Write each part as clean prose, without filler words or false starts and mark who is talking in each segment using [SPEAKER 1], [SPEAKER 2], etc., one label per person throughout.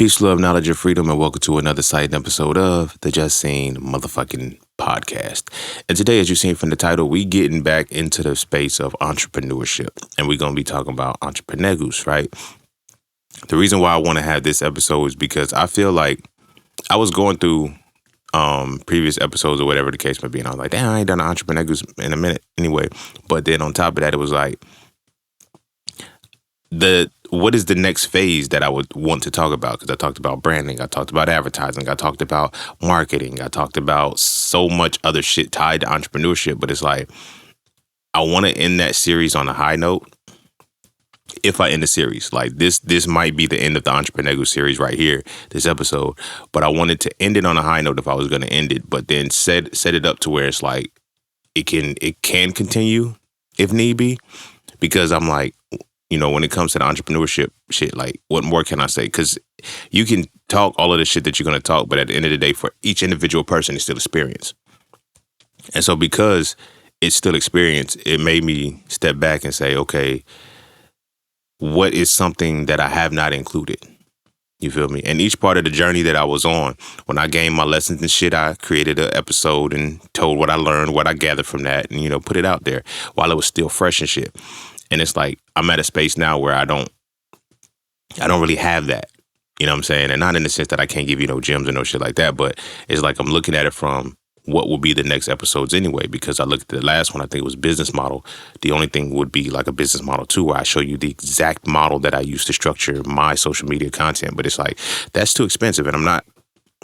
[SPEAKER 1] Peace, love, knowledge, and freedom, and welcome to another exciting episode of the Just Seen motherfucking podcast. And today, as you've seen from the title, we getting back into the space of entrepreneurship, and we're going to be talking about EntrepreNEGUS, right? The reason why I want to have this episode is because I feel like I was going through previous episodes or whatever the case may be, and I was like, damn, I ain't done an EntrepreNEGUS in a minute anyway. But then on top of that, it was like, what is the next phase that I would want to talk about? Because I talked about branding, I talked about advertising, I talked about marketing, I talked about so much other shit tied to entrepreneurship. But it's like, I want to end that series on a high note. If I end the series, like this might be the end of the EntrepreNEGUS series right here, this episode. But I wanted to end it on a high note if I was going to end it, but then set it up to where it's like it can continue if need be, because I'm like, you know, when it comes to the entrepreneurship shit, like, what more can I say? Because you can talk all of the shit that you're going to talk, but at the end of the day, for each individual person, it's still experience. And so because it's still experience, it made me step back and say, okay, what is something that I have not included? You feel me? And each part of the journey that I was on, when I gained my lessons and shit, I created an episode and told what I learned, what I gathered from that, and, you know, put it out there while it was still fresh and shit. And it's like, I'm at a space now where I don't really have that. You know what I'm saying? And not in the sense that I can't give you no gems or no shit like that, but it's like I'm looking at it from what will be the next episodes anyway, because I looked at the last one, I think it was business model. The only thing would be like a business model too, where I show you the exact model that I use to structure my social media content. But it's like, that's too expensive. And when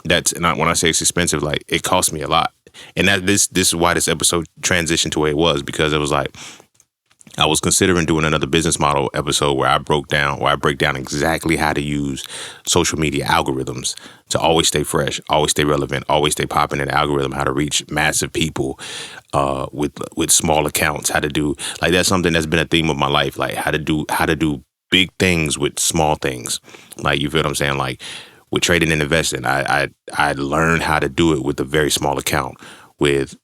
[SPEAKER 1] I say it's expensive, like, it costs me a lot. And this is why this episode transitioned to where it was, because it was like, I was considering doing another business model episode where I break down exactly how to use social media algorithms to always stay fresh, always stay relevant, always stay popping in the algorithm, how to reach massive people with small accounts, how to do, like, that's something that's been a theme of my life, like how to do big things with small things. Like, you feel what I'm saying? Like, with trading and investing, I learned how to do it with a very small account. With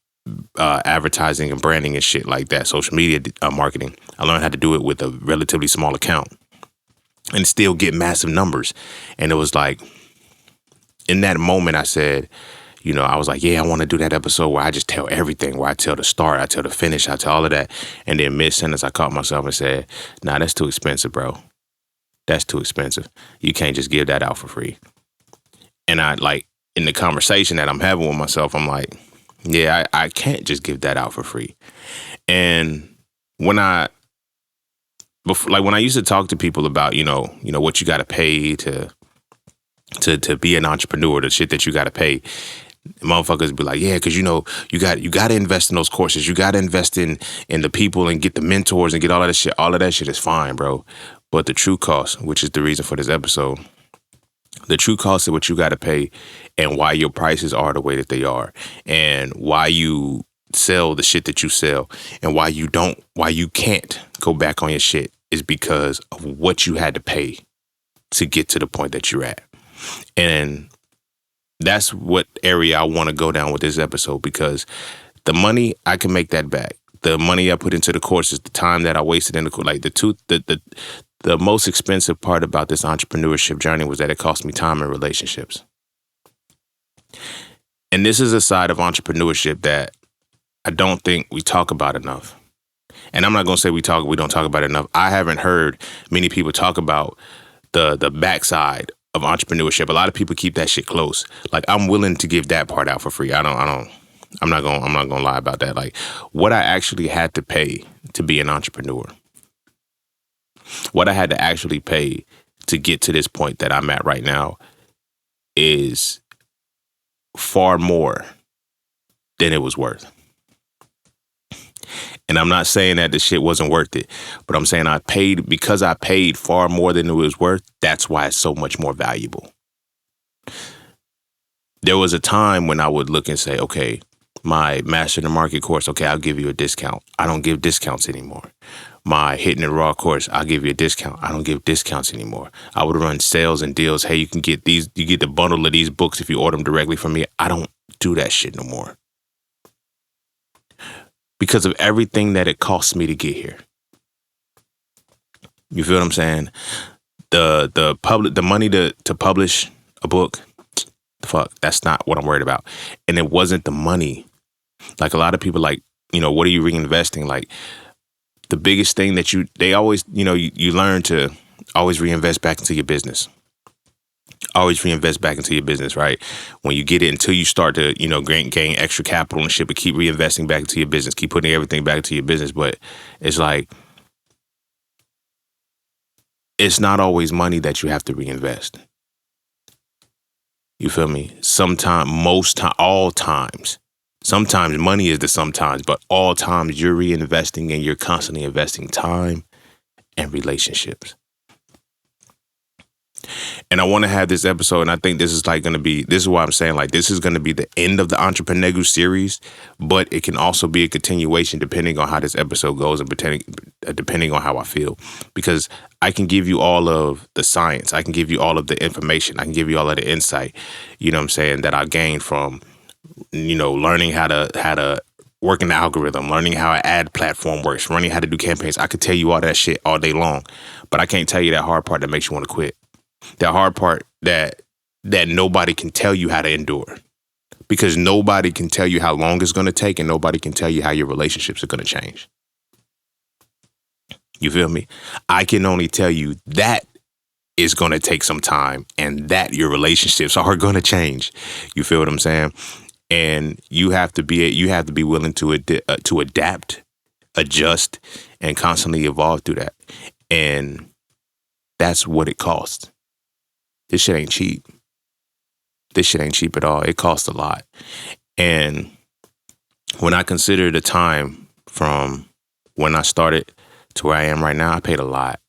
[SPEAKER 1] advertising and branding and shit like that, social media marketing, I learned how to do it with a relatively small account and still get massive numbers. And it was like, in that moment, I said, you know, I was like, yeah, I want to do that episode where I just tell everything, where I tell the start, I tell the finish, I tell all of that. And then mid-sentence, I caught myself and said, nah, that's too expensive, bro. That's too expensive. You can't just give that out for free. And I, like, in the conversation that I'm having with myself, I'm like, yeah, I can't just give that out for free. And when I used to talk to people about, you know what you got to pay to be an entrepreneur, the shit that you got to pay, motherfuckers be like, yeah, because, you know, you got to invest in those courses, you got to invest in the people and get the mentors and get all of that shit. All of that shit is fine, bro. But the true cost, which is the reason for this episode, the true cost of what you got to pay and why your prices are the way that they are, and why you sell the shit that you sell, and why you can't go back on your shit, is because of what you had to pay to get to the point that you're at. And that's what area I want to go down with this episode, because the money, I can make that back. The money I put into the courses, the time that I wasted in the course, like the most expensive part about this entrepreneurship journey was that it cost me time and relationships. And this is a side of entrepreneurship that I don't think we talk about enough. And I'm not going to say we don't talk about it enough. I haven't heard many people talk about the backside of entrepreneurship. A lot of people keep that shit close. Like, I'm willing to give that part out for free. I'm not going to lie about that. Like, what I actually had to pay to be an entrepreneur, what I had to actually pay to get to this point that I'm at right now, is far more than it was worth. And I'm not saying that the shit wasn't worth it, but I'm saying because I paid far more than it was worth, that's why it's so much more valuable. There was a time when I would look and say, okay, my Master the Market course, okay, I'll give you a discount. I don't give discounts anymore. My Hitting It Raw course, I'll give you a discount. I don't give discounts anymore. I would run sales and deals. Hey, you get the bundle of these books if you order them directly from me. I don't do that shit no more, because of everything that it costs me to get here. You feel what I'm saying? the money to publish a book, fuck, that's not what I'm worried about. And it wasn't the money. Like a lot of people like, what are you reinvesting? Like the biggest thing that they always, you learn to always reinvest back into your business. Always reinvest back into your business, right? When you get it, until you start to, gain extra capital and shit, but keep reinvesting back into your business, keep putting everything back into your business. But it's like, it's not always money that you have to reinvest. You feel me? Sometimes, all times. Sometimes money is the sometimes, but all times you're reinvesting and you're constantly investing time and relationships. And I want to have this episode, and I think this is this is why I'm saying like this is going to be the end of the EntrepreNEGUS series, but it can also be a continuation depending on how this episode goes and depending on how I feel. Because I can give you all of the science, I can give you all of the information, I can give you all of the insight, that I gained from, learning how to work in the algorithm, learning how an ad platform works, learning how to do campaigns. I could tell you all that shit all day long, but I can't tell you that hard part that makes you want to quit. The hard part that nobody can tell you how to endure, because nobody can tell you how long it's going to take, and nobody can tell you how your relationships are going to change. You feel me? I can only tell you that it's going to take some time and that your relationships are going to change. You feel what I'm saying? And you have to be willing to adapt, adjust, and constantly evolve through that. And that's what it costs. This shit ain't cheap. This shit ain't cheap at all. It costs a lot. And when I consider the time from when I started to where I am right now, I paid a lot.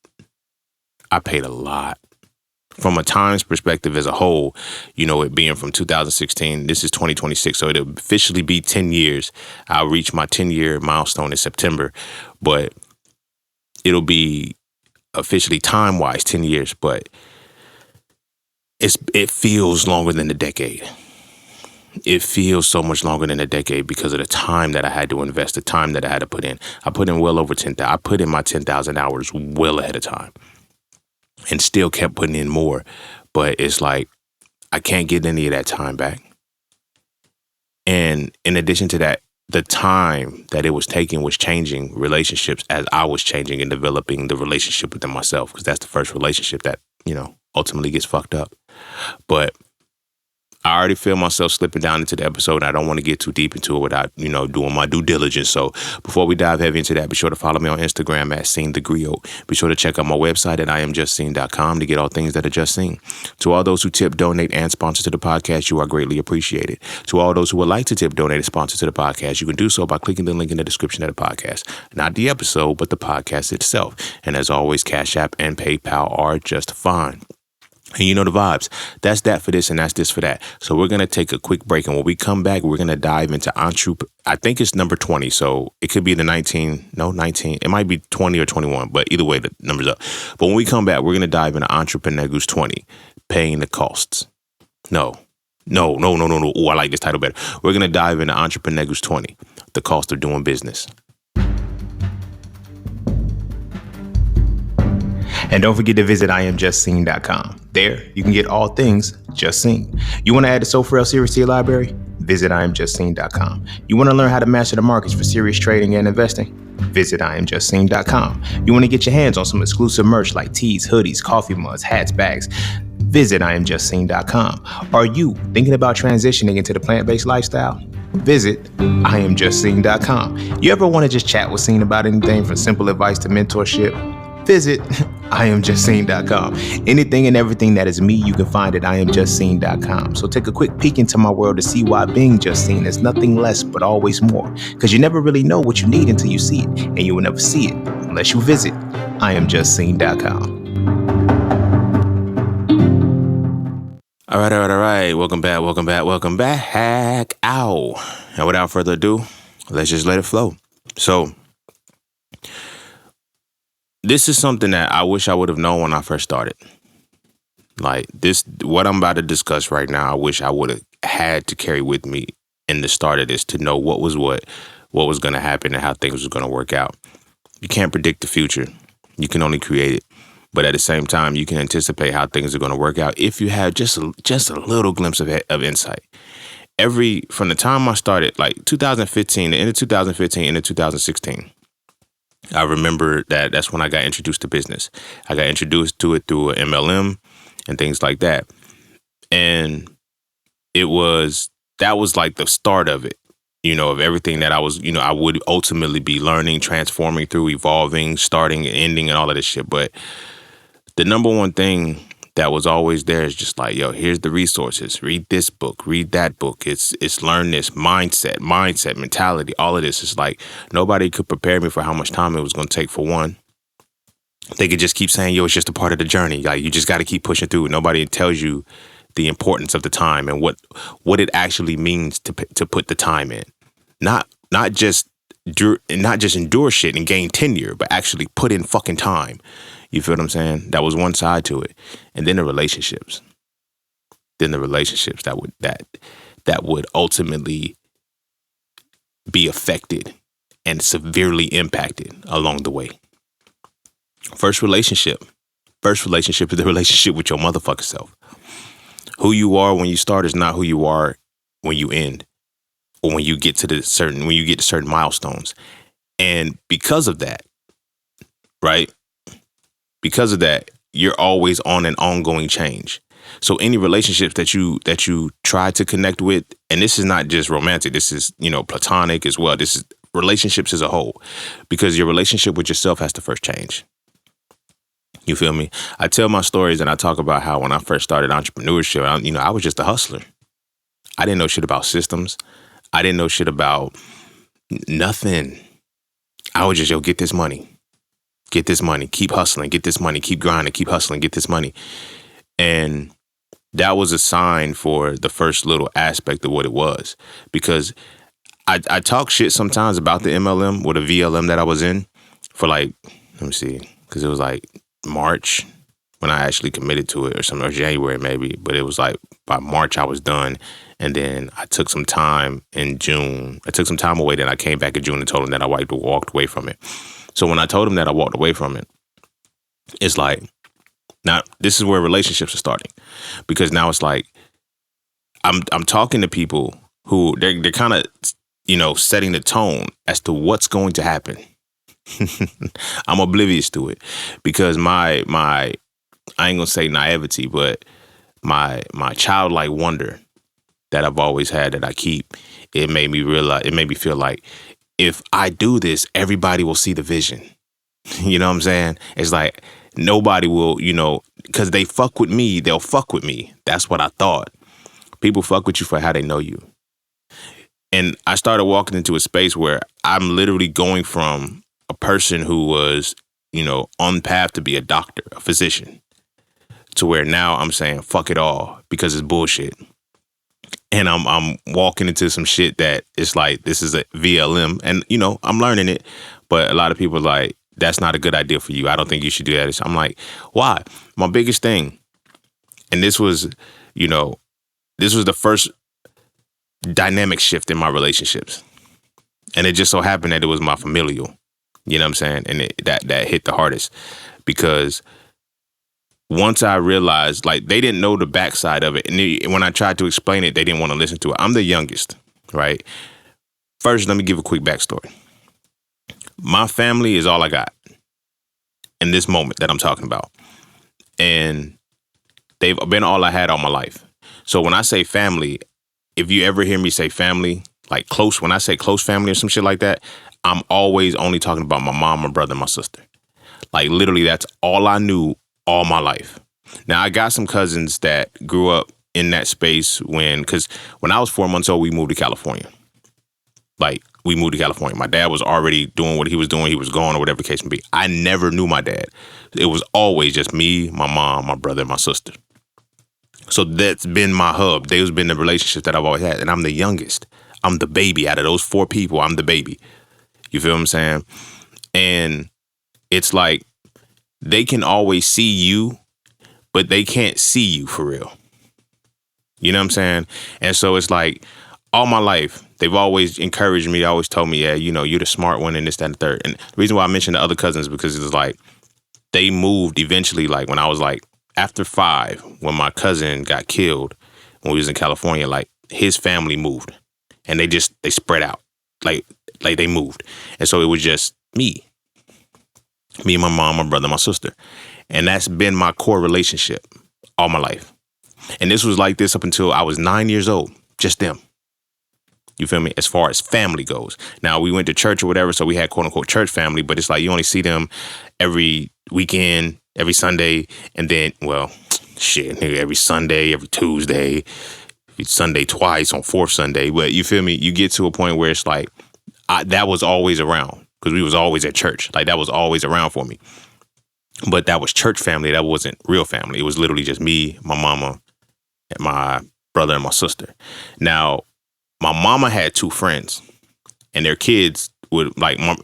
[SPEAKER 1] From a times perspective as a whole, it being from 2016, this is 2026, so it'll officially be 10 years. I'll reach my 10-year milestone in September, but it'll be officially time-wise 10 years, but it feels longer than a decade. It feels so much longer than a decade because of the time that I had to invest, the time that I had to put in. I put in well over 10,000. I put in my 10,000 hours well ahead of time and still kept putting in more. But it's like, I can't get any of that time back. And in addition to that, the time that it was taking was changing relationships as I was changing and developing the relationship within myself, because that's the first relationship that, ultimately gets fucked up. But I already feel myself slipping down into the episode, and I don't want to get too deep into it without, doing my due diligence. So before we dive heavy into that, be sure to follow me on Instagram at SeenTheGriot. Be sure to check out my website at IamJustSeen.com to get all things that are just seen. To all those who tip, donate, and sponsor to the podcast, you are greatly appreciated. To all those who would like to tip, donate, and sponsor to the podcast, you can do so by clicking the link in the description of the podcast. Not the episode, but the podcast itself. And as always, Cash App and PayPal are just fine. And you know the vibes. That's that for this, and that's this for that. So we're going to take a quick break, and when we come back, we're going to dive into I think it's number 20, so it could be the 19. It might be 20 or 21, but either way, the number's up. But when we come back, we're going to dive into EntrepreNEGUS 20, paying the costs. No. Oh, I like this title better. We're going to dive into EntrepreNEGUS 20, the cost of doing business. And don't forget to visit IamJustSeen.com. There, you can get all things Just Seen. You want to add the So For Real series to your library? Visit IamJustSeen.com. You want to learn how to master the markets for serious trading and investing? Visit IamJustSeen.com. You want to get your hands on some exclusive merch like tees, hoodies, coffee mugs, hats, bags? Visit IamJustSeen.com. Are you thinking about transitioning into the plant-based lifestyle? Visit IamJustSeen.com. You ever want to just chat with Seen about anything from simple advice to mentorship? Visit IamJustSeen.com. Anything and everything that is me, you can find at IamJustSeen.com. So take a quick peek into my world to see why being just seen is nothing less but always more. Because you never really know what you need until you see it, and you will never see it unless you visit IamJustSeen.com. All right. Welcome back. Ow. And without further ado, let's just let it flow. So, this is something that I wish I would have known when I first started. Like this, what I'm about to discuss right now, I wish I would have had to carry with me in the start of this to know what was going to happen and how things was going to work out. You can't predict the future. You can only create it. But at the same time, you can anticipate how things are going to work out if you have just a little glimpse of insight. From the time I started, like 2015, the end of 2015, into 2016, I remember that's when I got introduced to business. I got introduced to it through an MLM and things like that. And that was like the start of it, of everything that I was, I would ultimately be learning, transforming through, evolving, starting, ending, and all of this shit. But the number one thing that was always there is just like, yo, here's the resources. Read this book, read that book. It's learn this mindset, mentality, all of this. It's like nobody could prepare me for how much time it was going to take, for one. They could just keep saying, yo, it's just a part of the journey. Like, you just got to keep pushing through. Nobody tells you the importance of the time and what it actually means to put the time in. Not just endure shit and gain tenure, but actually put in fucking time. You feel what I'm saying? That was one side to it. And then the relationships. That would ultimately be affected and severely impacted along the way. First relationship is the relationship with your motherfucking self. Who you are when you start is not who you are when you end, or when you get to certain milestones. And because of that, right? Because of that, you're always on an ongoing change. So any relationships that you try to connect with, and this is not just romantic, this is, platonic as well. This is relationships as a whole, because your relationship with yourself has to first change. You feel me? I tell my stories and I talk about how when I first started entrepreneurship, I was just a hustler. I didn't know shit about systems. I didn't know shit about nothing. I was just, get this money. Get this money. Keep hustling. Get this money. Keep grinding. Keep hustling. Get this money. And that was a sign for the first little aspect of what it was. Because I talk shit sometimes about the MLM or the VLM that I was in for let me see, because it was like March when I actually committed to it, or January maybe, but it was like by March I was done. And then I took some time in June. I took some time away. Then I came back in June and told him that I walked away from it. So when I told him that I walked away from it, it's like, now this is where relationships are starting, because now it's like I'm talking to people who they're kind of setting the tone as to what's going to happen. I'm oblivious to it, because my I ain't gonna say naivety, but my childlike wonder that I've always had, that I keep, it made me feel like, if I do this, everybody will see the vision. You know what I'm saying? It's like nobody will, because they fuck with me, they'll fuck with me. That's what I thought. People fuck with you for how they know you. And I started walking into a space where I'm literally going from a person who was, on path to be a doctor, a physician, to where now I'm saying fuck it all because it's bullshit. And I'm walking into some shit that it's like, this is a VLM, and I'm learning it, but a lot of people are like, that's not a good idea for you. I don't think you should do that. I'm like, why? My biggest thing, and this was the first dynamic shift in my relationships, and it just so happened that it was my familial. You know what I'm saying? And that hit the hardest, because once I realized, like, they didn't know the backside of it. And when I tried to explain it, they didn't want to listen to it. I'm the youngest, right? First, let me give a quick backstory. My family is all I got in this moment that I'm talking about. And they've been all I had all my life. So when I say family, if you ever hear me say family, like close, when I say close family or some shit like that, I'm always only talking about my mom, my brother, and my sister. Like, literally, that's all I knew all my life. Now, I got some cousins that grew up in that space because when I was 4 months old, we moved to California. Like, we moved to California. My dad was already doing what he was doing. He was gone, or whatever the case may be. I never knew my dad. It was always just me, my mom, my brother, and my sister. So that's been my hub. Those have been the relationships that I've always had. And I'm the youngest. I'm the baby. Out of those 4 people, I'm the baby. You feel what I'm saying? And it's like, they can always see you, but they can't see you for real. You know what I'm saying? And so it's like, all my life, they've always encouraged me. They always told me, yeah, you're the smart one, and this, that, and the third. And the reason why I mentioned the other cousins is because it's like, they moved eventually, like when I was like after 5, when my cousin got killed when we was in California, like his family moved and they spread out. Like they moved. And so it was just me, my mom, my brother, my sister. And that's been my core relationship all my life. And this was like this up until I was 9 years old, just them. You feel me? As far as family goes. Now, we went to church or whatever, so we had quote unquote church family, but it's like you only see them every weekend, every Sunday, and then, well, shit, nigga, every Sunday, every Tuesday, Sunday twice on fourth Sunday. But you feel me? You get to a point where it's like, that was always around because we was always at church. Like that was always around for me. But that was church family. That wasn't real family. It was literally just me, my mama, and my brother and my sister. Now, my mama had 2 friends, and their kids would like my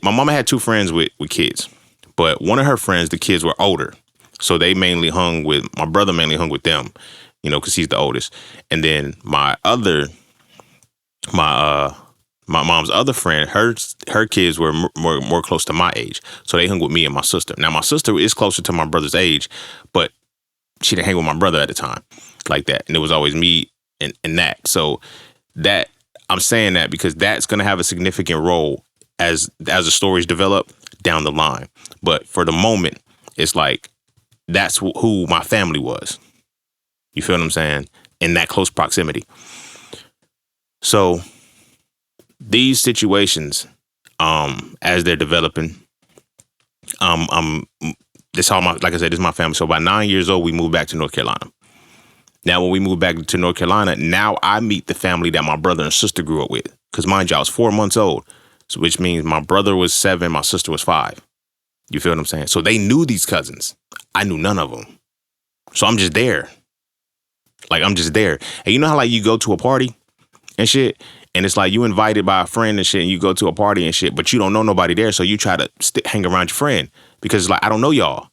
[SPEAKER 1] mama had 2 friends with kids, but one of her friends, the kids were older, so they mainly hung with my brother. Mainly hung with them, you know, because he's the oldest. And then my mom's other friend, her kids were more close to my age, so they hung with me and my sister. Now my sister is closer to my brother's age, but she didn't hang with my brother at the time like that, and it was always me and that. So that I'm saying that because that's going to have a significant role as the stories develop down the line. But for the moment, it's like that's who my family was. You feel what I'm saying? In that close proximity. So these situations, as they're developing, this all like I said, this is my family. So by 9 years old, we moved back to North Carolina. Now, when we moved back to North Carolina, now I meet the family that my brother and sister grew up with. Because mind you, I was 4 months old, so which means my brother was 7, my sister was 5. You feel what I'm saying? So they knew these cousins. I knew none of them. So I'm just there. Like, I'm just there. And you know how, like, you go to a party and shit, and it's like you invited by a friend and shit, and you go to a party and shit, but you don't know nobody there, so you try to hang around your friend. Because it's like, I don't know y'all.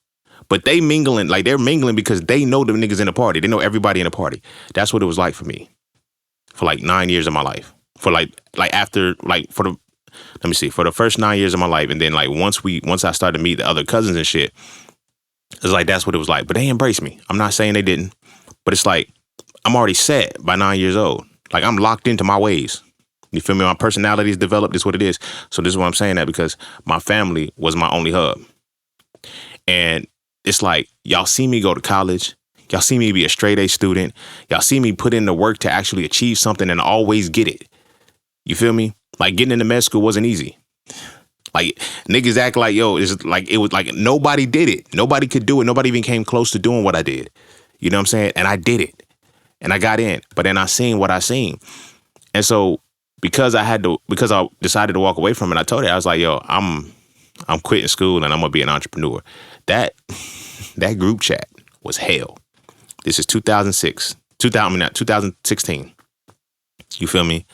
[SPEAKER 1] But they mingling, like they're mingling because they know the niggas in the party. They know everybody in the party. That's what it was like for me. For like 9 years of my life. For for the first 9 years of my life. And then like once I started to meet the other cousins and shit, it's like that's what it was like. But they embraced me. I'm not saying they didn't. But it's like I'm already set by 9 years old. Like I'm locked into my ways. You feel me? My personality is developed. This is what it is. So this is why I'm saying that, because my family was my only hub. And it's like, y'all see me go to college. Y'all see me be a straight A student. Y'all see me put in the work to actually achieve something and always get it. You feel me? Like getting into med school wasn't easy. Like niggas act like, yo, it's like, it was like nobody did it. Nobody could do it. Nobody even came close to doing what I did. You know what I'm saying? And I did it. And I got in. But then I seen what I seen. And so because I decided to walk away from it, I told her, I was like, yo, I'm quitting school and I'm gonna be an entrepreneur. That group chat was hell. This is 2016. You feel me?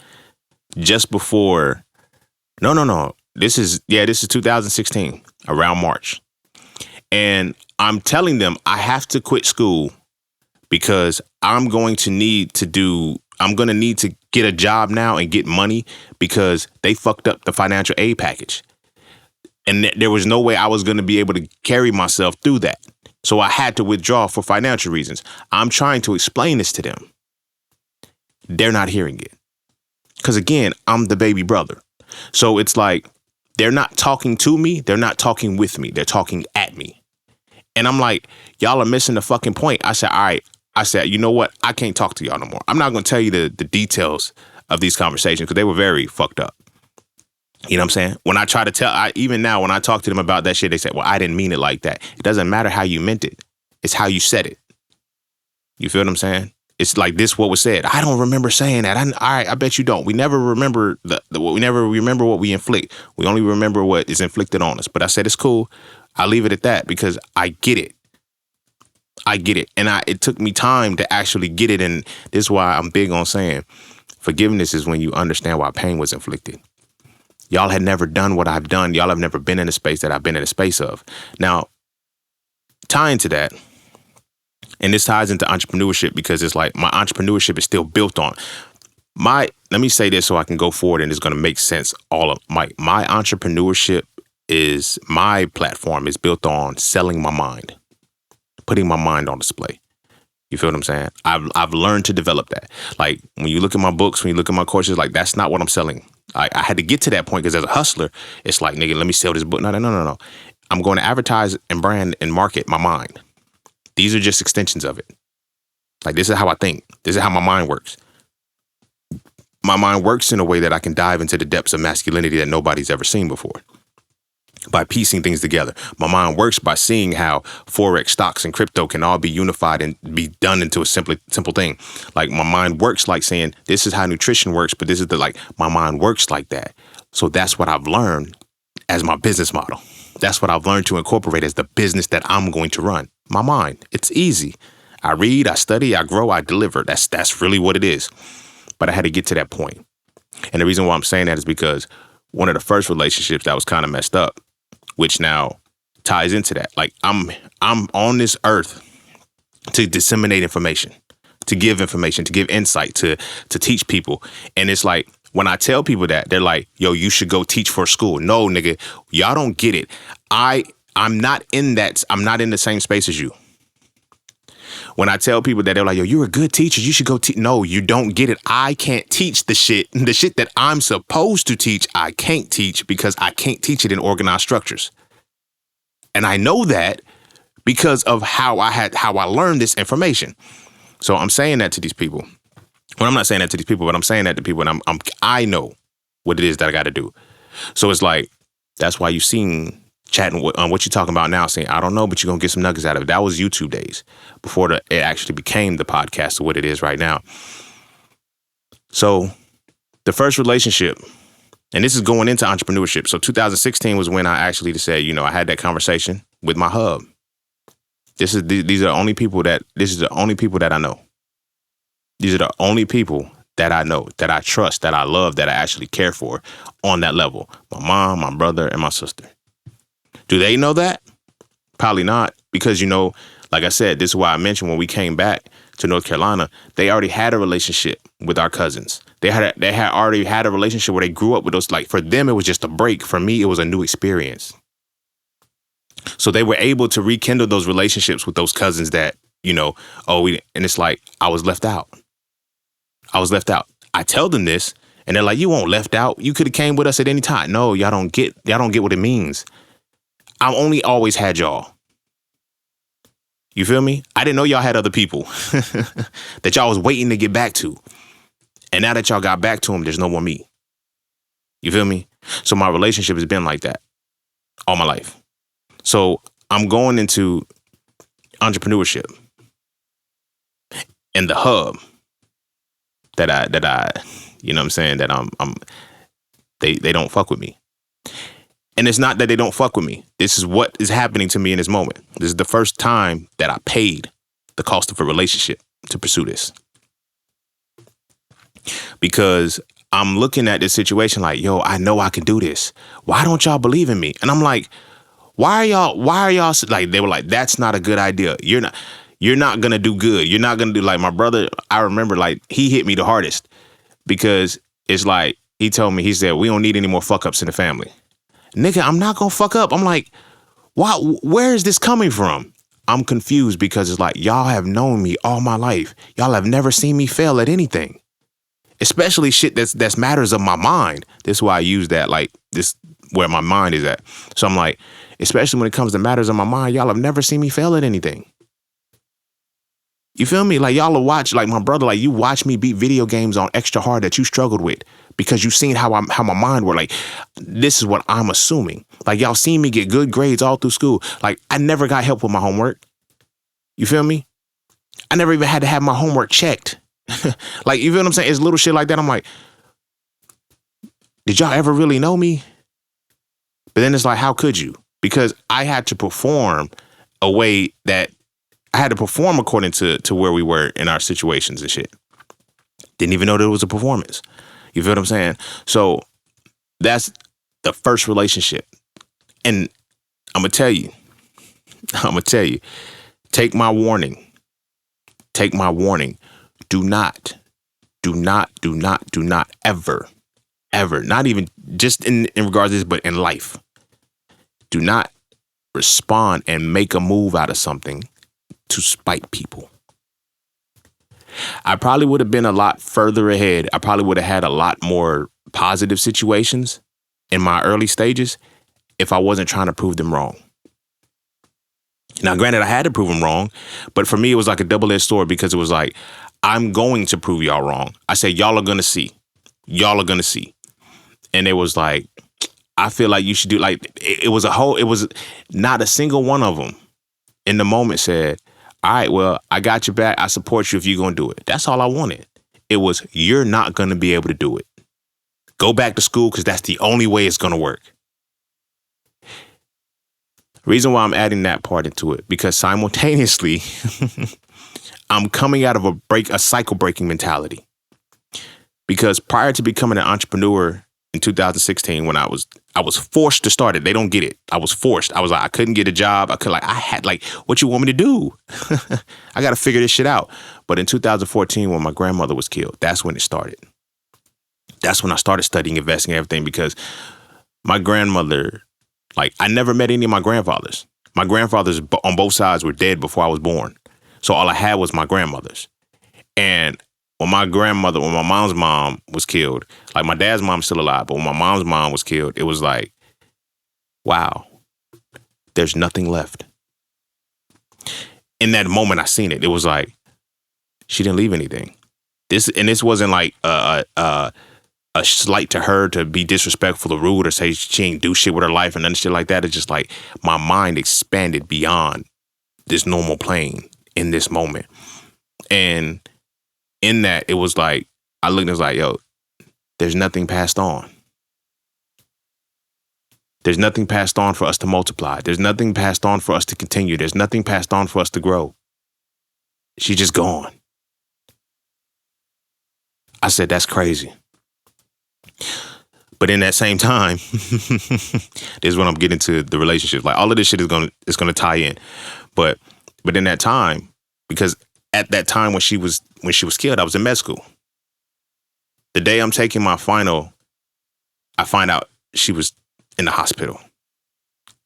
[SPEAKER 1] Just before. No. This is 2016, around March. And I'm telling them I have to quit school because I'm going to need to get a job now and get money because they fucked up the financial aid package. And there was no way I was going to be able to carry myself through that. So I had to withdraw for financial reasons. I'm trying to explain this to them. They're not hearing it. Because again, I'm the baby brother. So it's like, they're not talking to me. They're not talking with me. They're talking at me. And I'm like, y'all are missing the fucking point. I said, all right. I said, you know what? I can't talk to y'all no more. I'm not going to tell you the details of these conversations because they were very fucked up. You know what I'm saying? When I try to even now, when I talk to them about that shit, they say, well, I didn't mean it like that. It doesn't matter how you meant it. It's how you said it. You feel what I'm saying? It's like this, what was said. I don't remember saying that. All right, I bet you don't. We never remember we never remember what we inflict. We only remember what is inflicted on us. But I said, it's cool. I'll leave it at that because I get it. And it took me time to actually get it. And this is why I'm big on saying forgiveness is when you understand why pain was inflicted. Y'all had never done what I've done. Y'all have never been in a space that I've been in a space of. Now, tying to that, and this ties into entrepreneurship because it's like my entrepreneurship is still built on let me say this so I can go forward and it's going to make sense. All of my entrepreneurship is my platform is built on selling my mind, putting my mind on display. You feel what I'm saying? I've learned to develop that. Like when you look at my books, when you look at my courses, like that's not what I'm selling. I had to get to that point because as a hustler, it's like, nigga, let me sell this book. No. I'm going to advertise and brand and market my mind. These are just extensions of it. Like this is how I think. This is how my mind works. My mind works in a way that I can dive into the depths of masculinity that nobody's ever seen before. By piecing things together. My mind works by seeing how Forex, stocks, and crypto can all be unified and be done into a simple thing. Like my mind works like saying, this is how nutrition works, but this is my mind works like that. So that's what I've learned as my business model. That's what I've learned to incorporate as the business that I'm going to run. My mind. It's easy. I read, I study, I grow, I deliver. That's really what it is. But I had to get to that point. And the reason why I'm saying that is because one of the first relationships that was kind of messed up, which now ties into that. Like I'm on this earth to disseminate information, to give insight, to teach people. And it's like, when I tell people that, they're like, yo, you should go teach for school. No, nigga, y'all don't get it. I'm not in that. I'm not in the same space as you. When I tell people that, they're like, yo, you're a good teacher. You should go teach. No, you don't get it. I can't teach the shit that I'm supposed to teach. I can't teach because I can't teach it in organized structures. And I know that because of how I learned this information. So I'm saying that to these people. Well, I'm not saying that to these people, but I'm saying that to people, and I know what it is that I got to do. So it's like, that's why you seen chatting on what you're talking about now, saying, I don't know, but you're going to get some nuggets out of it. That was YouTube days before it actually became the podcast to what it is right now. So the first relationship, and this is going into entrepreneurship. So 2016 was when I actually said, I had that conversation with my hub. These are the only people that I know. These are the only people that I know, that I trust, that I love, that I actually care for on that level. My mom, my brother, and my sister. Do they know that? Probably not. Because, like I said, this is why I mentioned when we came back to North Carolina, they already had a relationship with our cousins. They had already had a relationship where they grew up with us. Like for them, it was just a break. For me, it was a new experience. So they were able to rekindle those relationships with those cousins that, and it's like, I was left out. I tell them this and they're like, you won't left out. You could have came with us at any time. No, y'all don't get what it means. I only always had y'all. You feel me? I didn't know y'all had other people that y'all was waiting to get back to. And now that y'all got back to them, there's no more me. You feel me? So my relationship has been like that all my life. So I'm going into entrepreneurship and the hub that I you know what I'm saying, that they don't fuck with me. And it's not that they don't fuck with me. This is what is happening to me in this moment. This is the first time that I paid the cost of a relationship to pursue this. Because I'm looking at this situation like, yo, I know I can do this. Why don't y'all believe in me? And I'm like, why are y'all like, they were like, that's not a good idea. You're not going to do good. You're not going to do, like, my brother, I remember, like, he hit me the hardest because it's like, he told me, he said, we don't need any more fuck ups in the family. Nigga, I'm not going to fuck up. I'm like, why? Where is this coming from? I'm confused because it's like, y'all have known me all my life. Y'all have never seen me fail at anything, especially shit that's matters of my mind. This is why I use that, like, this, where my mind is at. So I'm like, especially when it comes to matters of my mind, y'all have never seen me fail at anything. You feel me? Like, y'all will watch, like, my brother, like, you watch me beat video games on extra hard that you struggled with because you've seen how my mind worked. Like, this is what I'm assuming. Like, y'all seen me get good grades all through school. Like, I never got help with my homework. You feel me? I never even had to have my homework checked. Like, you feel what I'm saying? It's little shit like that. I'm like, did y'all ever really know me? But then it's like, how could you? Because I had to perform a way that I had to perform according to where we were in our situations and shit. Didn't even know that it was a performance. You feel what I'm saying? So that's the first relationship. And I'm going to tell you, take my warning. Take my warning. Do not ever, not even just in regards to this, but in life, Do not respond and make a move out of something to spite people. I probably would have been a lot further ahead. I probably would have had a lot more positive situations in my early stages if I wasn't trying to prove them wrong. Now, granted, I had to prove them wrong, but for me, it was like a double-edged sword because it was like, I'm going to prove y'all wrong. I said, y'all are going to see. Y'all are going to see. And it was like, I feel like you should do, like, it was not a single one of them in the moment said, all right, well, I got your back. I support you if you're going to do it. That's all I wanted. It was, you're not going to be able to do it. Go back to school because that's the only way it's going to work. Reason why I'm adding that part into it, because simultaneously, I'm coming out of a cycle breaking mentality. Because prior to becoming an entrepreneur in 2016, when I was forced to start it, they don't get it. I was forced. I was like, I couldn't get a job. I had what you want me to do? I got to figure this shit out. But in 2014, when my grandmother was killed, that's when it started. That's when I started studying, investing, everything, because my grandmother, I never met any of my grandfathers. My grandfathers on both sides were dead before I was born. So all I had was my grandmothers. And when my mom's mom was killed, my dad's mom's still alive, but when my mom's mom was killed, it was like, wow, there's nothing left. In that moment, I seen it. It was like, she didn't leave anything. This wasn't like a slight to her to be disrespectful or rude or say she ain't do shit with her life and none shit like that. It's just like my mind expanded beyond this normal plane in this moment. And in that, it was like, I looked and it was like, yo, there's nothing passed on. There's nothing passed on for us to multiply. There's nothing passed on for us to continue. There's nothing passed on for us to grow. She's just gone. I said, that's crazy. But in that same time, this is when I'm getting to the relationship. All of this shit is gonna tie in. But in that time, because at that time when she was killed, I was in med school. The day I'm taking my final, I find out she was in the hospital.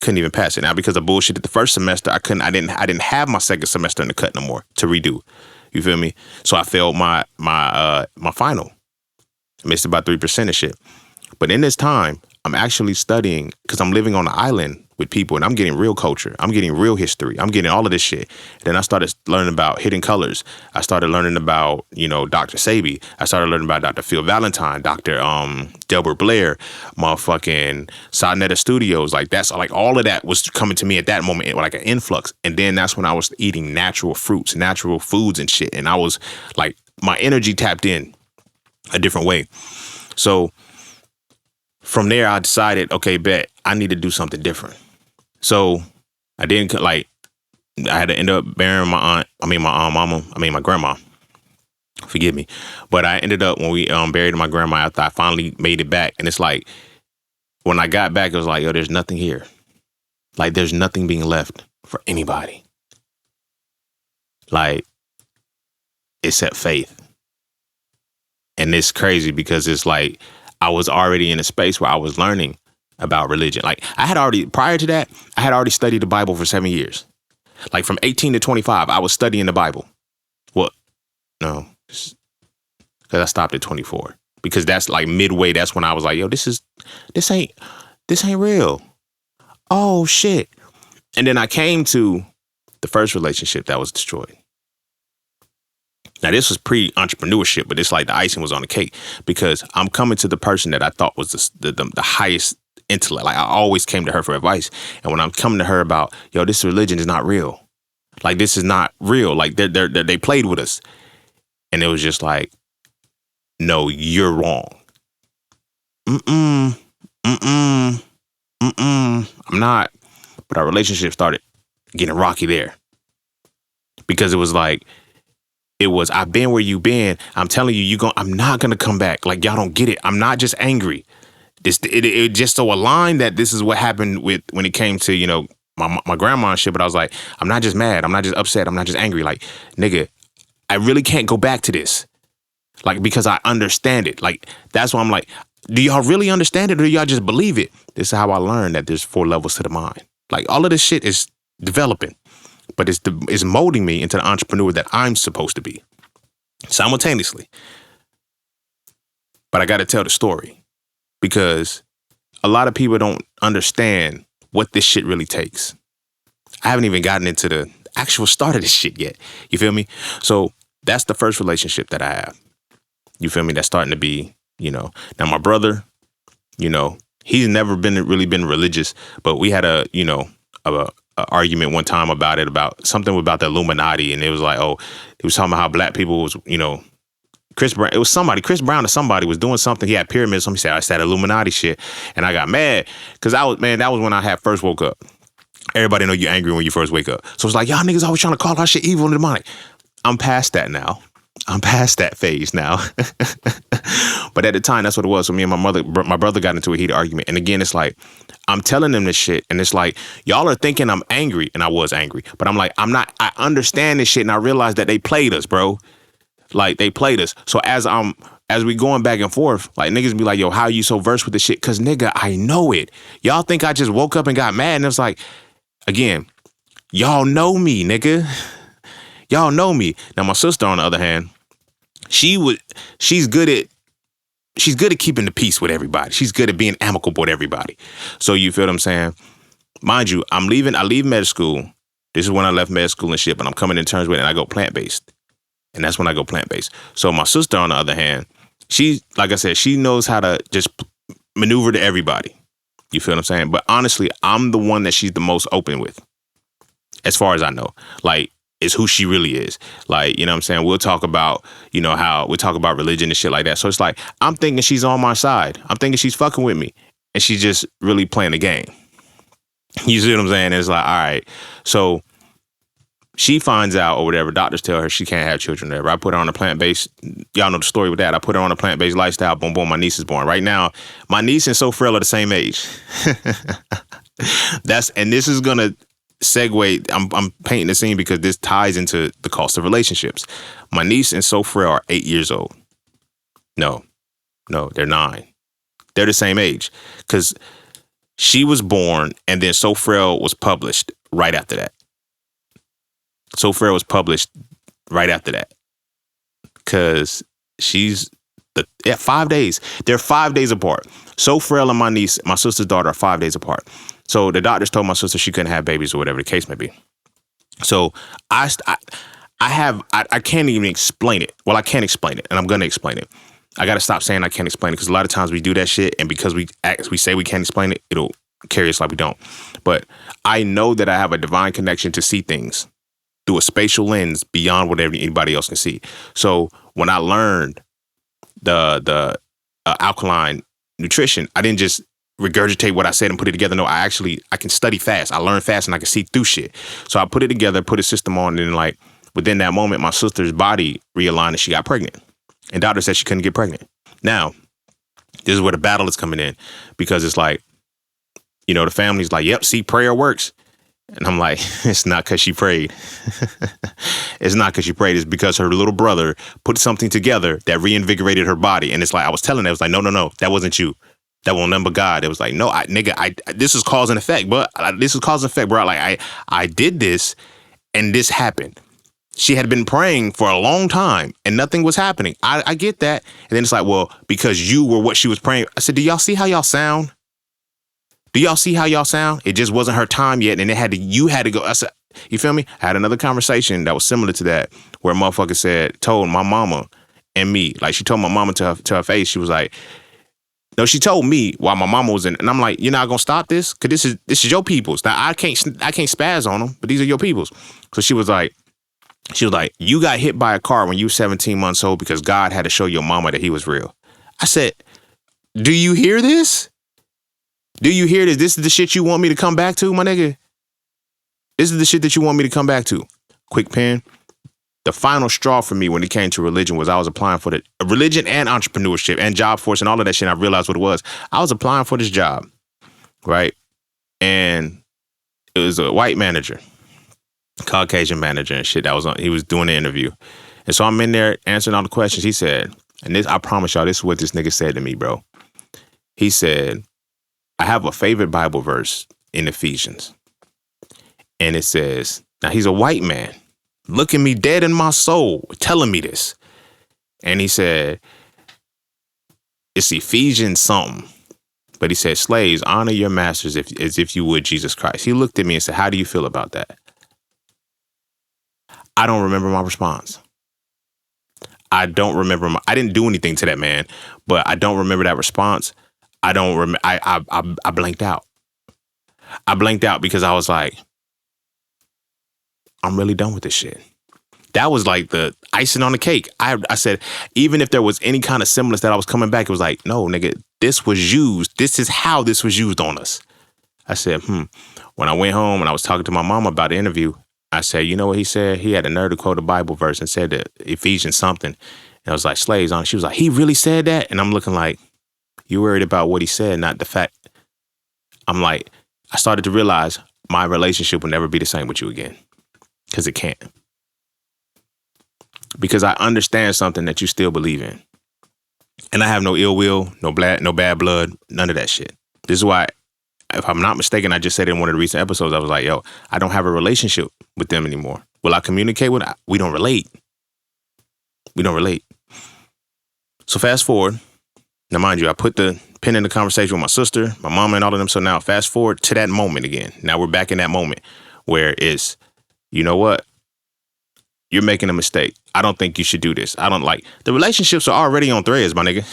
[SPEAKER 1] Couldn't even pass it. Now, because of bullshit at the first semester, I didn't have my second semester in the cut no more to redo. You feel me? So I failed my final. I missed about 3% and shit. But in this time, I'm actually studying because I'm living on an island with people and I'm getting real culture. I'm getting real history. I'm getting all of this shit. Then I started learning about Hidden Colors. I started learning about, Dr. Sabi. I started learning about Dr. Phil Valentine, Dr. Delbert Blair, motherfucking Sonetta Studios. That's all of that was coming to me at that moment, like an influx. And then that's when I was eating natural fruits, natural foods and shit. And I was my energy tapped in a different way. So from there, I decided, okay, bet I need to do something different. So I didn't I had to end up burying my grandma. Forgive me. But I ended up when we buried my grandma after I finally made it back. And it's like, when I got back, it was like, yo, there's nothing here. There's nothing being left for anybody. Except faith. And it's crazy because it's like, I was already in a space where I was learning about religion. Prior to that, I had already studied the Bible for 7 years. From 18 to 25, I was studying the Bible. Well, no, because I stopped at 24. Because that's midway, that's when I was like, yo, this ain't real. Oh, shit. And then I came to the first relationship that was destroyed. Now, this was pre-entrepreneurship, but it's like the icing was on the cake because I'm coming to the person that I thought was the highest intellect. I always came to her for advice. And when I'm coming to her about, yo, this religion is not real. This is not real. They played with us. And it was just like, no, you're wrong. I'm not. But our relationship started getting rocky there because it was like, I've been where you've been. I'm telling you, I'm not going to come back. Y'all don't get it. I'm not just angry. It just so aligned that this is what happened when it came to, my grandma and shit. But I was like, I'm not just mad. I'm not just upset. I'm not just angry. Nigga, I really can't go back to this. Because I understand it. That's why I'm like, Do y'all really understand it, or do y'all just believe it? This is how I learned that there's 4 levels to the mind. Like, all of this shit is developing, but it's molding me into the entrepreneur that I'm supposed to be simultaneously. But I got to tell the story, because a lot of people don't understand what this shit really takes. I haven't even gotten into the actual start of this shit yet. You feel me? So that's the first relationship that I have. You feel me? That's starting to be, now my brother, he's never really been religious, but we had a argument one time about something about the Illuminati. And it was like, he was talking about how black people was, Chris Brown or somebody was doing something. He had pyramids. Somebody said, it's that Illuminati shit. And I got mad because that was when I had first woke up. Everybody know you're angry when you first wake up. So it's like, y'all niggas always trying to call our shit evil and demonic. I'm past that now. I'm past that phase now. But at the time, that's what it was. So me and my brother got into a heated argument. And again, it's like, I'm telling them this shit. And it's like, y'all are thinking I'm angry. And I was angry. But I'm like, I'm not. I understand this shit. And I realized that they played us, bro. Like, they played us. So as we going back and forth, like, niggas be like, yo, how you so versed with this shit? Because, nigga, I know it. Y'all think I just woke up and got mad. And it's like, again, y'all know me, nigga. Y'all know me. Now, my sister, on the other hand, she's good at keeping the peace with everybody. She's good at being amicable with everybody. So you feel what I'm saying? Mind you, I leave med school. This is when I left med school and shit, but I'm coming in terms with it, and I go plant-based. And that's when I go plant-based. So my sister, on the other hand, she, like I said, she knows how to just maneuver to everybody. You feel what I'm saying? But honestly, I'm the one that she's the most open with, as far as I know. Like, is who she really is. Like, you know what I'm saying? We'll talk about, how we talk about religion and shit like that. So it's like, I'm thinking she's on my side. I'm thinking she's fucking with me. And she's just really playing the game. You see what I'm saying? It's like, all right. So she finds out, or whatever, doctors tell her she can't have children or whatever. I put her on a plant-based, y'all know the story with that. I put her on a plant-based lifestyle. Boom, boom, my niece is born. Right now, my niece and Sophia are the same age. And this is going to segue. I'm painting the scene because this ties into the cost of relationships. My niece and Sophia are 8 years old. No, they're 9. They're the same age, because she was born and then Sophia was published right after that. Sophia was published right after that, because she's 5 days. They're 5 days apart. Sophia and my niece, my sister's daughter, are 5 days apart. So the doctors told my sister she couldn't have babies or whatever the case may be. So I can't even explain it. Well, I can't explain it, and I'm going to explain it. I got to stop saying I can't explain it, because a lot of times we do that shit, and because we say we can't explain it, it'll carry us like we don't. But I know that I have a divine connection to see things through a spatial lens beyond what anybody else can see. So when I learned the alkaline nutrition, I didn't just regurgitate what I said and put it together. No, I can study fast. I learn fast, and I can see through shit. So I put it together, put a system on, and like within that moment, my sister's body realigned and she got pregnant. And doctor said she couldn't get pregnant. Now, this is where the battle is coming in, because it's like, the family's like, yep, see, prayer works. And I'm like, it's not because she prayed. It's not because she prayed. It's because her little brother put something together that reinvigorated her body. And it's like, I was telling her, it was like, no, that wasn't you. That won't number God. It was like, no, this is cause and effect, but this is cause and effect, bro. Like, I did this and this happened. She had been praying for a long time and nothing was happening. I get that. And then it's like, well, because you were what she was praying. I said, do y'all see how y'all sound? Do y'all see how y'all sound? It just wasn't her time yet, and you had to go. I said, you feel me? I had another conversation that was similar to that, where a motherfucker told my mama and me, like, she told my mama to her face, she was like, no, she told me while my mama was in, and I'm like, you're not gonna stop this? Cause this is your peoples. Now I can't spaz on them, but these are your peoples. So she was like, you got hit by a car when you were 17 months old because God had to show your mama that he was real. I said, do you hear this? Do you hear this? This is the shit you want me to come back to, my nigga? This is the shit that you want me to come back to. Quick pen. The final straw for me when it came to religion was I was applying for the religion and entrepreneurship and job force and all of that shit. I realized what it was. I was applying for this job, right? And it was a white manager, Caucasian manager and shit. He was doing the interview. And so I'm in there answering all the questions. He said, and this, I promise y'all, this is what this nigga said to me, bro. He said, I have a favorite Bible verse in Ephesians. And it says, now he's a white man looking me dead in my soul, telling me this. And he said, it's Ephesians something. But he said, slaves, honor your masters as if you would Jesus Christ. He looked at me and said, how do you feel about that? I don't remember my response. I don't remember. I didn't do anything to that man, but I don't remember that response. I don't remember. I blanked out. I blanked out because I was like, I'm really done with this shit. That was like the icing on the cake. I said, even if there was any kind of semblance that I was coming back, it was like, no, nigga, this was used. This is how this was used on us. I said, When I went home and I was talking to my mom about the interview, I said, you know what he said? He had a nerve to quote a Bible verse and said that Ephesians something. And I was like, slaves on it. She was like, he really said that? And I'm looking like, you worried about what he said, not the fact. I'm like, I started to realize my relationship will never be the same with you again. Because it can't. Because I understand something that you still believe in. And I have no ill will, no bad blood, none of that shit. This is why, if I'm not mistaken, I just said in one of the recent episodes, I was like, yo, I don't have a relationship with them anymore. Will I communicate with them? We don't relate. We don't relate. So fast forward. Now, mind you, I put the pin in the conversation with my sister, my mama, and all of them. So now fast forward to that moment again. Now we're back in that moment where it's, you know what? You're making a mistake. I don't think you should do this. I don't like the relationships are already on threads, my nigga.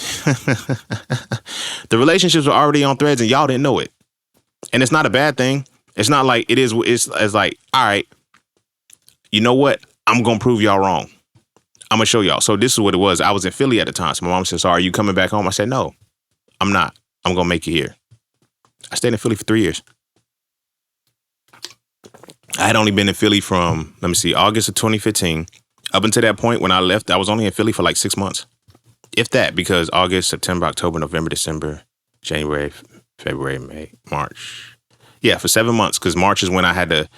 [SPEAKER 1] The relationships are already on threads and y'all didn't know it. And it's not a bad thing. It's not like it is. It's like, all right, you know what? I'm going to prove y'all wrong. I'm going to show y'all. So this is what it was. I was in Philly at the time. So my mom said, so are you coming back home? I said, no, I'm not. I'm going to make you here. I stayed in Philly for 3 years. I had only been in Philly from, August of 2015. Up until that point when I left, I was only in Philly for like 6 months. If that, because August, September, October, November, December, January, February, May, March. Yeah, for 7 months, because March is when I had to,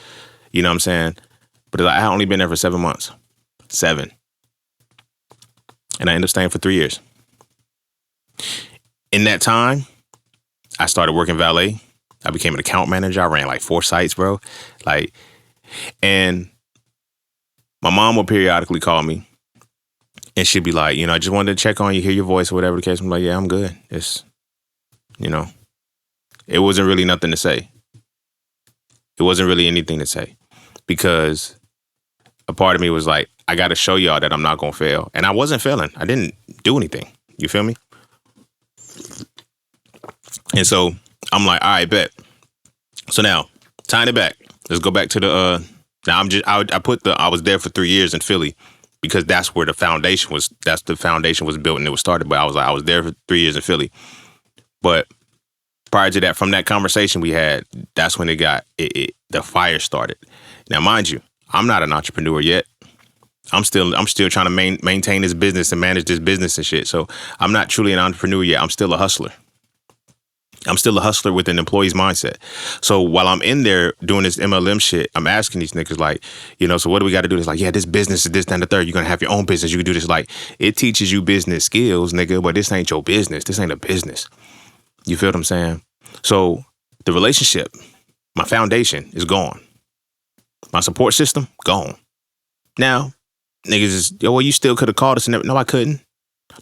[SPEAKER 1] you know what I'm saying? But I had only been there for 7 months. 7. And I ended up staying for 3 years. In that time, I started working valet. I became an account manager. I ran like 4 sites, bro. And my mom would periodically call me and she'd be like, I just wanted to check on you, hear your voice or whatever the case. I'm like, yeah, I'm good. It's, it wasn't really nothing to say. It wasn't really anything to say because a part of me was like, I got to show y'all that I'm not going to fail. And I wasn't failing. I didn't do anything. You feel me? And so I'm like, all right, bet. So now, tying it back. Let's go back to the. Now I was there for 3 years in Philly because that's where the foundation was. That's the foundation was built and it was started. But I was there for 3 years in Philly. But prior to that, from that conversation we had, that's when the fire started. Now, mind you, I'm not an entrepreneur yet. I'm still trying to maintain this business and manage this business and shit. So I'm not truly an entrepreneur yet. I'm still a hustler. I'm still a hustler with an employee's mindset. So while I'm in there doing this MLM shit, I'm asking these niggas like, so what do we got to do? It's like, yeah, this business is this, that, and the third. You're going to have your own business. You can do this. Like, it teaches you business skills, nigga, but this ain't your business. This ain't a business. You feel what I'm saying? So the relationship, my foundation is gone. My support system, gone. Now, niggas is, well, you still could have called us. No, I couldn't.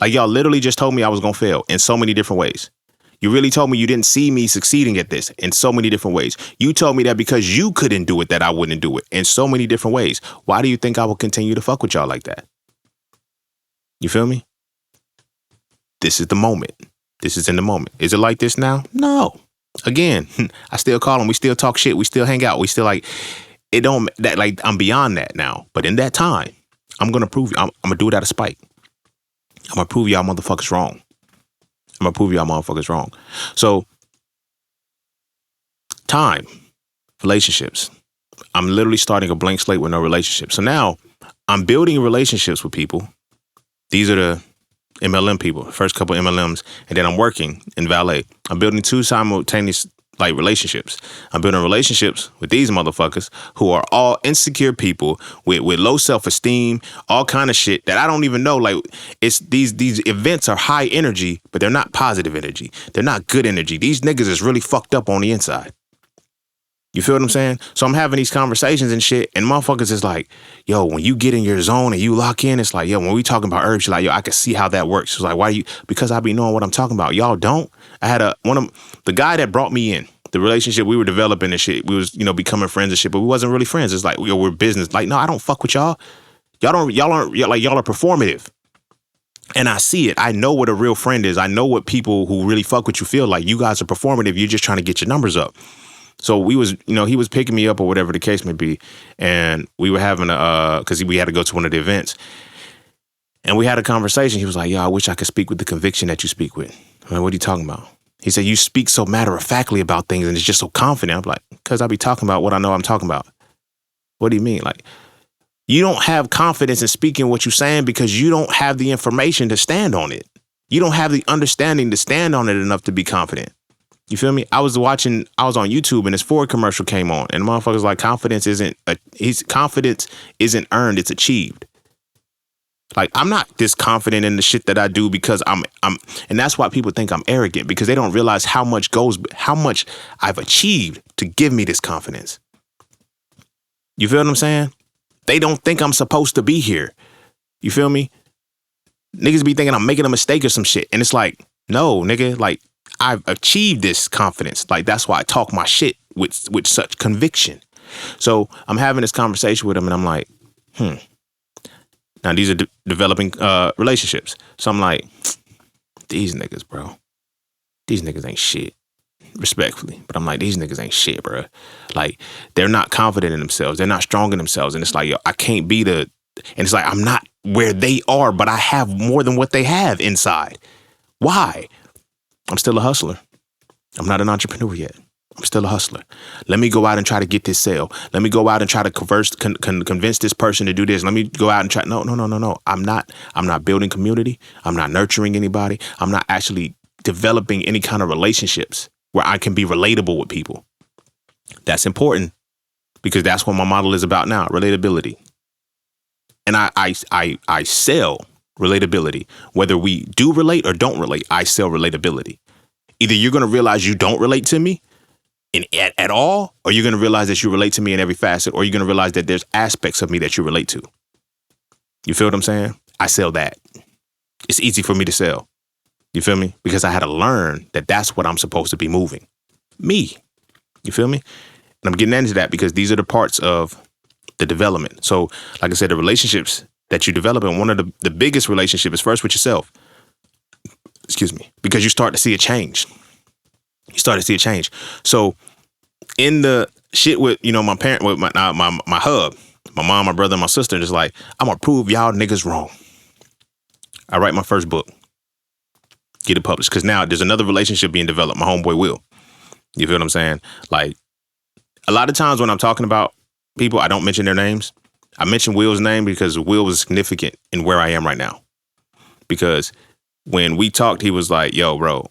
[SPEAKER 1] Like, y'all literally just told me I was going to fail in so many different ways. You really told me you didn't see me succeeding at this in so many different ways. You told me that because you couldn't do it, that I wouldn't do it in so many different ways. Why do you think I will continue to fuck with y'all like that? You feel me? This is the moment. This is in the moment. Is it like this now? No. Again, I still call them. We still talk shit. We still hang out. We still I'm beyond that now. But in that time, I'm going to prove you. I'm going to do it out of spite. I'm going to prove y'all motherfuckers wrong. I'm going to prove y'all motherfuckers wrong. So, time, relationships. I'm literally starting a blank slate with no relationship. So now I'm building relationships with people. These are the MLM people, the first couple of MLMs. And then I'm working in valet. I'm building 2 simultaneous like relationships. I'm building relationships with these motherfuckers who are all insecure people with low self-esteem, all kind of shit that I don't even know. Like, it's these events are high energy, but they're not positive energy. They're not good energy. These niggas is really fucked up on the inside. You feel what I'm saying? So I'm having these conversations and shit, and motherfuckers is like, yo, when you get in your zone and you lock in, it's like, yo, when we talking about herbs, you're like, yo, I can see how that works. It's like, why do you? Because I be knowing what I'm talking about. Y'all don't. I had the guy that brought me in, the relationship we were developing and shit, we was, becoming friends and shit, but we wasn't really friends. It's like, yo, we're business. Like, no, I don't fuck with y'all. Y'all are performative. And I see it. I know what a real friend is. I know what people who really fuck with you feel like. You guys are performative. You're just trying to get your numbers up. So we was, he was picking me up or whatever the case may be. And we were having because we had to go to one of the events. And we had a conversation. He was like, yo, I wish I could speak with the conviction that you speak with. I'm like, what are you talking about? He said, you speak so matter-of-factly about things and it's just so confident. I'm like, because I be talking about what I know I'm talking about. What do you mean? Like, you don't have confidence in speaking what you're saying because you don't have the information to stand on it. You don't have the understanding to stand on it enough to be confident. You feel me? I was on YouTube and this Ford commercial came on and the motherfucker's like, confidence isn't earned, it's achieved. Like, I'm not this confident in the shit that I do because I'm and that's why people think I'm arrogant, because they don't realize how much I've achieved to give me this confidence. You feel what I'm saying? They don't think I'm supposed to be here. You feel me? Niggas be thinking I'm making a mistake or some shit. And it's like, no, nigga, like, I've achieved this confidence. Like, that's why I talk my shit with such conviction. So I'm having this conversation with him and I'm like, Now, these are developing relationships. So I'm like, these niggas, bro. These niggas ain't shit. Respectfully. But I'm like, these niggas ain't shit, bro. Like, they're not confident in themselves. They're not strong in themselves. And it's like, yo, I can't be and it's like, I'm not where they are, but I have more than what they have inside. Why? I'm still a hustler. I'm not an entrepreneur yet. I'm still a hustler. Let me go out and try to get this sale. Let me go out and try to convince this person to do this. Let me go out and try. No. I'm not building community. I'm not nurturing anybody. I'm not actually developing any kind of relationships where I can be relatable with people. That's important because that's what my model is about now, relatability. And I sell relatability. Whether we do relate or don't relate, I sell relatability. Either you're going to realize you don't relate to me at all, or you're going to realize that you relate to me in every facet, or you're going to realize that there's aspects of me that you relate to. You feel what I'm saying? I sell that. It's easy for me to sell. You feel me? Because I had to learn that that's what I'm supposed to be moving. Me. You feel me? And I'm getting into that because these are the parts of the development. So, like I said, the relationships that you develop, and one of the biggest relationships is first with yourself. Excuse me. Because you start to see a change. So in the shit with, my parent, with my hub, my mom, my brother, and my sister, just like, I'm gonna prove y'all niggas wrong. I write my first book, get it published. Cause now there's another relationship being developed. My homeboy Will. You feel what I'm saying? Like, a lot of times when I'm talking about people, I don't mention their names. I mention Will's name because Will was significant in where I am right now. Because when we talked, he was like, yo, bro,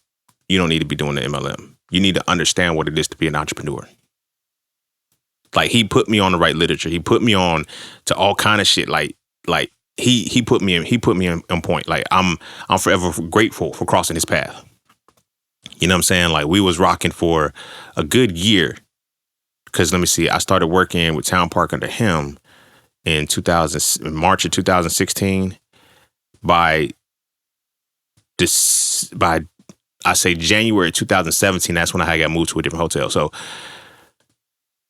[SPEAKER 1] you don't need to be doing the MLM. You need to understand what it is to be an entrepreneur. Like, he put me on the right literature. He put me on to all kind of shit. Like he put me in point. Like, I'm forever grateful for crossing his path. You know what I'm saying? Like, we was rocking for a good year. Cause let me see, I started working with Town Park under him in March of 2016. By I say January 2017, that's when I had got moved to a different hotel. So,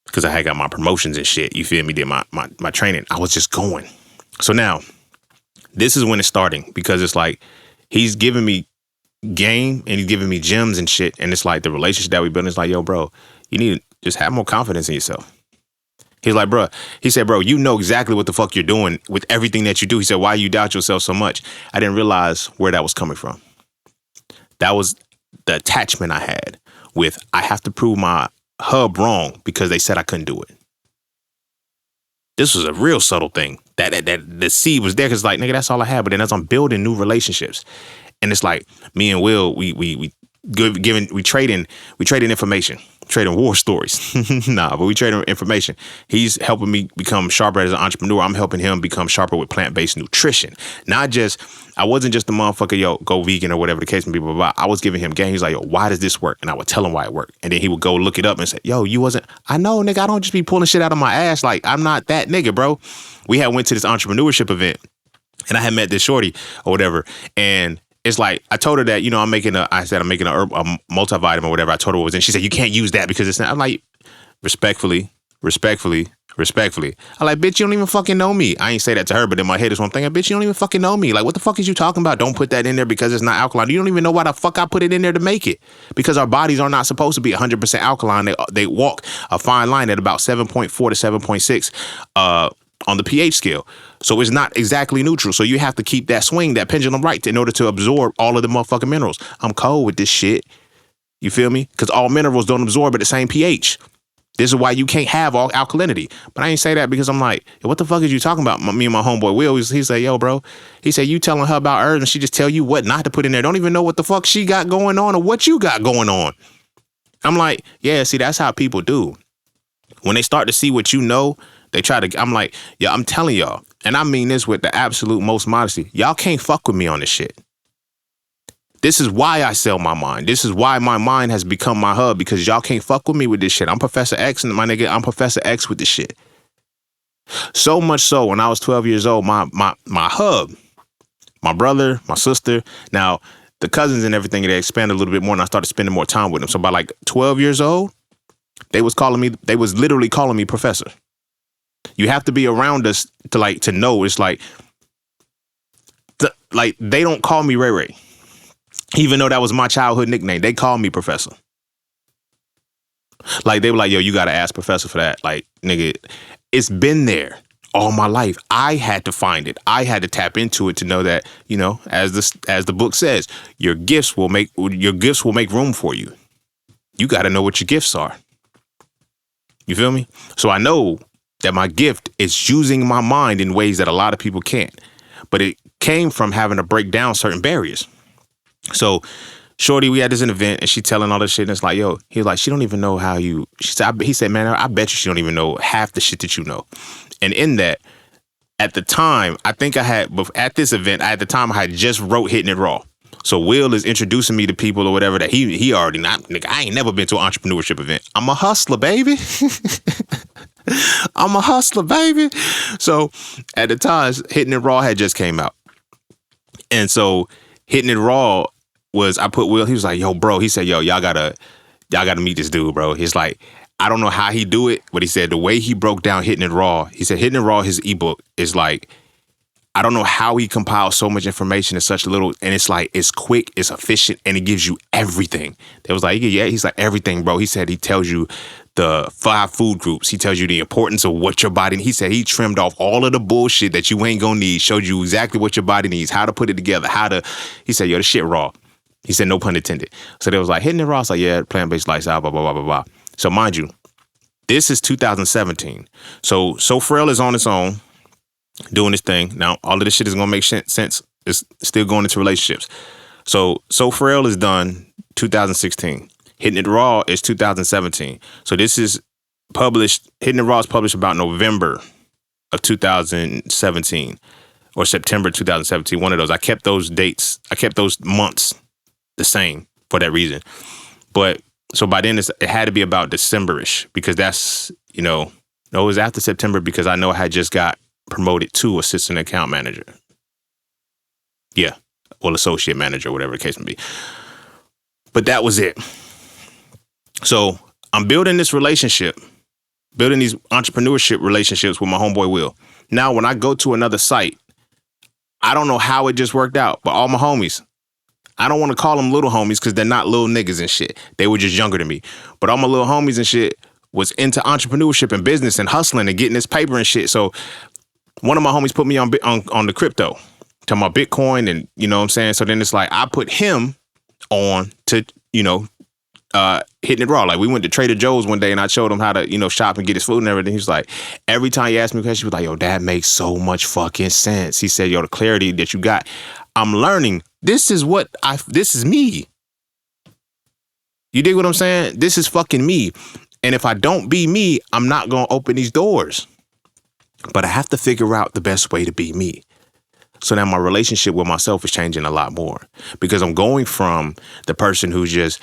[SPEAKER 1] because I had got my promotions and shit, you feel me, did my training. I was just going. So now, this is when it's starting, because it's like, he's giving me game and he's giving me gems and shit. And it's like the relationship that we built is like, yo, bro, you need to just have more confidence in yourself. He's like, bro, he said, bro, you know exactly what the fuck you're doing with everything that you do. He said, why you doubt yourself so much? I didn't realize where that was coming from. That was the attachment I had with, I have to prove my hub wrong because they said I couldn't do it. This was a real subtle thing that the seed was there. Cause like, nigga, that's all I had. But then as I'm building new relationships, and it's like me and Will, we we trading information, trading war stories. Nah, but we trading information. He's helping me become sharper as an entrepreneur. I'm helping him become sharper with plant-based nutrition. I wasn't just the motherfucker, yo, go vegan or whatever the case may be, blah, blah, blah. I was giving him game. He's like, yo, why does this work? And I would tell him why it worked. And then he would go look it up and say, yo, I know, nigga, I don't just be pulling shit out of my ass. Like, I'm not that nigga, bro. We had went to this entrepreneurship event and I had met this shorty or whatever. And it's like, I told her that, I'm making a multivitamin or whatever. I told her what it was in. She said, you can't use that because it's not. I'm like, respectfully. I'm like, bitch, you don't even fucking know me. I ain't say that to her, but in my head is one thing. Bitch, you don't even fucking know me. Like, what the fuck is you talking about? Don't put that in there because it's not alkaline. You don't even know why the fuck I put it in there to make it. Because our bodies are not supposed to be 100% alkaline. They walk a fine line at about 7.4 to 7.6 on the pH scale. So it's not exactly neutral. So you have to keep that swing, that pendulum right in order to absorb all of the motherfucking minerals. I'm cold with this shit. You feel me? Because all minerals don't absorb at the same pH. This is why you can't have all alkalinity. But I ain't say that because I'm like, what the fuck is you talking about? Me and my homeboy Will, he said, yo, bro. He said, you telling her about herbs and she just tell you what not to put in there. Don't even know what the fuck she got going on or what you got going on. I'm like, yeah, see, that's how people do. When they start to see what you know, they try to, I'm like, yeah, I'm telling y'all, and I mean this with the absolute most modesty, y'all can't fuck with me on this shit. This is why I sell my mind. This is why my mind has become my hub, because y'all can't fuck with me with this shit. I'm Professor X, and my nigga, I'm Professor X with this shit. So much so, when I was 12 years old, my hub, my brother, my sister, now the cousins and everything, they expanded a little bit more, and I started spending more time with them. So by like 12 years old, they was literally calling me professor. You have to be around us to know. It's like they don't call me Ray Ray. Even though that was my childhood nickname, they call me Professor. Like, they were like, yo, you got to ask Professor for that. Like, nigga, it's been there all my life. I had to find it. I had to tap into it to know that, as the book says, your gifts will make room for you. You got to know what your gifts are. You feel me? So I know that my gift is using my mind in ways that a lot of people can't. But it came from having to break down certain barriers. So, shorty, we had this event and she telling all this shit, and it's like, yo, he was like, she don't even know how you, he said, man, I bet you she don't even know half the shit that you know. And in that, at the time, I think at this event, I had just wrote Hitting It Raw. So Will is introducing me to people or whatever that he already not, nigga, I ain't never been to an entrepreneurship event. I'm a hustler, baby. I'm a hustler, baby. So at the time, Hitting It Raw had just came out. And so Hitting It Raw was, I put Will, he was like, yo, bro, he said, yo, y'all gotta meet this dude, bro. He's like, I don't know how he do it, but he said the way he broke down Hitting It Raw, he said Hitting It Raw, his ebook is like, I don't know how he compiles so much information in such little, and it's like, it's quick, it's efficient, and it gives you everything. They was like, yeah, he's like, everything, bro. He said he tells you the 5 food groups. He tells you the importance of what your body, he said he trimmed off all of the bullshit that you ain't gonna need, showed you exactly what your body needs, how to put it together, he said, yo, the shit raw. He said, no pun intended. So they was like, Hitting It Raw. It's like, yeah, plant-based lifestyle, blah, blah, blah, blah, blah. So mind you, this is 2017. So Frail is on its own, doing this thing. Now, all of this shit is going to make sense. It's still going into relationships. So Frail is done 2016. Hitting It Raw is 2017. So this is published, Hitting It Raw is published about November of 2017 or September 2017. One of those. I kept those months the same for that reason. But so by then it had to be about December-ish, because that's, no, it was after September, because I know I had just got promoted to assistant account manager. Yeah. Well, associate manager, whatever the case may be. But that was it. So I'm building this relationship, building these entrepreneurship relationships with my homeboy Will. Now, when I go to another site, I don't know how it just worked out, but all my homies, I don't want to call them little homies because they're not little niggas and shit. They were just younger than me. But all my little homies and shit was into entrepreneurship and business and hustling and getting this paper and shit. So one of my homies put me on the crypto, talking about Bitcoin, and you know what I'm saying? So then it's like, I put him on to, Hitting It Raw. Like, we went to Trader Joe's one day and I showed him how to, shop and get his food and everything. He was like, every time he asked me a question, he was like, yo, that makes so much fucking sense. He said, yo, the clarity that you got, I'm learning. This is me. You dig what I'm saying? This is fucking me. And if I don't be me, I'm not going to open these doors. But I have to figure out the best way to be me. So now my relationship with myself is changing a lot more because I'm going from the person who's just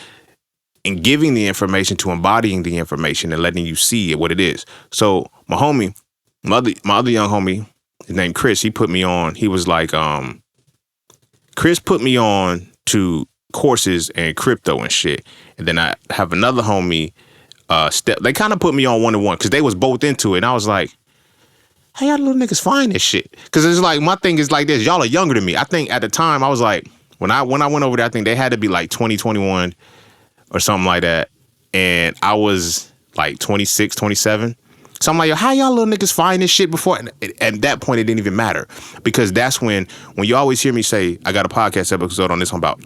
[SPEAKER 1] in giving the information to embodying the information and letting you see it, what it is. So my homie, my other young homie, his name Chris, he put me on. He was like, Chris put me on to courses and crypto and shit. And then I have another homie, they kind of put me on one-to-one because they was both into it. And I was like, how y'all little niggas find this shit? Because it's like, my thing is like this. Y'all are younger than me. I think at the time I was like, when I went over there, I think they had to be like 2021 or something like that. And I was like 26, 27. So I'm like, yo, how y'all little niggas find this shit before? And at that point, it didn't even matter. Because that's when you always hear me say, I got a podcast episode on this one about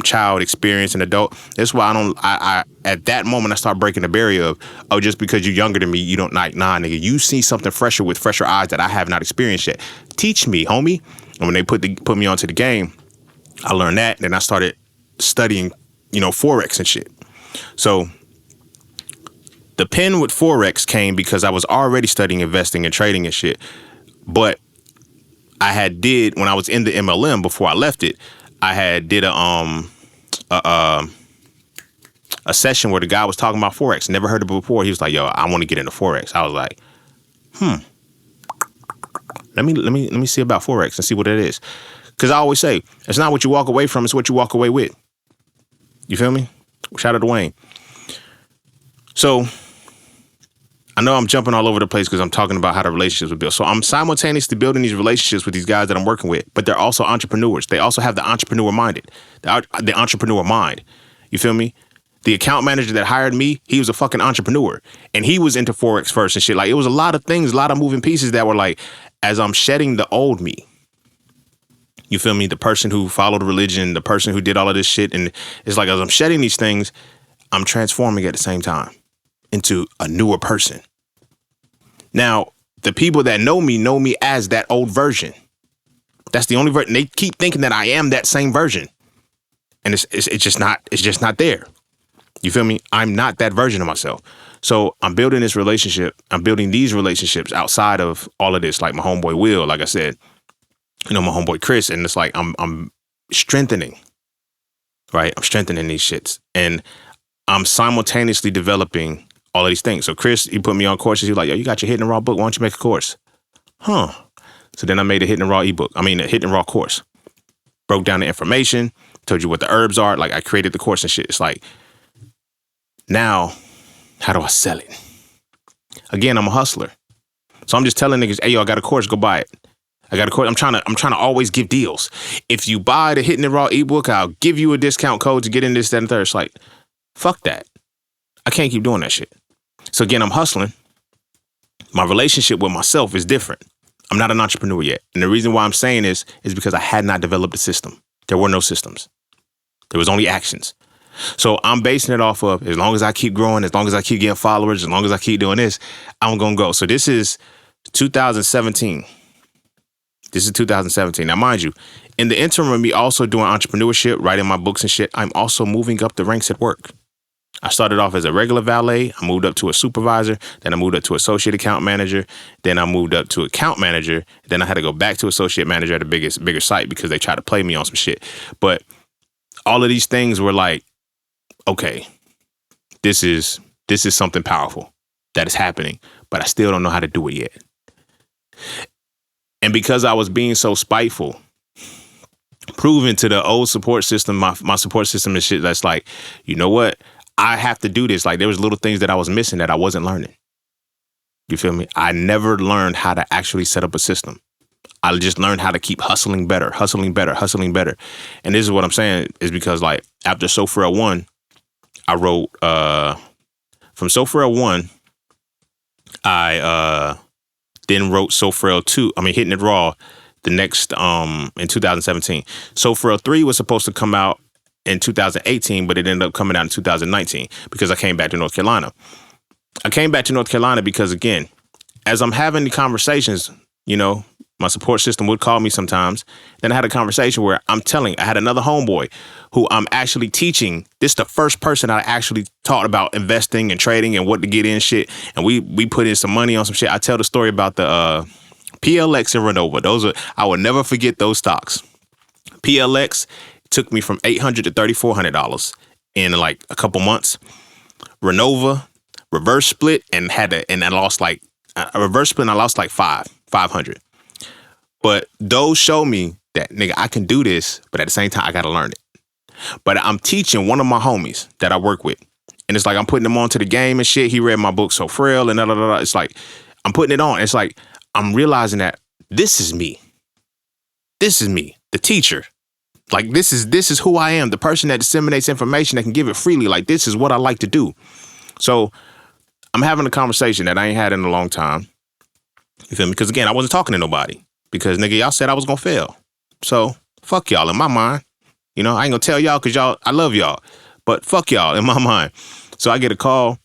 [SPEAKER 1] child experience and adult. That's why I at that moment I start breaking the barrier of, oh, just because you're younger than me, you don't like, nah, nigga, you see something fresher with fresher eyes that I have not experienced yet. Teach me, homie. And when they put me onto the game, I learned that. And then I started studying, Forex and shit. So the pen with Forex came because I was already studying investing and trading and shit. But I had when I was in the MLM before I left it, I had did a session where the guy was talking about Forex. Never heard of it before. He was like, yo, I want to get into Forex. I was like, let me see about Forex and see what it is. Because I always say, it's not what you walk away from, it's what you walk away with. You feel me? Shout out to Doin. So I know I'm jumping all over the place because I'm talking about how the relationships were built. So I'm simultaneously building these relationships with these guys that I'm working with, but they're also entrepreneurs. They also have the entrepreneur the entrepreneur mind. You feel me? The account manager that hired me, he was a fucking entrepreneur and he was into Forex first and shit. Like, it was a lot of things, a lot of moving pieces that were like, as I'm shedding the old me, you feel me? The person who followed religion, the person who did all of this shit. And it's like, as I'm shedding these things, I'm transforming at the same time into a newer person. Now, the people that know me as that old version. That's the only version. They keep thinking that I am that same version. And it's just not there. You feel me? I'm not that version of myself. So I'm building this relationship. I'm building these relationships outside of all of this, like my homeboy Will, like I said, my homeboy Chris. And it's like, I'm strengthening, right? I'm strengthening these shits. And I'm simultaneously developing all of these things. So Chris, he put me on courses. He was like, yo, you got your Hidden Raw book. Why don't you make a course? So then I made a Hidden Raw a Hidden Raw course. Broke down the information, told you what the herbs are. Like, I created the course and shit. It's like, now, how do I sell it? Again, I'm a hustler. So I'm just telling niggas, hey, yo, I got a course, go buy it. I got a course. I'm trying to always give deals. If you buy the Hidden Raw ebook, I'll give you a discount code to get in this, that, and third. It's like, fuck that. I can't keep doing that shit. So again, I'm hustling. My relationship with myself is different. I'm not an entrepreneur yet. And the reason why I'm saying this is because I had not developed a system. There were no systems. There was only actions. So I'm basing it off of, as long as I keep growing, as long as I keep getting followers, as long as I keep doing this, I'm going to go. So this is 2017. Now, mind you, in the interim of me also doing entrepreneurship, writing my books and shit, I'm also moving up the ranks at work. I started off as a regular valet. I moved up to a supervisor. Then I moved up to associate account manager. Then I moved up to account manager. Then I had to go back to associate manager at a bigger site because they tried to play me on some shit. But all of these things were like, okay, this is something powerful that is happening, but I still don't know how to do it yet. And because I was being so spiteful, proving to the old support system, my support system and shit, that's like, you know what? I have to do this. Like, there was little things that I was missing that I wasn't learning. You feel me? I never learned how to actually set up a system. I just learned how to keep hustling better. And this is what I'm saying is because, like, after SoFrail 1, I wrote, from SoFrail 1, I then wrote SoFrail 2, Hitting It Raw, the next, in 2017. SoFrail 3 was supposed to come out in 2018, but it ended up coming out in 2019 because I came back to North Carolina. I came back to North Carolina because, again, as I'm having the conversations, My support system would call me sometimes. Then I had a conversation where I had another homeboy who I'm actually teaching. This is the first person I actually taught about investing and trading and what to get in shit. And we put in some money on some shit. I tell the story about the PLX and Renova. I will never forget those stocks. PLX took me from $800 to $3,400 in like a couple months. Renova reverse split and I lost like a reverse split and I lost like 500. But those show me that, nigga, I can do this, but at the same time, I got to learn it. But I'm teaching one of my homies that I work with. And it's like I'm putting him onto the game and shit. He read my book, So Frail, and da, da, da, da. It's like I'm putting it on. It's like I'm realizing that this is me. This is me, the teacher. Like this is who I am, the person that disseminates information that can give it freely. Like this is what I like to do. So I'm having a conversation that I ain't had in a long time. You feel me? Because again, I wasn't talking to nobody. Because, nigga, y'all said I was going to fail. So, fuck y'all in my mind. You know, I ain't going to tell y'all because I love y'all. But fuck y'all in my mind. So I get a call,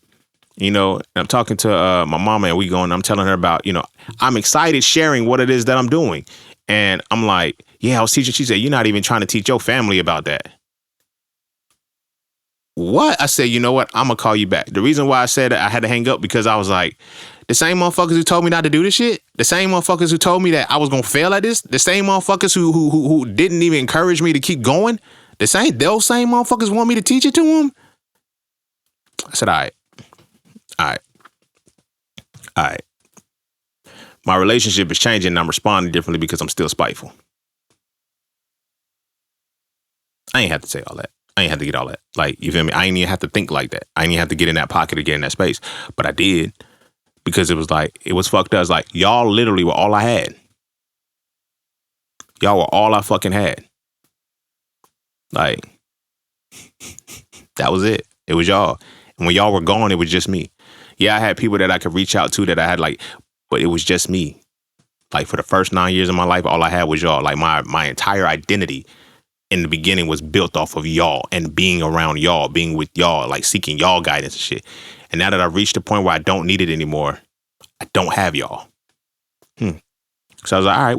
[SPEAKER 1] you know, and I'm talking to my mama and I'm telling her about, you know, I'm excited sharing what it is that I'm doing. And I'm like, yeah, I was teaching. She said, you're not even trying to teach your family about that. What? I said, you know what? I'm going to call you back. The reason why I said that I had to hang up because I was like, the same motherfuckers who told me not to do this shit, the same motherfuckers who told me that I was gonna fail at this, the same motherfuckers who didn't even encourage me to keep going, those same motherfuckers want me to teach it to them. I said, all right. My relationship is changing and I'm responding differently because I'm still spiteful. I ain't have to say all that. I ain't have to get all that. Like, you feel me? I ain't even have to think like that. I ain't even have to get in that pocket or get in that space. But I did. Because it was fucked up. It's like, y'all literally were all I had. Y'all were all I fucking had. Like, that was it. It was y'all. And when y'all were gone, it was just me. Yeah, I had people that I could reach out to that I had but it was just me. Like for the first 9 years of my life, all I had was y'all. Like my entire identity in the beginning was built off of y'all and being around y'all, being with y'all, like seeking y'all guidance and shit. And now that I've reached a point where I don't need it anymore, I don't have y'all. So I was like, all right,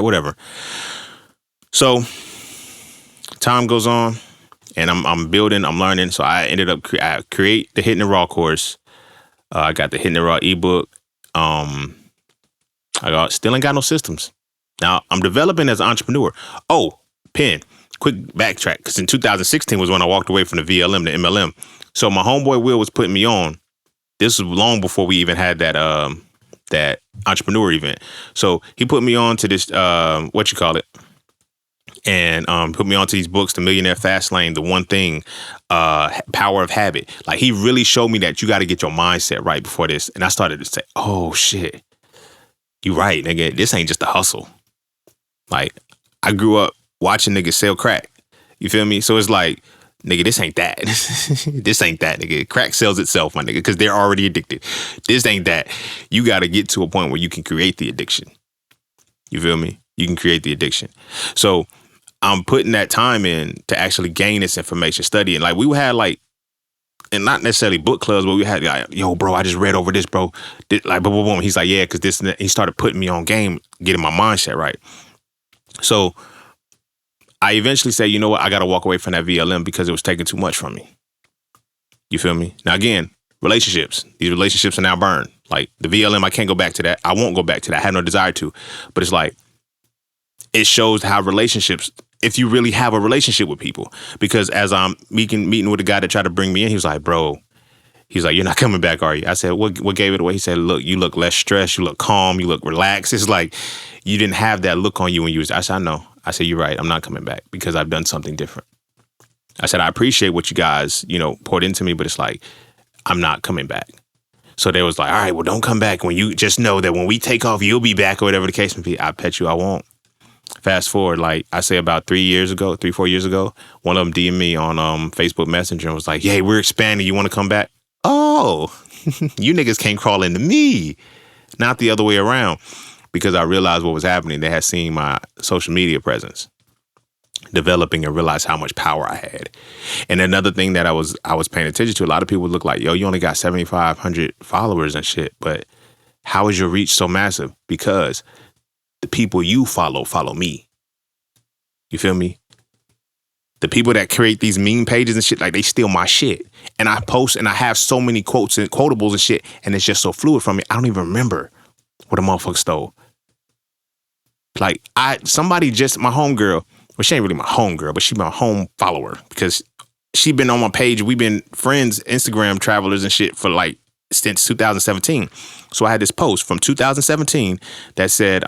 [SPEAKER 1] whatever. So time goes on and I'm building, I'm learning. So I ended up create the Hitting the Raw course. I got the Hitting the Raw ebook. Still ain't got no systems. Now I'm developing as an entrepreneur. Oh, quick backtrack. Because in 2016 was when I walked away from the VLM to MLM. So my homeboy Will was putting me on. This was long before we even had that entrepreneur event. So he put me on to this, and put me on to these books, The Millionaire Fast Lane, The One Thing, Power of Habit. Like he really showed me that you got to get your mindset right before this. And I started to say, oh shit, you right, nigga. This ain't just a hustle. Like I grew up watching niggas sell crack. You feel me? So it's like, nigga, this ain't that. This ain't that, nigga. Crack sells itself, my nigga, because they're already addicted. This ain't that. You got to get to a point where you can create the addiction. You feel me? You can create the addiction. So I'm putting that time in to actually gain this information, studying. Like we had and not necessarily book clubs, but we had yo, bro, I just read over this, bro. Boom, boom, boom. He's like, yeah, because this, and that. He started putting me on game, getting my mindset right. So I eventually say, you know what? I got to walk away from that VLM because it was taking too much from me. You feel me? Now, again, relationships. These relationships are now burned. Like the VLM, I can't go back to that. I won't go back to that. I have no desire to. But it's like, it shows how relationships, if you really have a relationship with people. Because as I'm meeting with a guy that tried to bring me in, he was like, bro, he's like, you're not coming back, are you? I said, what gave it away? He said, look, you look less stressed. You look calm. You look relaxed. It's like, you didn't have that look on you when you was, I said, I know. I said, you're right. I'm not coming back because I've done something different. I said, I appreciate what you guys, poured into me, but it's like, I'm not coming back. So they was like, all right, well, don't come back. When you just know that when we take off, you'll be back or whatever the case may be. I bet you I won't. Fast forward, like I say about 4 years ago, one of them DM'd me on Facebook Messenger and was like, hey, we're expanding. You want to come back? Oh, you niggas can't crawl into me. Not the other way around. Because I realized what was happening. They had seen my social media presence developing and realized how much power I had. And another thing that I was paying attention to, a lot of people look like, yo, you only got 7,500 followers and shit. But How is your reach so massive? Because the people you follow me. You feel me? The people that create these meme pages and shit, like, they steal my shit. And I post and I have so many quotes and quotables and shit, and it's just so fluid from me. I don't even remember what a motherfucker stole. Like, my homegirl, well, she ain't really my homegirl, but she my home follower because she been on my page. We've been friends, Instagram travelers and shit for like since 2017. So I had this post from 2017 that said,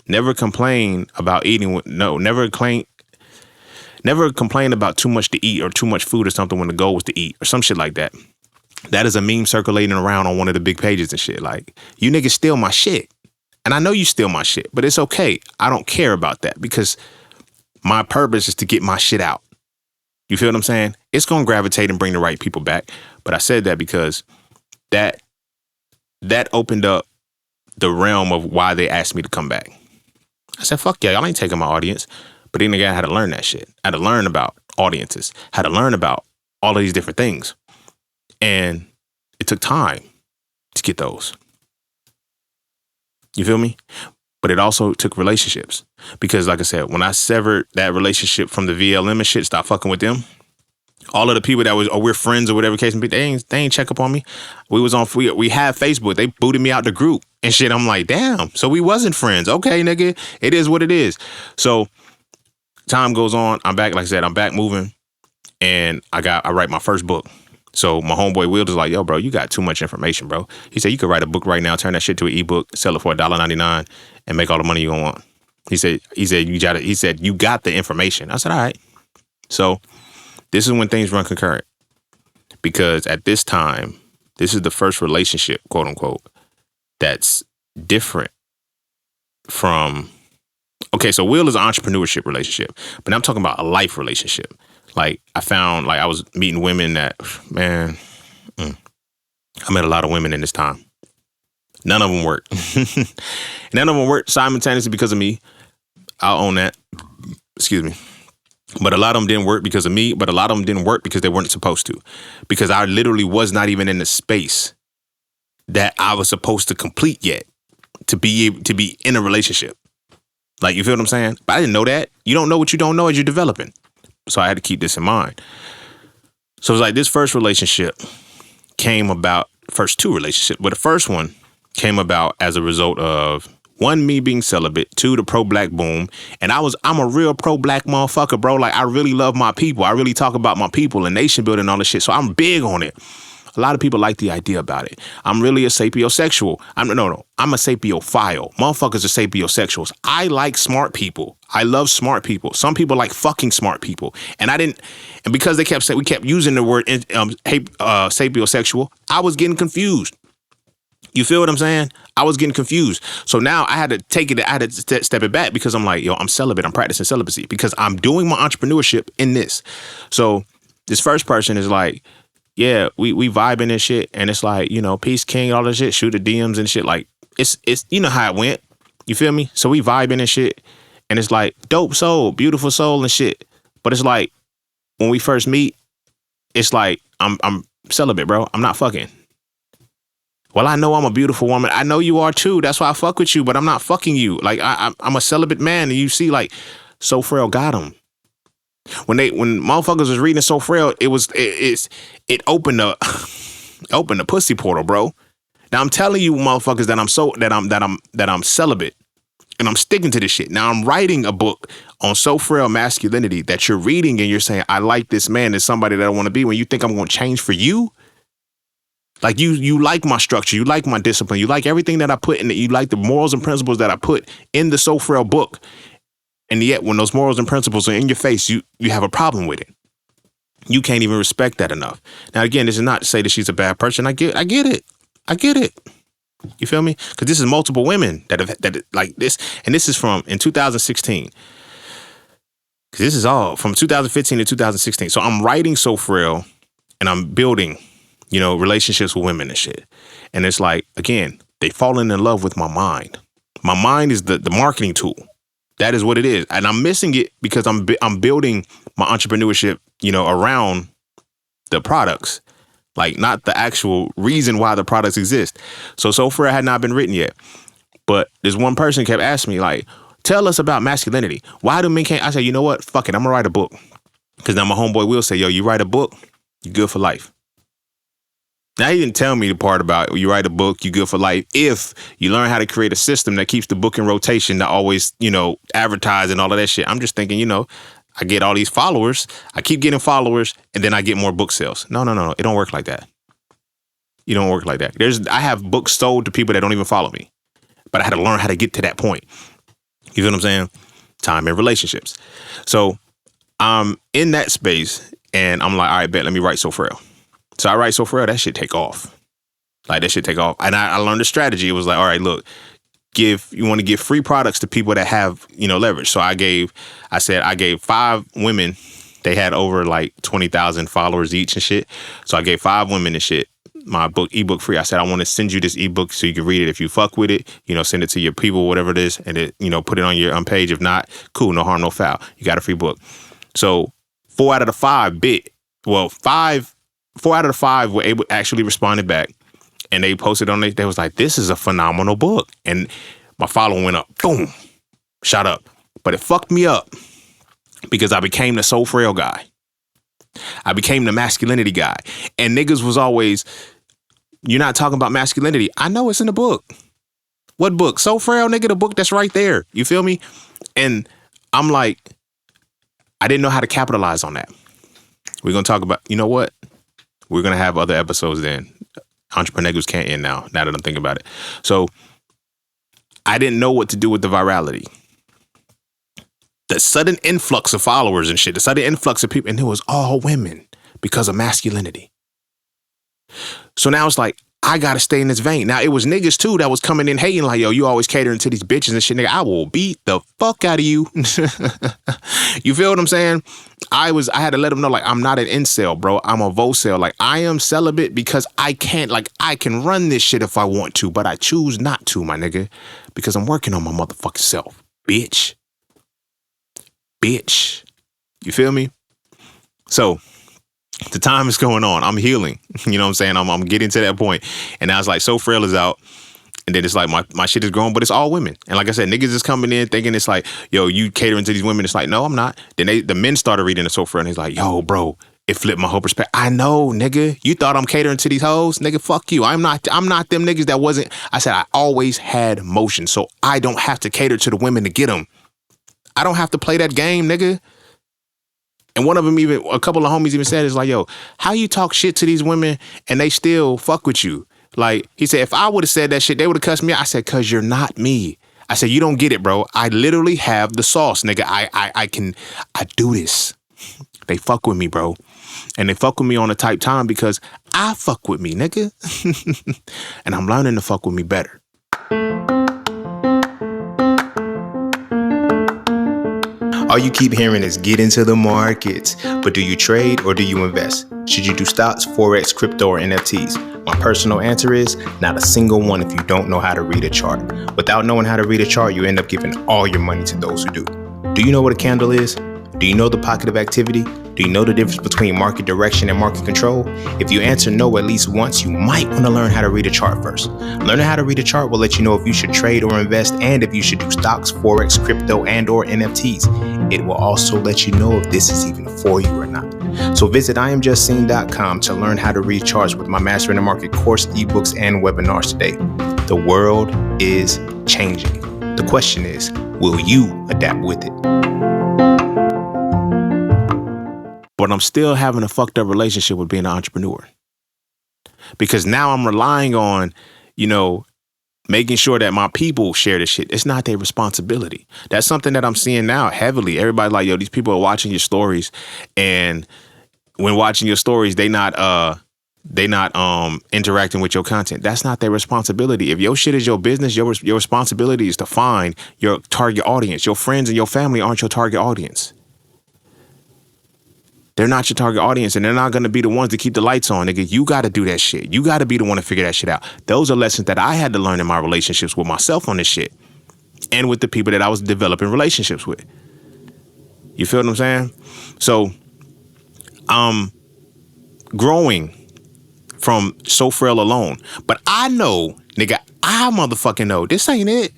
[SPEAKER 1] never complain about never complain about too much to eat or too much food or something when the goal was to eat or some shit like that. That is a meme circulating around on one of the big pages and shit. Like, you niggas steal my shit. And I know you steal my shit, but it's okay. I don't care about that because my purpose is to get my shit out. You feel what I'm saying? It's going to gravitate and bring the right people back. But I said that because that opened up the realm of why they asked me to come back. I said, fuck yeah, y'all ain't taking my audience. But then again, I had to learn that shit. I had to learn about audiences. I had to learn about all of these different things. And it took time to get those. You feel me? But it also took relationships. Because like I said, when I severed that relationship from the VLM and shit, stopped fucking with them, all of the people that we're friends or whatever case may be, they ain't check up on me. We had Facebook. They booted me out the group and shit. I'm like, damn. So we wasn't friends. Okay, nigga. It is what it is. So time goes on. I'm back. Like I said, I'm back moving. And I write my first book. So my homeboy Will is like, yo, bro, you got too much information, bro. He said, you could write a book right now, turn that shit to an ebook, sell it for $1.99 and make all the money you gonna want. He said, you got the information. I said, all right. So this is when things run concurrent. Because at this time, this is the first relationship, quote unquote, that's different from, okay, so Will is an entrepreneurship relationship, but I'm talking about a life relationship. Like, I found, like, I was meeting women that, man, I met a lot of women in this time. None of them worked. None of them worked simultaneously because of me. I'll own that. Excuse me. But a lot of them didn't work because of me, but a lot of them didn't work because they weren't supposed to. Because I literally was not even in the space that I was supposed to complete yet to be in a relationship. Like, you feel what I'm saying? But I didn't know that. You don't know what you don't know as you're developing. So I had to keep this in mind. So it was like this first relationship came about, first two relationships, but the first one came about as a result of, one, me being celibate, two, the pro-black boom. And I'm a real pro-black motherfucker, bro. Like, I really love my people. I really talk about my people and nation building and all this shit. So I'm big on it. A lot of people like the idea about it. I'm really a sapiosexual. I'm a sapiophile. Motherfuckers are sapiosexuals. I like smart people. I love smart people. Some people like fucking smart people. And because we kept using the word sapiosexual, I was getting confused. You feel what I'm saying? I was getting confused. So now I had to step it back because I'm like, yo, I'm celibate. I'm practicing celibacy because I'm doing my entrepreneurship in this. So this first person is like, yeah, we vibing and shit. And it's like, you know, peace king, all this shit, shoot the DMs and shit. Like, it's you know how it went. You feel me? So we vibing and shit. And it's like, dope soul, beautiful soul and shit. But it's like, when we first meet, it's like, I'm celibate, bro. I'm not fucking. Well, I know I'm a beautiful woman. I know you are too. That's why I fuck with you, but I'm not fucking you. Like, I'm a celibate man. And you see, like, So Frail got him. When motherfuckers was reading So Frail, it opened the pussy portal, bro. Now I'm telling you, motherfuckers, that I'm celibate, and I'm sticking to this shit. Now I'm writing a book on So Frail masculinity that you're reading, and you're saying, I like this man as somebody that I want to be. When you think I'm going to change for you, like you like my structure, you like my discipline, you like everything that I put in it, you like the morals and principles that I put in the So Frail book. And yet, when those morals and principles are in your face, you have a problem with it. You can't even respect that enough. Now, again, this is not to say that she's a bad person. I get it. You feel me? Because this is multiple women that like this, and this is from in 2016. Because this is all from 2015 to 2016. So I'm writing So Frail, and I'm building, you know, relationships with women and shit. And it's like, again, they falling in love with my mind. My mind is the marketing tool. That is what it is. And I'm missing it because I'm building my entrepreneurship, you know, around the products. Like, not the actual reason why the products exist. So Frail had not been written yet. But this one person kept asking me, like, tell us about masculinity. Why do men can't? I said, you know what? Fuck it. I'm going to write a book. Because now my homeboy will say, yo, you write a book, you're good for life. Now, he didn't tell me the part about you write a book, you're good for life, if you learn how to create a system that keeps the book in rotation, to always, advertise and all of that shit. I'm just thinking, I get all these followers, I keep getting followers, and then I get more book sales. No. It don't work like that. You don't work like that. I have books sold to people that don't even follow me, but I had to learn how to get to that point. You feel what I'm saying? Time and relationships. So I'm in that space, and I'm like, all right, bet, let me write So Frail. So I write So Frail, that shit take off. Like, that shit take off. And I learned the strategy. It was like, all right, look, you want to give free products to people that have, leverage. So I gave 5 women, they had over like 20,000 followers each and shit. So I gave 5 women and shit my ebook free. I said, I want to send you this ebook so you can read it. If you fuck with it, send it to your people, whatever it is, and it, put it on your page. If not, cool, no harm, no foul. You got a free book. So 4 out of the 5 4 out of the 5 were actually responded back, and they posted on it. They was like, this is a phenomenal book. And my following went up, boom, shot up. But it fucked me up because I became the So Frail guy. I became the masculinity guy. And niggas was always, you're not talking about masculinity. I know it's in the book. What book? So Frail, nigga, the book that's right there. You feel me? And I'm like, I didn't know how to capitalize on that. We're going to talk about, you know what? We're going to have other episodes then. EntrepreNEGUS can't end now that I'm thinking about it. So I didn't know what to do with the virality. The sudden influx of followers and shit, the sudden influx of people, and it was all women because of masculinity. So now it's like, I got to stay in this vein. Now, it was niggas too that was coming in hating like, yo, you always catering to these bitches and shit, nigga. I will beat the fuck out of you. You feel what I'm saying? I had to let them know, like, I'm not an incel, bro. I'm a vocel. Like, I am celibate because I can't, like, I can run this shit if I want to, but I choose not to, my nigga, because I'm working on my motherfucking self, bitch. You feel me? So the time is going on. I'm healing. You know what I'm saying? I'm getting to that point. And now it's like, So Frail is out. And then it's like, my shit is growing, but it's all women. And like I said, niggas is coming in thinking it's like, yo, you catering to these women. It's like, no, I'm not. Then the men started reading the So Frail, and he's like, yo, bro, it flipped my whole perspective. I know, nigga. You thought I'm catering to these hoes? Nigga, fuck you. I'm not them niggas that wasn't. I said, I always had motion, so I don't have to cater to the women to get them. I don't have to play that game, nigga. And one of them, even a couple of homies even said, it's like, yo, how you talk shit to these women and they still fuck with you? Like, he said, if I would have said that shit, they would have cussed me out. I said, cause you're not me. I said, you don't get it, bro. I literally have the sauce, nigga. I do this. They fuck with me, bro. And they fuck with me on a tight time because I fuck with me, nigga. And I'm learning to fuck with me better. All you keep hearing is get into the markets. But do you trade or do you invest? Should you do stocks, Forex, crypto, or NFTs? My personal answer is not a single one if you don't know how to read a chart. Without knowing how to read a chart, you end up giving all your money to those who do. Do you know what a candle is? Do you know the pocket of activity? Do you know the difference between market direction and market control? If you answer no at least once, you might want to learn how to read a chart first. Learning how to read a chart will let you know if you should trade or invest and if you should do stocks, Forex, crypto, and or NFTs. It will also let you know if this is even for you or not. So visit IamJustSeen.com to learn how to read charts with my Master in the Market course, ebooks, and webinars today. The world is changing. The question is, will you adapt with it? But I'm still having a fucked up relationship with being an entrepreneur. Because now I'm relying on, making sure that my people share this shit. It's not their responsibility. That's something that I'm seeing now heavily. Everybody like, yo, these people are watching your stories. And when watching your stories, they not interacting with your content. That's not their responsibility. If your shit is your business, your responsibility is to find your target audience. Your friends and your family aren't your target audience. They're not your target audience, and they're not going to be the ones to keep the lights on, nigga. You got to do that shit. You got to be the one to figure that shit out. Those are lessons that I had to learn in my relationships with myself on this shit and with the people that I was developing relationships with. You feel what I'm saying? So, growing from So Frail alone. But I know, nigga, I motherfucking know this ain't it.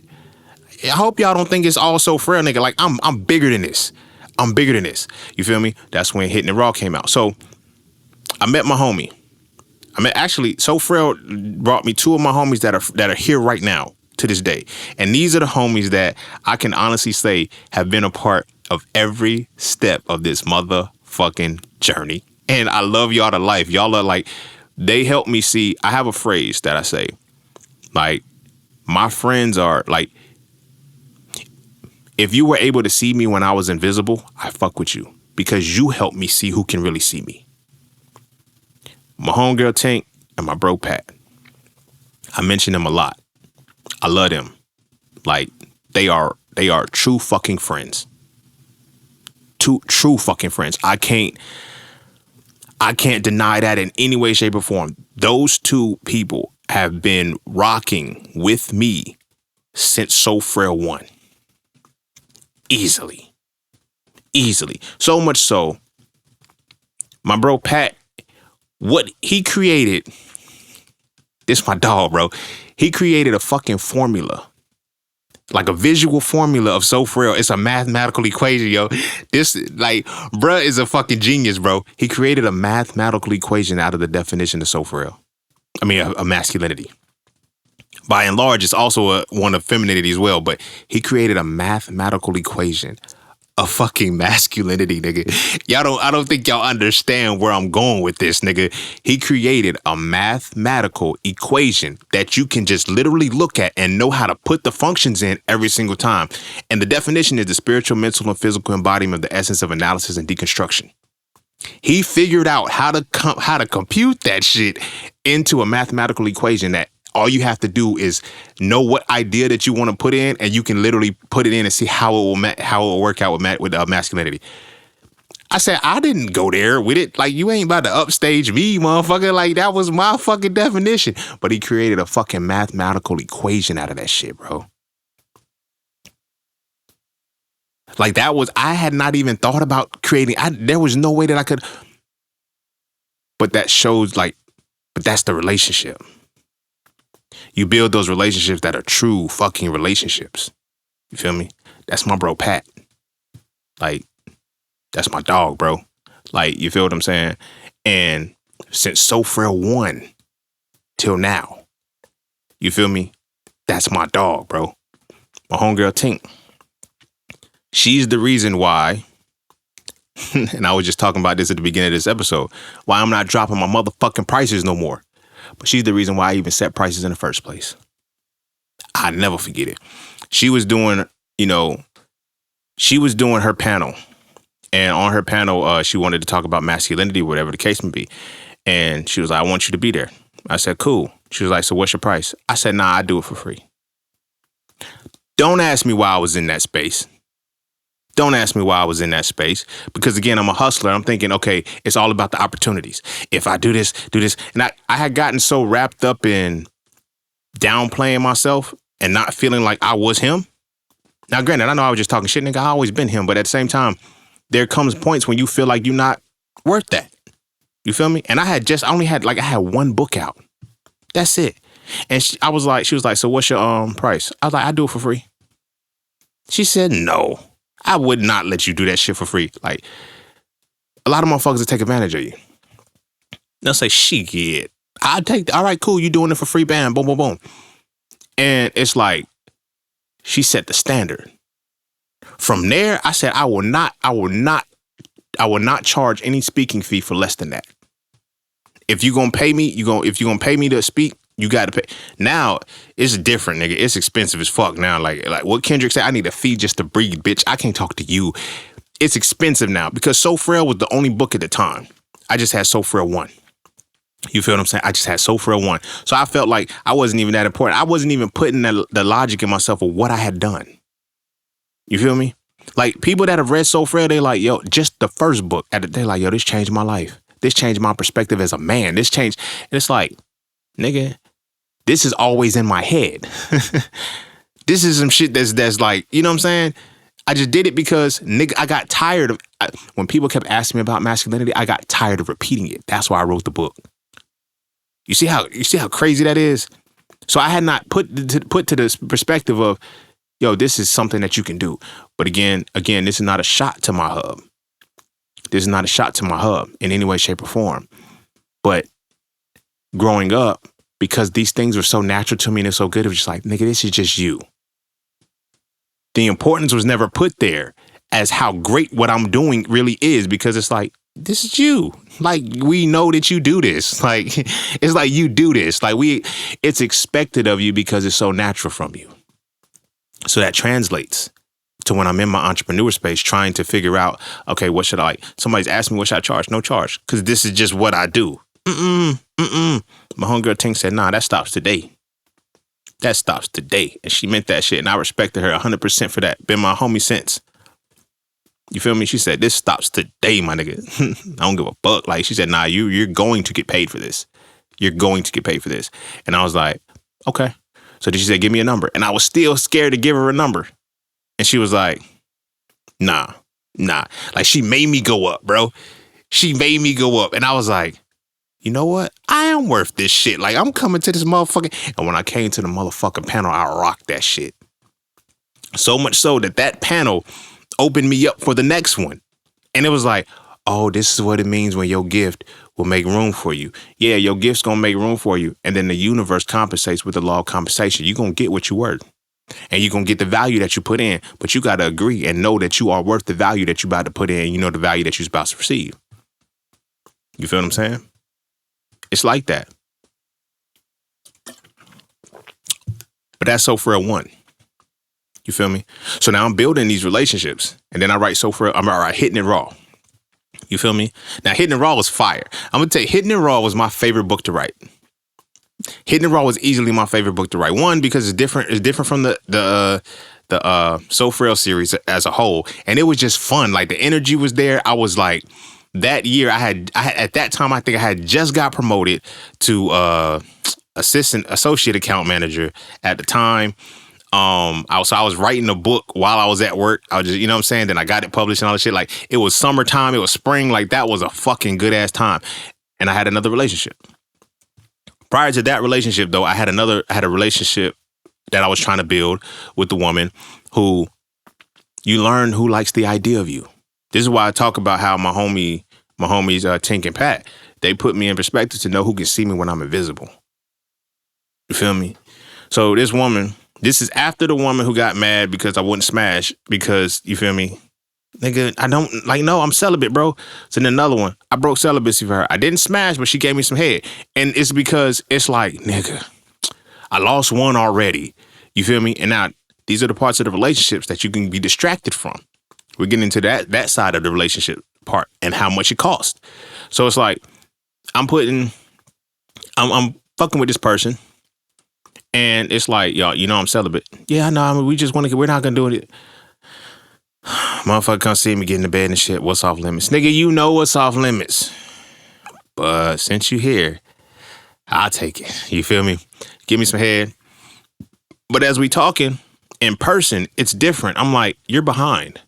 [SPEAKER 1] I hope y'all don't think it's all So Frail, nigga. Like, I'm bigger than this. I'm bigger than this. You feel me? That's when Hitting It Raw came out. So I met my homie. Actually, So Frail brought me two of my homies that are here right now to this day. And these are the homies that I can honestly say have been a part of every step of this motherfucking journey. And I love y'all to life. Y'all are like, they help me see. I have a phrase that I say, like, my friends are like, if you were able to see me when I was invisible, I fuck with you because you helped me see who can really see me. My homegirl Tank and my bro Pat. I mention them a lot. I love them. Like, they are true fucking friends. True fucking friends. I can't deny that in any way, shape, or form. Those two people have been rocking with me since So Frail 1. Easily. So much so, my bro Pat, what he created, this my dog, bro. He created a fucking formula. Like a visual formula of So Frail. It's a mathematical equation, yo. This, like, bruh is a fucking genius, bro. He created a mathematical equation out of the definition of So Frail. I mean, a masculinity. By and large, it's also one of femininity as well, but he created a mathematical equation of fucking masculinity, nigga. I don't think y'all understand where I'm going with this, nigga. He created a mathematical equation that you can just literally look at and know how to put the functions in every single time. And the definition is the spiritual, mental, and physical embodiment of the essence of analysis and deconstruction. He figured out how to compute that shit into a mathematical equation that all you have to do is know what idea that you want to put in, and you can literally put it in and see how it will work out with masculinity. I said, I didn't go there with it. Like, you ain't about to upstage me, motherfucker. Like, that was my fucking definition. But he created a fucking mathematical equation out of that shit, bro. Like, I had not even thought about creating. There was no way that I could. But that shows, like, but that's the relationship. You build those relationships that are true fucking relationships. You feel me? That's my bro Pat. Like, that's my dog, bro. Like, you feel what I'm saying? And since So Frail 1 till now, you feel me? That's my dog, bro. My homegirl Tink. She's the reason why, and I was just talking about this at the beginning of this episode, why I'm not dropping my motherfucking prices no more. But she's the reason why I even set prices in the first place. I never forget it. She was doing her panel. And on her panel, she wanted to talk about masculinity, whatever the case may be. And she was like, I want you to be there. I said, cool. She was like, so what's your price? I said, nah, I do it for free. Don't ask me why I was in that space. Don't ask me why I was in that space. Because again, I'm a hustler. I'm thinking, okay, it's all about the opportunities. If I do this. And I had gotten so wrapped up in downplaying myself and not feeling like I was him. Now, granted, I know I was just talking shit, nigga. I always been him. But at the same time, there comes points when you feel like you're not worth that. You feel me? And I had one book out. That's it. And she was like, so what's your price? I was like, I do it for free. She said, no. I would not let you do that shit for free. Like, a lot of motherfuckers will take advantage of you. They'll say, shit, I'll take all right, cool, you doing it for free, bam, boom, boom, boom. And it's like, she set the standard. From there, I said, I will not charge any speaking fee for less than that. If you're gonna pay me, if you're gonna pay me to speak, you gotta pay. Now it's different, nigga. It's expensive as fuck now. Like what Kendrick said, I need a fee just to breathe, bitch. I can't talk to you. It's expensive now because So Frail was the only book at the time. I just had So Frail 1. You feel what I'm saying? I just had So Frail 1. So I felt like I wasn't even that important. I wasn't even putting the logic in myself of what I had done. You feel me? Like, people that have read So Frail, they like, yo, just the first book. They're like, yo, this changed my life. This changed my perspective as a man. This changed. And it's like, nigga, this is always in my head. This is some shit that's like, you know what I'm saying? I just did it because, nigga, I got tired of, when people kept asking me about masculinity, I got tired of repeating it. That's why I wrote the book. You see how crazy that is? So I had not put to this perspective of, yo, this is something that you can do. But again, this is not a shot to my hub. This is not a shot to my hub in any way, shape, or form. But growing up, because these things were so natural to me and it's so good, it was just like, nigga, this is just you. The importance was never put there as how great what I'm doing really is, because it's like, this is you. Like, we know that you do this. Like, it's like you do this. Like, it's expected of you because it's so natural from you. So that translates to when I'm in my entrepreneur space trying to figure out, okay, what should I like? Somebody's asking me, what should I charge? No charge. Because this is just what I do. My homegirl Ting said, nah, that stops today. That stops today. And she meant that shit. And I respected her 100% for that. Been my homie since. You feel me? She said, this stops today, my nigga. I don't give a fuck. Like, she said, nah, you're going to get paid for this. You're going to get paid for this. And I was like, okay. So then she said, give me a number. And I was still scared to give her a number. And she was like, nah. Like, she made me go up, bro. She made me go up. And I was like, you know what? I am worth this shit. Like, I'm coming to this motherfucking... And when I came to the motherfucking panel, I rocked that shit. So much so that panel opened me up for the next one. And it was like, oh, this is what it means when your gift will make room for you. Yeah, your gift's going to make room for you. And then the universe compensates with the law of compensation. You're going to get what you're worth. And you're going to get the value that you put in. But you got to agree and know that you are worth the value that you're about to put in. You know the value that you're about to receive. You feel what I'm saying? It's like that. But that's so for a one. You feel me? So now I'm building these relationships. And then I write I'm all right, Hitting It Raw. You feel me? Now, Hitting It Raw was fire. I'm going to tell you, Hitting It Raw was my favorite book to write. Hitting It Raw was easily my favorite book to write. One, because it's different. It's different from the So Frail series as a whole. And it was just fun. Like, the energy was there. I was like, that year I had at that time, I think I had just got promoted to associate account manager at the time. I was writing a book while I was at work. I was just, you know what I'm saying? Then I got it published and all that shit. Like, it was summertime. It was spring. Like, that was a fucking good ass time. And I had another relationship. Prior to that relationship, though, I had a relationship that I was trying to build with the woman who you learn who likes the idea of you. This is why I talk about how my homies, Tink and Pat, they put me in perspective to know who can see me when I'm invisible. You feel me? So this is after the woman who got mad because I wouldn't smash because, you feel me? Nigga, I don't, like, no, I'm celibate, bro. So then another one, I broke celibacy for her. I didn't smash, but she gave me some head. And it's because it's like, nigga, I lost one already. You feel me? And now these are the parts of the relationships that you can be distracted from. We're getting into that side of the relationship part and how much it costs. So it's like, I'm fucking with this person. And it's like, y'all, you know I'm celibate. Yeah, I know. I mean, we're not going to do it. Motherfucker come see me get in the bed and shit. What's off limits? Nigga, you know what's off limits. But since you here, I'll take it. You feel me? Give me some head. But as we talking in person, it's different. I'm like, you're behind.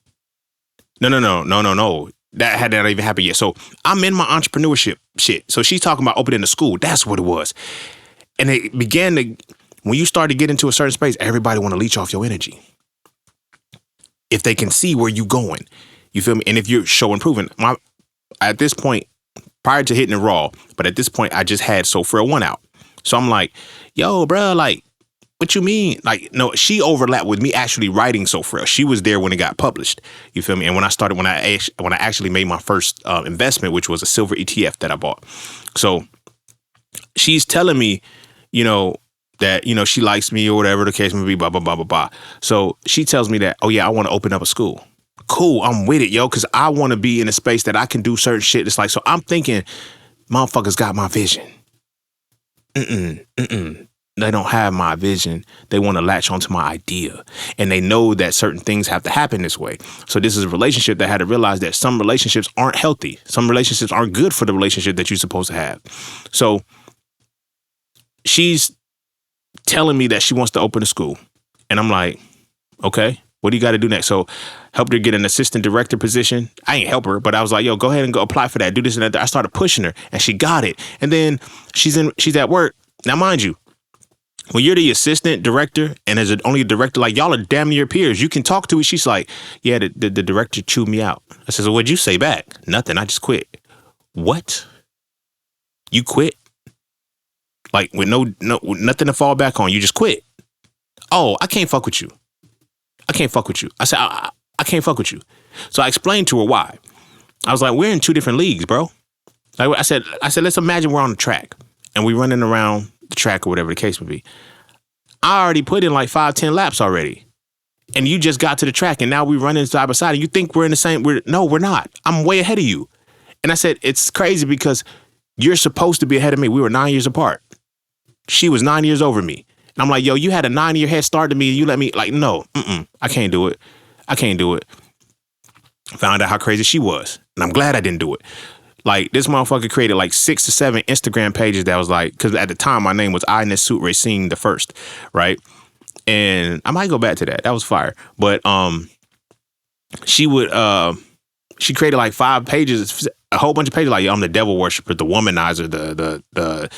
[SPEAKER 1] No. That had not even happened yet. So I'm in my entrepreneurship shit. So she's talking about opening a school. That's what it was. And it began to, when you start to get into a certain space, everybody want to leech off your energy. If they can see where you going, you feel me? And if you're showing proven, at this point, prior to Hitting It Raw, but at this point, I just had So Frail 1 out. So I'm like, yo, bro, like, what you mean? Like, no, she overlapped with me actually writing So Frail. She was there when it got published. You feel me? And when I actually made my first investment, which was a silver ETF that I bought. So she's telling me, you know, that, you know, she likes me or whatever the case may be, blah, blah, blah, blah, blah. So she tells me that, oh yeah, I want to open up a school. Cool, I'm with it, yo, because I want to be in a space that I can do certain shit. It's like, so I'm thinking, motherfuckers got my vision. They don't have my vision. They want to latch onto my idea. And they know that certain things have to happen this way. So this is a relationship that had to realize that some relationships aren't healthy. Some relationships aren't good for the relationship that you're supposed to have. So she's telling me that she wants to open a school. And I'm like, okay, What do you got to do next? So helped her get an assistant director position. I ain't help her, but I was like, yo, go ahead and go apply for that. Do this and that. I started pushing her and she got it. And then she's at work. Now, mind you, when you're the assistant director and as only a director, like y'all are damn near peers, you can talk to her. She's like, yeah, the director chewed me out. I said, so what'd you say back? Nothing. I just quit. What? You quit? Like with no nothing to fall back on. You just quit. Oh, I can't fuck with you. I can't fuck with you. I said, I can't fuck with you. So I explained to her why. I was like, we're in 2 different leagues, bro. Like I said, let's imagine we're on the track and we running around the track or whatever the case would be. I already put in like 5-10 laps already. And you just got to the track and now we running side by side and you think we're in the same, no, we're not. I'm way ahead of you. And I said, it's crazy because you're supposed to be ahead of me. We were 9 years apart. She was 9 years over me. And I'm like, yo, you had a 9-year head start to me. You let me, like, no, I can't do it. I can't do it. Found out how crazy she was. And I'm glad I didn't do it. Like, this motherfucker created like 6 to 7 Instagram pages that was like, because at the time my name was Inesut Racine the First, right? And I might go back to that. That was fire. But she created like 5 pages, a whole bunch of pages like, yo, I'm the devil worshiper, the womanizer,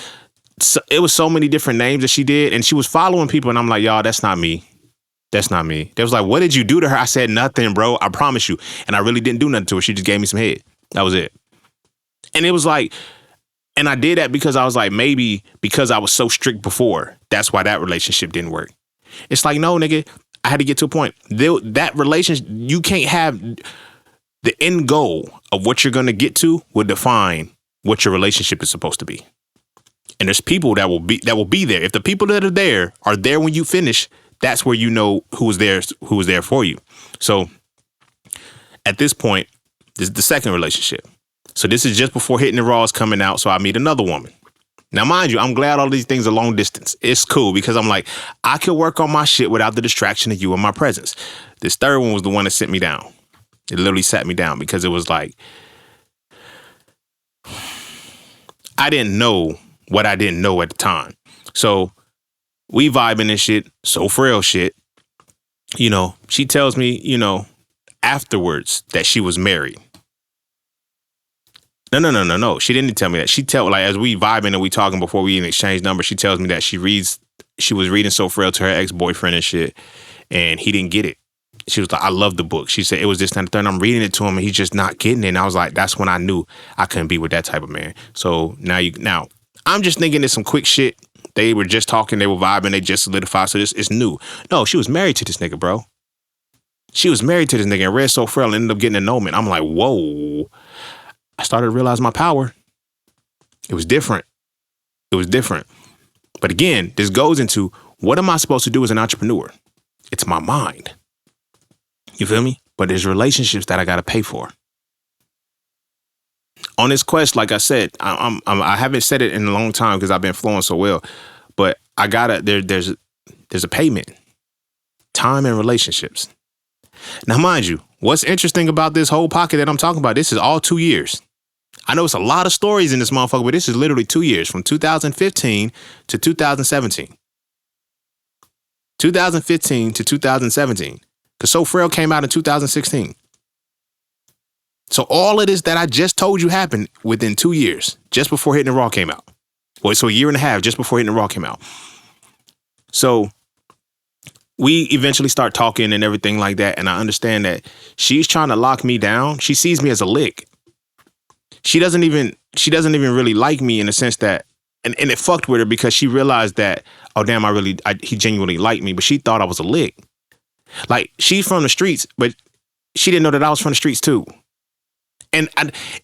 [SPEAKER 1] it was so many different names that she did. And she was following people. And I'm like, y'all, that's not me. That's not me. They was like, what did you do to her? I said, nothing, bro. I promise you. And I really didn't do nothing to her. She just gave me some head. That was it. And it was like, and I did that because I was like, maybe because I was so strict before, that's why that relationship didn't work. It's like, no, nigga, I had to get to a point. That relationship, you can't have the end goal of what you're going to get to will define what your relationship is supposed to be. And there's people that will be there. If the people that are there when you finish, that's where you know who was there for you. So at this point, this is the second relationship. So this is just before Hitting the Raw is coming out. So I meet another woman. Now, mind you, I'm glad all these things are long distance. It's cool because I'm like, I can work on my shit without the distraction of you in my presence. This third one was the one that sent me down. It literally sat me down because it was like, I didn't know what I didn't know at the time. So we vibing and shit, so frail shit. You know, she tells me, you know, afterwards that she was married. No. She didn't tell me that. Like as we vibing and we talking before we even exchange numbers, she tells me that she was reading So Frail to her ex-boyfriend and shit, and he didn't get it. She was like, I love the book. She said it was this and the third. I'm reading it to him and he's just not getting it. And I was like, that's when I knew I couldn't be with that type of man. So now I'm just thinking it's some quick shit. They were just talking, they were vibing, they just solidified. So this is new. No, she was married to this nigga, bro. She was married to this nigga and read So Frail and ended up getting a annulment. I'm like, whoa. I started to realize my power. It was different. But again, this goes into what am I supposed to do as an entrepreneur? It's my mind. You feel me? But there's relationships that I got to pay for. On this quest, like I said, I haven't said it in a long time because I've been flowing so well, but I gotta, there's a payment, time and relationships. Now, mind you, what's interesting about this whole pocket that I'm talking about, this is all 2 years. I know it's a lot of stories in this motherfucker, but this is literally 2 years from 2015 to 2017. 2015 to 2017. Because So Frail came out in 2016. So all of this that I just told you happened within 2 years, just before Hitting the Raw came out. Well, so a year and a half just before Hitting the Raw came out. So we eventually start talking and everything like that. And I understand that she's trying to lock me down. She sees me as a lick. She doesn't even really like me in the sense that, and it fucked with her because she realized that, oh damn, he genuinely liked me, but she thought I was a lick. Like, she's from the streets, but she didn't know that I was from the streets too. And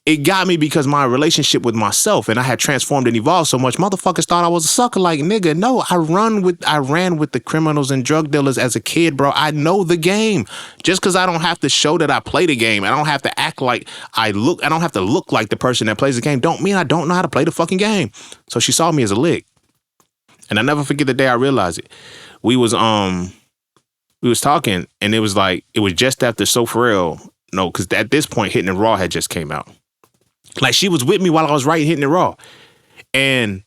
[SPEAKER 1] it got me because my relationship with myself and I had transformed and evolved so much. Motherfuckers thought I was a sucker. Like, nigga, no, I ran with the criminals and drug dealers as a kid, bro. I know the game. Just because I don't have to show that I play the game, I don't have to act like I don't have to look like the person that plays the game, don't mean I don't know how to play the fucking game. So she saw me as a lick. And I never forget the day I realized it. We was talking and it was just after So Frail. No, because at this point, Hitting the Raw had just came out. Like, she was with me while I was writing Hitting the Raw. And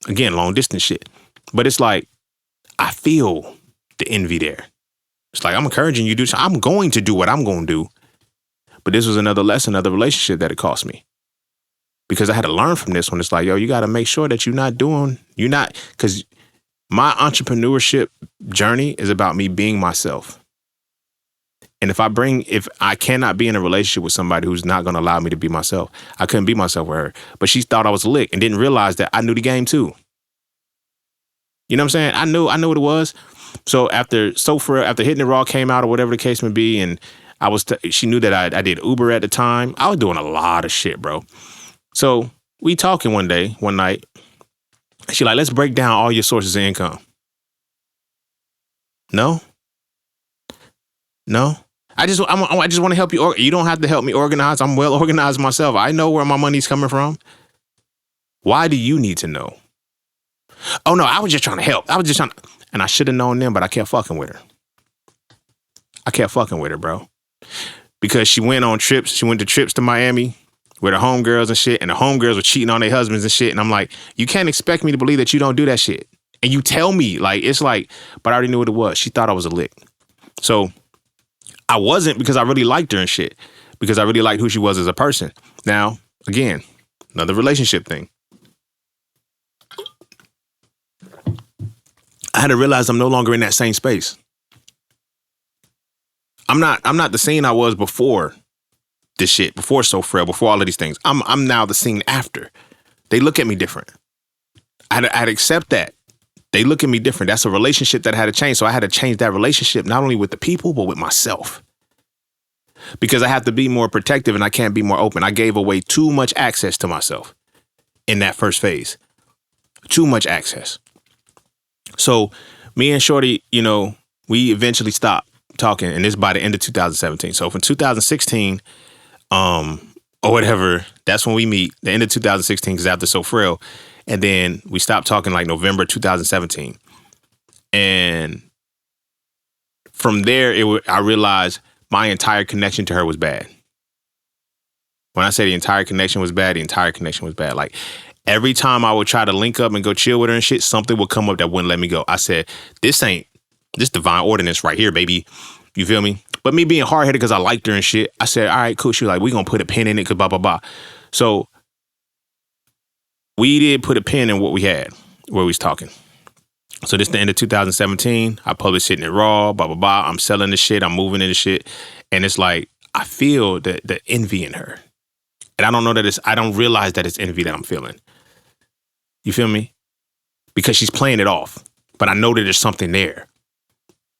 [SPEAKER 1] again, long distance shit. But it's like, I feel the envy there. It's like, I'm encouraging you to do so. I'm going to do what I'm going to do. But this was another lesson, another relationship that it cost me. Because I had to learn from this one. It's like, yo, you got to make sure that because my entrepreneurship journey is about me being myself. And if I cannot be in a relationship with somebody who's not going to allow me to be myself, I couldn't be myself with her. But she thought I was a lick and didn't realize that I knew the game too. You know what I'm saying? I knew what it was. So after Hitting It Raw came out or whatever the case may be, and she knew that I did Uber at the time. I was doing a lot of shit, bro. So we talking one night. She like, let's break down all your sources of income. No. I just want to help you. You don't have to help me organize. I'm well organized myself. I know where my money's coming from. Why do you need to know? Oh no, I was just trying to help. And I should have known them, but I kept fucking with her. Bro. Because she went on trips. She went to trips to Miami with her homegirls and shit. And the homegirls were cheating on their husbands and shit. And I'm like, you can't expect me to believe that you don't do that shit. And you tell me, like, it's like, but I already knew what it was. She thought I was a lick. So I wasn't, because I really liked her and shit. Because I really liked who she was as a person. Now, again, another relationship thing. I had to realize I'm no longer in that same space. I'm not the scene I was before this shit, before So Frail, before all of these things. I'm now the scene after. They look at me different. I had to accept that. They look at me different. That's a relationship that had to change. So I had to change that relationship, not only with the people, but with myself. Because I have to be more protective and I can't be more open. I gave away too much access to myself in that first phase. Too much access. So me and Shorty, we eventually stopped talking, and this by the end of 2017. So from 2016, or whatever, that's when we meet. The end of 2016, because after So Frail. And then we stopped talking like November 2017. And from there, I realized my entire connection to her was bad. When I say the entire connection was bad, the entire connection was bad. Like, every time I would try to link up and go chill with her and shit, something would come up that wouldn't let me go. I said, this divine ordinance right here, baby. You feel me? But me being hard-headed because I liked her and shit, I said, all right, cool. She was like, we gonna put a pin in it because blah, blah, blah. So we did put a pin in what we had, where we was talking. So this is the end of 2017. I published Hitting It Raw, blah, blah, blah. I'm selling the shit. I'm moving into shit. And it's like, I feel the envy in her. And I don't realize that it's envy that I'm feeling. You feel me? Because she's playing it off. But I know that there's something there.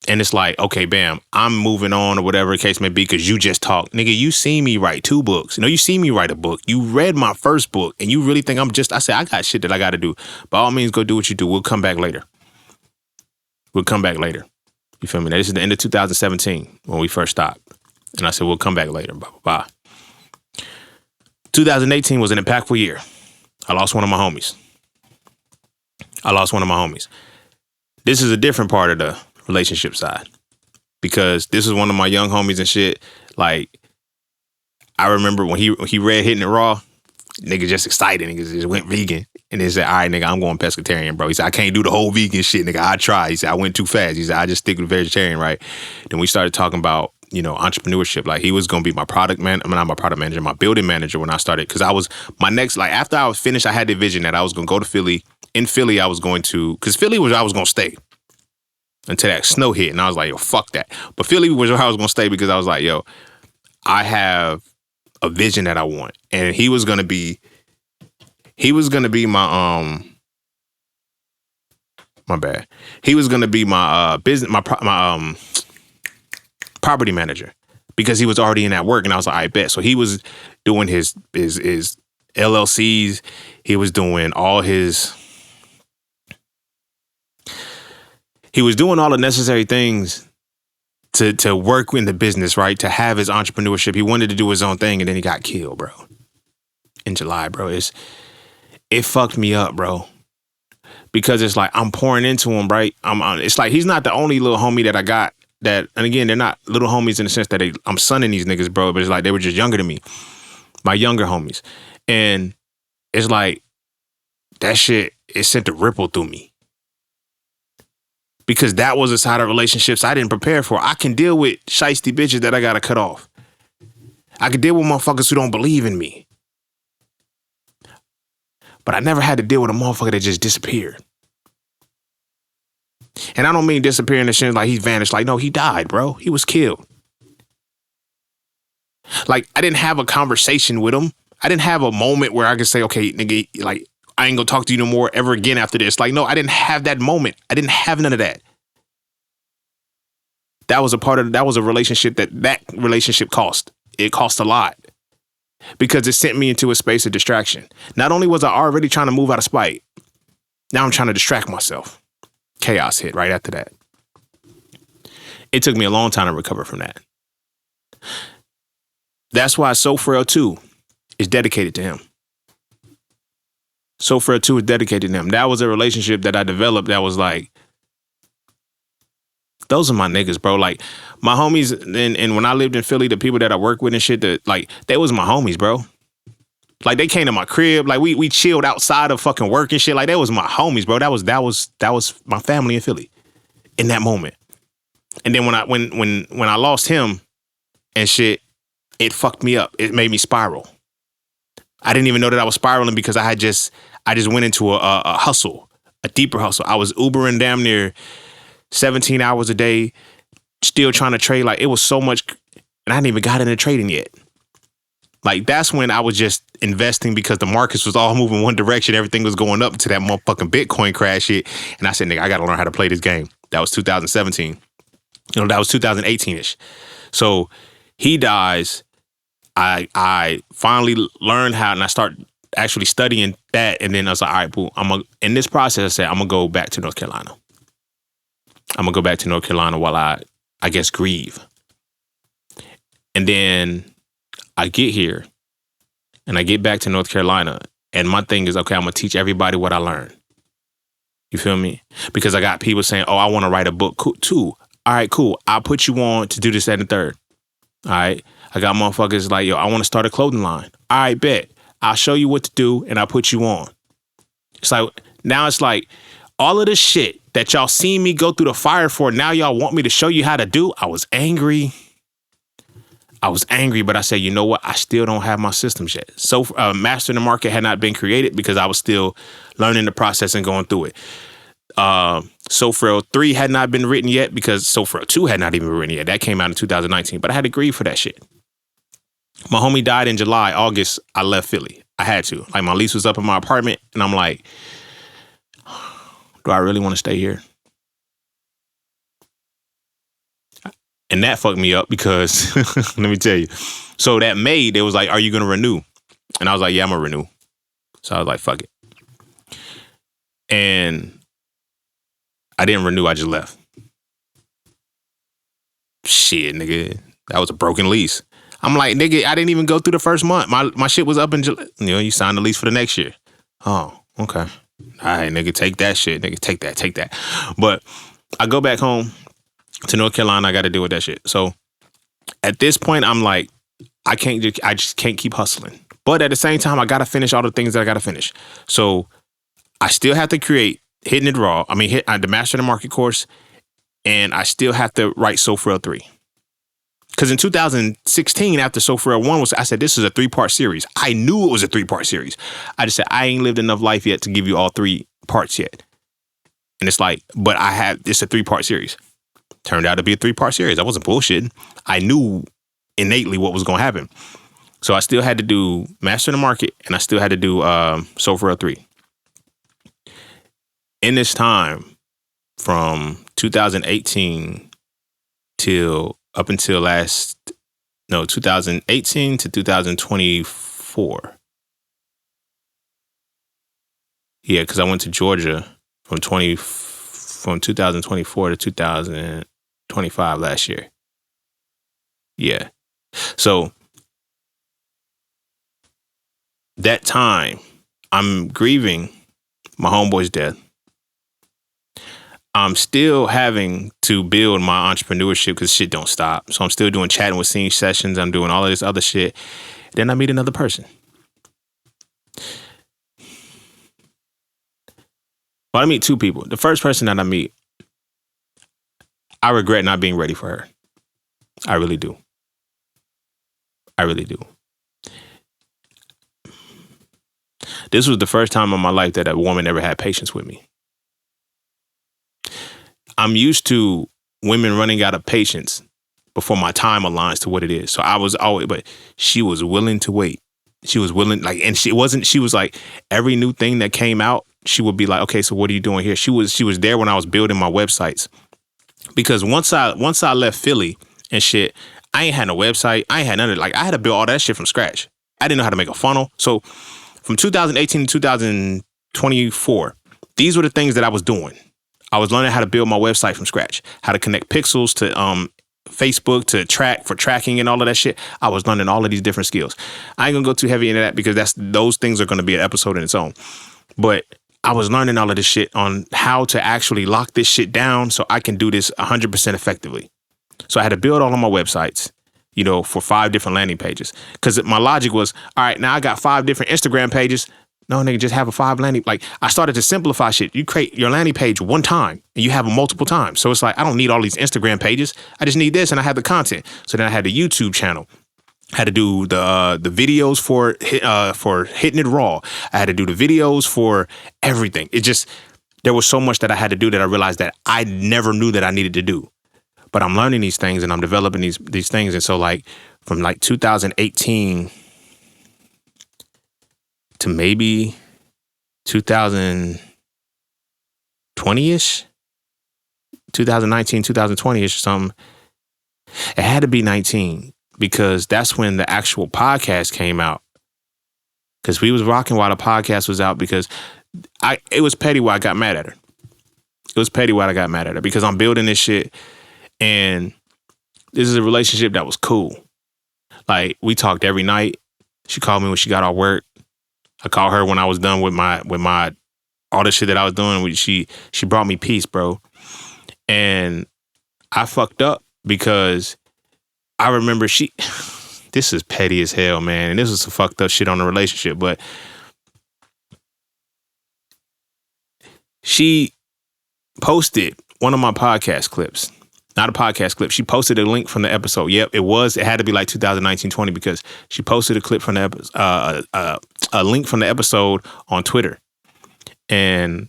[SPEAKER 1] And it's like, okay, bam, I'm moving on or whatever the case may be because you just talked. Nigga, you see me write 2 books. You see me write a book. You read my first book and you really think I said, I got shit that I got to do. By all means, go do what you do. We'll come back later. You feel me? Now, this is the end of 2017 when we first stopped. And I said, we'll come back later, blah, blah, blah. 2018 was an impactful year. I lost one of my homies. This is a different part of the relationship side, because this is one of my young homies and shit. Like, I remember when he read Hitting It Raw, nigga just excited, nigga just went vegan, and they said, all right, nigga, I'm going pescatarian, bro. He said, I can't do the whole vegan shit, nigga. I tried. He said, I went too fast. He said, I just stick with vegetarian, right? Then we started talking about entrepreneurship. Like, he was gonna be my not my product manager, my building manager when I started, because I was after I was finished, I had the vision that I was gonna go to Philly. In Philly, I was going to, because Philly was where I was gonna stay until that snow hit. And I was like, yo, fuck that. But Philly was where I was going to stay, because I was like, yo, I have a vision that I want. And he was going to be my, my bad. He was going to be my business, my property manager, because he was already in that work. And I was like, I bet. So he was doing his LLCs. He was doing all the necessary things to work in the business, right? To have his entrepreneurship. He wanted to do his own thing, and then he got killed, bro. In July, bro. It fucked me up, bro. Because it's like, I'm pouring into him, right? It's like, he's not the only little homie that I got that, and again, they're not little homies in the sense that I'm sonning these niggas, bro, but it's like, they were just younger than me. My younger homies. And it's like, that shit, it sent a ripple through me. because that was a side of relationships I didn't prepare for. I can deal with shiesty bitches that I gotta cut off. I can deal with motherfuckers who don't believe in me. But I never had to deal with a motherfucker that just disappeared. And I don't mean disappearing in shit like he vanished. Like, no, he died, bro. He was killed. Like, I didn't have a conversation with him. I didn't have a moment where I could say, okay, nigga, like, I ain't gonna talk to you no more ever again after this. Like, no, I didn't have that moment. I didn't have none of that. That was a relationship that relationship cost. It cost a lot because it sent me into a space of distraction. Not only was I already trying to move out of spite, now I'm trying to distract myself. Chaos hit right after that. It took me a long time to recover from that. That's why So Frail 2 is dedicated to him. So Frail 2 is dedicated to him. That was a relationship that I developed that was like, those are my niggas, bro. Like, my homies, and when I lived in Philly, the people that I work with and shit, that like, they was my homies, bro. Like, they came to my crib. Like, we chilled outside of fucking work and shit. Like, that was my homies, bro. That was my family in Philly in that moment. And then when I lost him and shit, it fucked me up. It made me spiral. I didn't even know that I was spiraling because I just went into a hustle, a deeper hustle. I was Ubering damn near 17 hours a day, still trying to trade. Like, it was so much, and I hadn't even got into trading yet. Like, that's when I was just investing because the markets was all moving one direction. Everything was going up to that motherfucking Bitcoin crash shit. And I said, nigga, I got to learn how to play this game. That was 2017. That was 2018-ish. So he dies. I finally learned how, and I start actually studying that. And then I was like, all right, boo, in this process, I said, I'm going to go back to North Carolina. I'm going to go back to North Carolina while I guess, grieve. And then I get here and I get back to North Carolina. And my thing is, okay, I'm going to teach everybody what I learned. You feel me? Because I got people saying, oh, I want to write a book too. All right, cool. I'll put you on to do this, that, and the third. All right. I got motherfuckers like, yo, I want to start a clothing line. All right, bet. I'll show you what to do and I'll put you on. It's like, now it's like all of this shit that y'all seen me go through the fire for, now y'all want me to show you how to do. I was angry, but I said, you know what? I still don't have my systems yet. So Mastering the Market had not been created because I was still learning the process and going through it. So Frail 3 had not been written yet because So Frail 2 had not even been written yet. That came out in 2019, but I had to grieve for that shit. My homie died in July. August, I left Philly. I had to. Like, my lease was up in my apartment, and I'm like, do I really want to stay here? And that fucked me up because, let me tell you. So that May, they was like, are you going to renew? And I was like, yeah, I'm going to renew. So I was like, fuck it. And I didn't renew. I just left. Shit, nigga. That was a broken lease. I'm like, nigga, I didn't even go through the first month. My shit was up in July. You know, you signed the lease for the next year. Oh, okay. All right, nigga, take that shit. Nigga, take that. But I go back home to North Carolina. I got to deal with that shit. So at this point, I'm like, I just can't keep hustling. But at the same time, I got to finish all the things that I got to finish. So I still have to create Hitting It Raw. I mean, the Master the Market course. And I still have to write So Frail 3. Because in 2016, after So Frail 1 I said, this is a 3-part series. I knew it was a 3-part series. I just said, I ain't lived enough life yet to give you all 3 parts yet. And it's like, but it's a 3-part series. Turned out to be a 3-part series. I wasn't bullshitting. I knew innately what was going to happen. So I still had to do Master the Market, and I still had to do So Frail 3. In this time, from 2018 till up until 2018 to 2024. Yeah, because I went to Georgia from 2024 to 2025 last year. Yeah. So that time, I'm grieving my homeboy's death. I'm still having to build my entrepreneurship because shit don't stop. So I'm still doing chatting with scene sessions. I'm doing all of this other shit. Then I meet another person. Well, I meet 2 people. The first person that I meet I regret not being ready for her. I really do. I really do. This was the first time in my life that a woman ever had patience with me. I'm used to women running out of patience before my time aligns to what it is. So I was always, but she was willing to wait. She was willing, like, and she was like, every new thing that came out, she would be like, okay, so what are you doing here? She was there when I was building my websites. Because once I left Philly and shit, I ain't had no website. I ain't had none of it. Like, I had to build all that shit from scratch. I didn't know how to make a funnel. So from 2018 to 2024, these were the things that I was doing. I was learning how to build my website from scratch, how to connect pixels to Facebook to tracking and all of that shit. I was learning all of these different skills. I ain't gonna go too heavy into that because those things are gonna be an episode in its own. But I was learning all of this shit on how to actually lock this shit down so I can do this 100% effectively. So I had to build all of my websites, for 5 different landing pages. Because my logic was, all right, now I got 5 different Instagram pages. No, nigga, just have a 5 landing. Like, I started to simplify shit. You create your landing page one time and you have them multiple times. So it's like, I don't need all these Instagram pages. I just need this and I have the content. So then I had the YouTube channel. I had to do the videos for hitting it raw. I had to do the videos for everything. There was so much that I had to do that I realized that I never knew that I needed to do. But I'm learning these things and I'm developing these things. And so like from like 2018 to maybe 2020-ish, 2019, 2020-ish or something. It had to be 19 because that's when the actual podcast came out. Because we was rocking while the podcast was out because it was petty why I got mad at her. It was petty why I got mad at her because I'm building this shit and this is a relationship that was cool. Like, we talked every night. She called me when she got off work. I called her when I was done with my all the shit that I was doing. She brought me peace, bro. And I fucked up because I remember this is petty as hell, man. And this was some fucked up shit on the relationship. But she posted one of my podcast clips. Not a podcast clip. She posted a link from the episode. Yep, it had to be like 2019-20 because she posted a clip from the a link from the episode on Twitter. And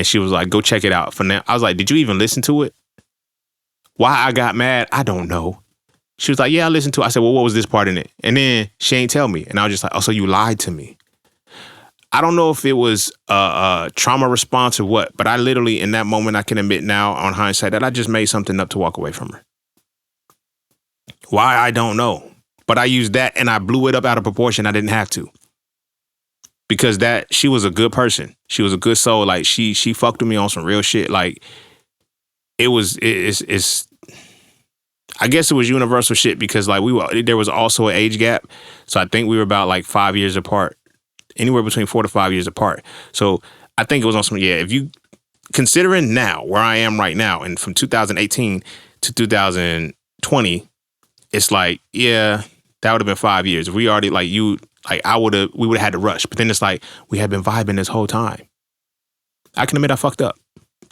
[SPEAKER 1] she was like, go check it out. For now, I was like, did you even listen to it? Why I got mad, I don't know. She was like, yeah, I listened to it. I said, well, what was this part in it? And then she ain't tell me. And I was just like, oh, so you lied to me. I don't know if it was a trauma response or what, but I literally, in that moment, I can admit now on hindsight that I just made something up to walk away from her. Why, I don't know. But I used that and I blew it up out of proportion. I didn't have to. Because she was a good person. She was a good soul. Like, she fucked with me on some real shit. Like, it's I guess it was universal shit because like there was also an age gap. So I think we were about like 5 years apart. Anywhere between 4 to 5 years apart. So I think it was on some, if you considering now where I am right now and from 2018 to 2020, it's like, yeah, that would have been 5 years. If we already we would have had to rush. But then it's like, we had been vibing this whole time. I can admit I fucked up.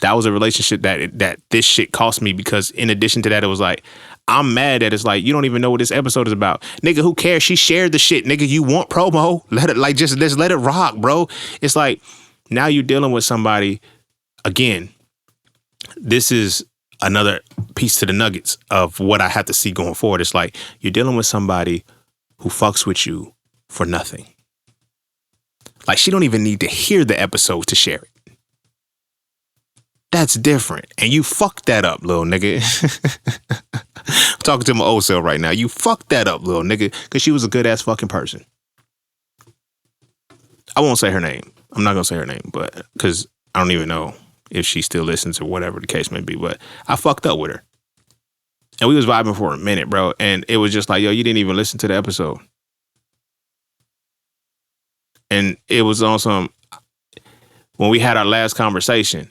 [SPEAKER 1] That was a relationship that this shit cost me because in addition to that, it was like, I'm mad that it's like, you don't even know what this episode is about. Nigga, who cares? She shared the shit. Nigga, you want promo? Just let it rock, bro. It's like, now you're dealing with somebody, again, this is another piece to the nuggets of what I have to see going forward. It's like, you're dealing with somebody who fucks with you for nothing. Like, she don't even need to hear the episode to share it. That's different. And you fucked that up, little nigga. I'm talking to my old self right now. You fucked that up, little nigga, because she was a good ass fucking person. I won't say her name. I'm not going to say her name, but because I don't even know if she still listens or whatever the case may be. But I fucked up with her. And we was vibing for a minute, bro. And it was just like, yo, you didn't even listen to the episode. And it was on some, when we had our last conversation,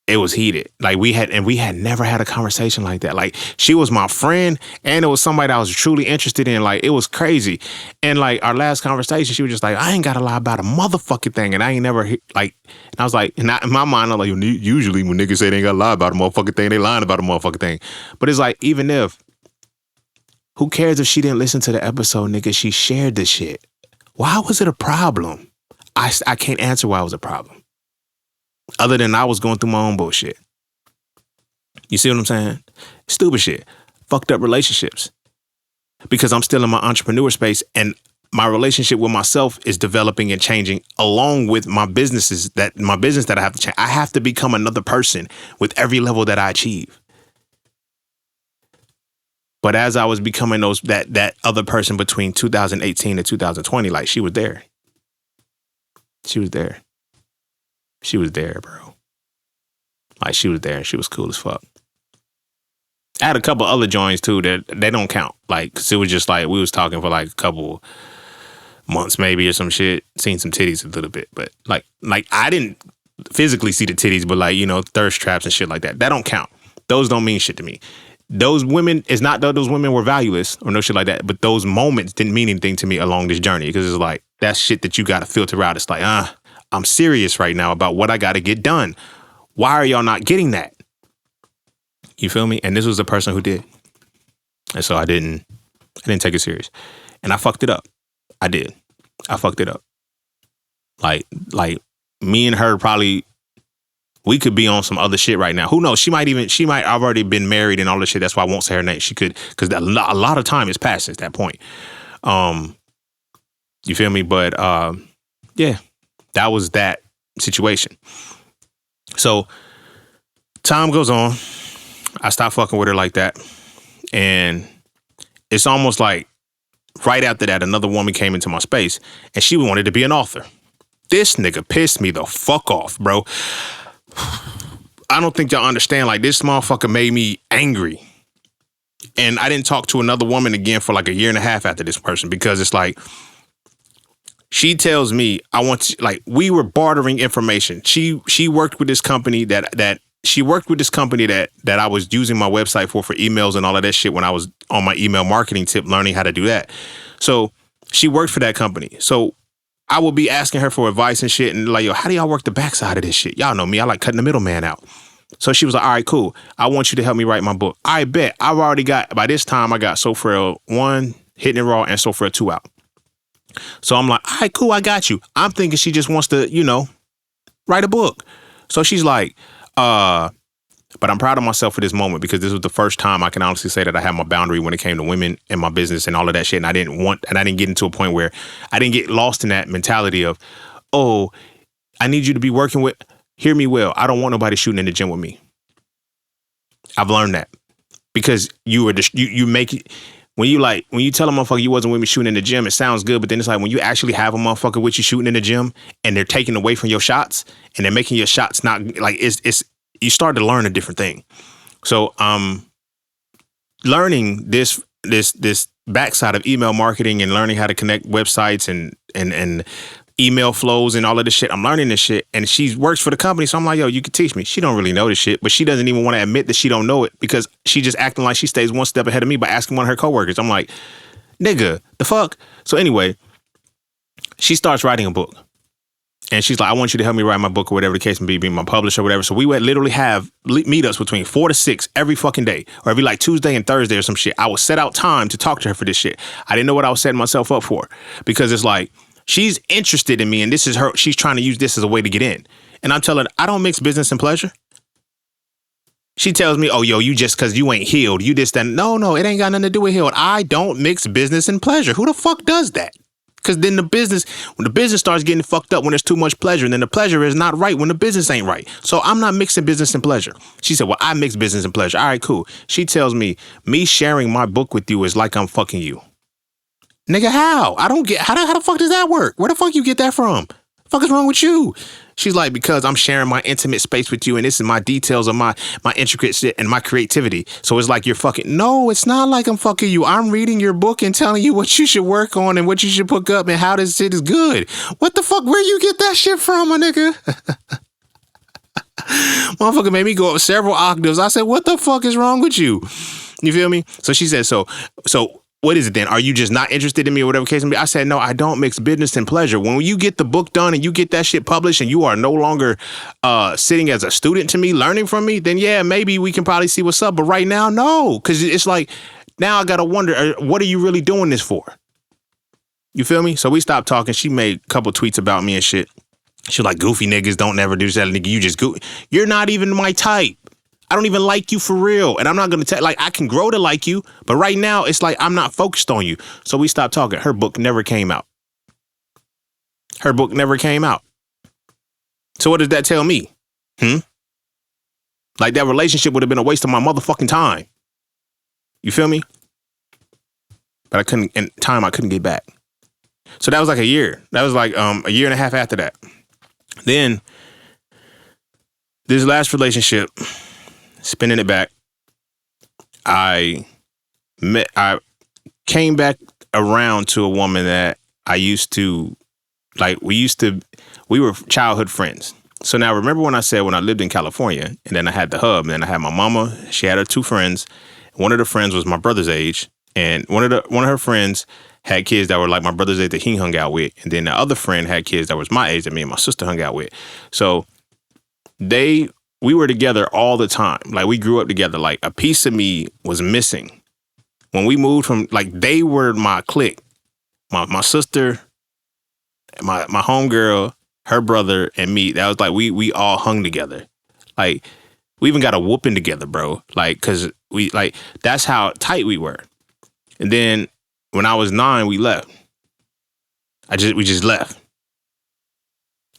[SPEAKER 1] it was heated. Like we had never had a conversation like that. Like she was my friend and it was somebody that I was truly interested in. Like it was crazy. And like our last conversation, she was just like, I ain't got to lie about a motherfucking thing. And I ain't never like, and I was like, and in my mind, I'm like, usually when niggas say they ain't got to lie about a motherfucking thing, they lying about a motherfucking thing. But it's like, even if, who cares if she didn't listen to the episode, nigga? She shared the shit. Why was it a problem? I can't answer why it was a problem. Other than I was going through my own bullshit. You see what I'm saying? Stupid shit. Fucked up relationships. Because I'm still in my entrepreneur space and my relationship with myself is developing and changing along with my business that I have to change. I have to become another person with every level that I achieve. But as I was becoming that other person between 2018 and 2020, like she was there. She was there. She was there, bro. Like she was there and she was cool as fuck. I had a couple other joints too that they don't count. Like, 'cause it was just like we was talking for like a couple months maybe or some shit. Seen some titties a little bit, but like I didn't physically see the titties, but like, you know, thirst traps and shit like that. That don't count. Those don't mean shit to me. Those women, it's not that those women were valueless or no shit like that, but those moments didn't mean anything to me along this journey because it's like that's shit that you got to filter out. It's like, I'm serious right now about what I got to get done. Why are y'all not getting that? You feel me? And this was the person who did. And so I didn't take it serious. And I fucked it up. I did. I fucked it up. Like me and her probably, we could be on some other shit right now. Who knows? She might have already been married and all this shit. That's why I won't say her name. She could, because a lot of time has passed since that point. You feel me? But yeah, that was that situation. So time goes on. I stopped fucking with her like that. And it's almost like right after that, another woman came into my space and she wanted to be an author. This nigga pissed me the fuck off, bro. I don't think y'all understand. Like, this motherfucker made me angry. And I didn't talk to another woman again for like a year and a half after this person because it's like, she tells me we were bartering information. She worked with this company that I was using my website for emails and all of that shit when I was on my email marketing tip, learning how to do that. So she worked for that company. So I would be asking her for advice and shit and like, yo, how do y'all work the backside of this shit? Y'all know me. I like cutting the middleman out. So she was like, all right, cool. I want you to help me write my book. I bet. By this time, I got So Frail 1, Hitting It Raw, and So Frail 2 out. So I'm like, all right, cool, I got you. I'm thinking she just wants to, write a book. So she's like, but I'm proud of myself for this moment because this was the first time I can honestly say that I had my boundary when it came to women in my business and all of that shit. And I didn't get into a point where I didn't get lost in that mentality of, oh, I need you to be working with, hear me well. I don't want nobody shooting in the gym with me. I've learned that because you make it. When you tell a motherfucker you wasn't with me shooting in the gym, it sounds good, but then it's like when you actually have a motherfucker with you shooting in the gym and they're taking away from your shots and they're making your shots not like it's you start to learn a different thing. So learning this backside of email marketing and learning how to connect websites and email flows and all of this shit. I'm learning this shit and she works for the company. So I'm like, yo, you can teach me. She don't really know this shit, but she doesn't even want to admit that she don't know it because she just acting like she stays one step ahead of me by asking one of her coworkers. I'm like, nigga, the fuck? So anyway, she starts writing a book and she's like, I want you to help me write my book or whatever the case may be, my publisher or whatever. So we would literally have meetups between 4 to 6 every fucking day or every like Tuesday and Thursday or some shit. I would set out time to talk to her for this shit. I didn't know what I was setting myself up for because it's like, she's interested in me and this is her. She's trying to use this as a way to get in. And I'm telling her, I don't mix business and pleasure. She tells me, oh, yo, you just because you ain't healed. You just that. No, it ain't got nothing to do with healed. I don't mix business and pleasure. Who the fuck does that? Because then when the business starts getting fucked up when there's too much pleasure, and then the pleasure is not right when the business ain't right. So I'm not mixing business and pleasure. She said, well, I mix business and pleasure. All right, cool. She tells me sharing my book with you is like I'm fucking you. Nigga, how? I don't get, how the fuck does that work? Where the fuck you get that from? The fuck is wrong with you? She's like, because I'm sharing my intimate space with you and this is my details of my intricate shit and my creativity. So it's like you're fucking, no, it's not like I'm fucking you. I'm reading your book and telling you what you should work on and what you should pick up and how this shit is good. What the fuck? Where you get that shit from, my nigga? Motherfucker made me go up several octaves. I said, what the fuck is wrong with you? You feel me? So she said, so what is it then? Are you just not interested in me or whatever case may be? I said, no, I don't mix business and pleasure. When you get the book done and you get that shit published and you are no longer sitting as a student to me, learning from me, then yeah, maybe we can probably see what's up. But right now, no. Because it's like, now I got to wonder, what are you really doing this for? You feel me? So we stopped talking. She made a couple tweets about me and shit. She was like, goofy niggas don't never do that. Nigga, you just goofy. You're not even my type. I don't even like you for real. And I'm not going to tell, like, I can grow to like you. But right now, it's like, I'm not focused on you. So we stopped talking. Her book never came out. Her book never came out. So what does that tell me? Like, that relationship would have been a waste of my motherfucking time. You feel me? But I couldn't get back. So that was like a year. That was like a year and a half after that. Then this last relationship, spinning it back, I came back around to a woman that I used to, like, we were childhood friends. So now remember when I said when I lived in California and then I had the hub and then I had my mama, she had her two friends. One of the friends was my brother's age, and one of her friends had kids that were like my brother's age that he hung out with. And then the other friend had kids that was my age that me and my sister hung out with. So we were together all the time. Like, we grew up together. Like, a piece of me was missing. When we moved from, like, they were my clique. My sister, my homegirl, her brother, and me. That was like, we all hung together. Like, we even got a whooping together, bro. Like, cause that's how tight we were. And then when I was 9, we left. We just left.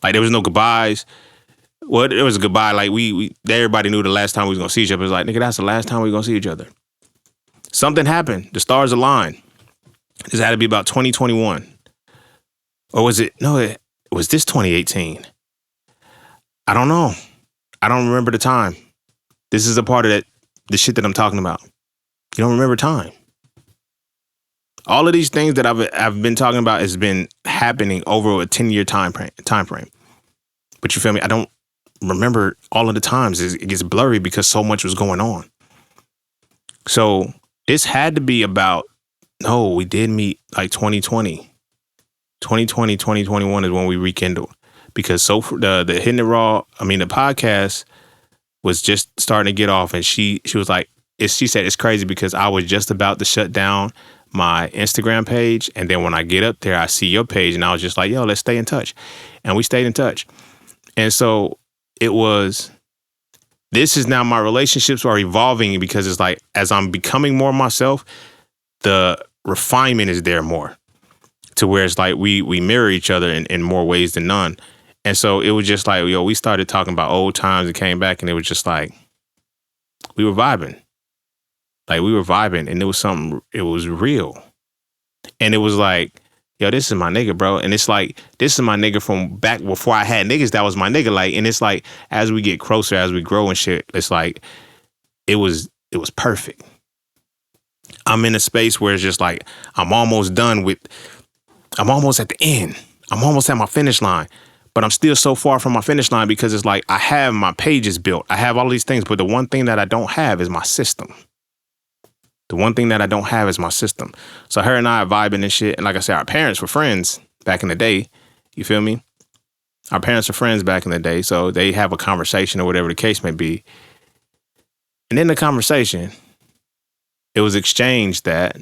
[SPEAKER 1] Like, there was no goodbyes. Well, it was a goodbye. Like, everybody knew the last time we was gonna see each other. It was like, nigga, that's the last time we gonna see each other. Something happened. The stars aligned. This had to be about 2021. Or was it? No, was this 2018? I don't know. I don't remember the time. This is a part of the shit that I'm talking about. You don't remember time. All of these things that I've been talking about has been happening over a 10-year time frame. But you feel me? I don't remember all of the times. It gets blurry because so much was going on. So this had to be about, no, we did meet like 2020. 2020, 2021 is when we rekindled. Because the Hitting It Raw, the podcast was just starting to get off. And she was like, she said, it's crazy because I was just about to shut down my Instagram page. And then when I get up there, I see your page and I was just like, yo, let's stay in touch. And we stayed in touch. And so this is now, my relationships are evolving because it's like, as I'm becoming more myself, the refinement is there more to where it's like we mirror each other in more ways than none. And so it was just like, yo, we started talking about old times and came back and it was just like, we were vibing. Like, we were vibing and it was real. And it was like, yo, this is my nigga, bro. And it's like, this is my nigga from back before I had niggas. That was my nigga. Like, and it's like, as we get closer, as we grow and shit, it's like, it was perfect. I'm in a space where it's just like, I'm almost at the end. I'm almost at my finish line. But I'm still so far from my finish line because it's like, I have my pages built. I have all these things. But the one thing that I don't have is my system. The one thing that I don't have is my system. So her and I are vibing and shit. And like I said, our parents were friends back in the day. You feel me? Our parents are friends back in the day. So they have a conversation or whatever the case may be. And in the conversation, it was exchanged that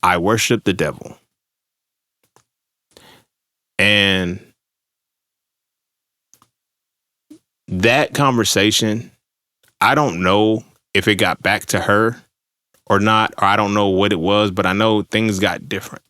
[SPEAKER 1] I worship the devil. And that conversation, I don't know if it got back to her or not, or I don't know what it was, but I know things got different.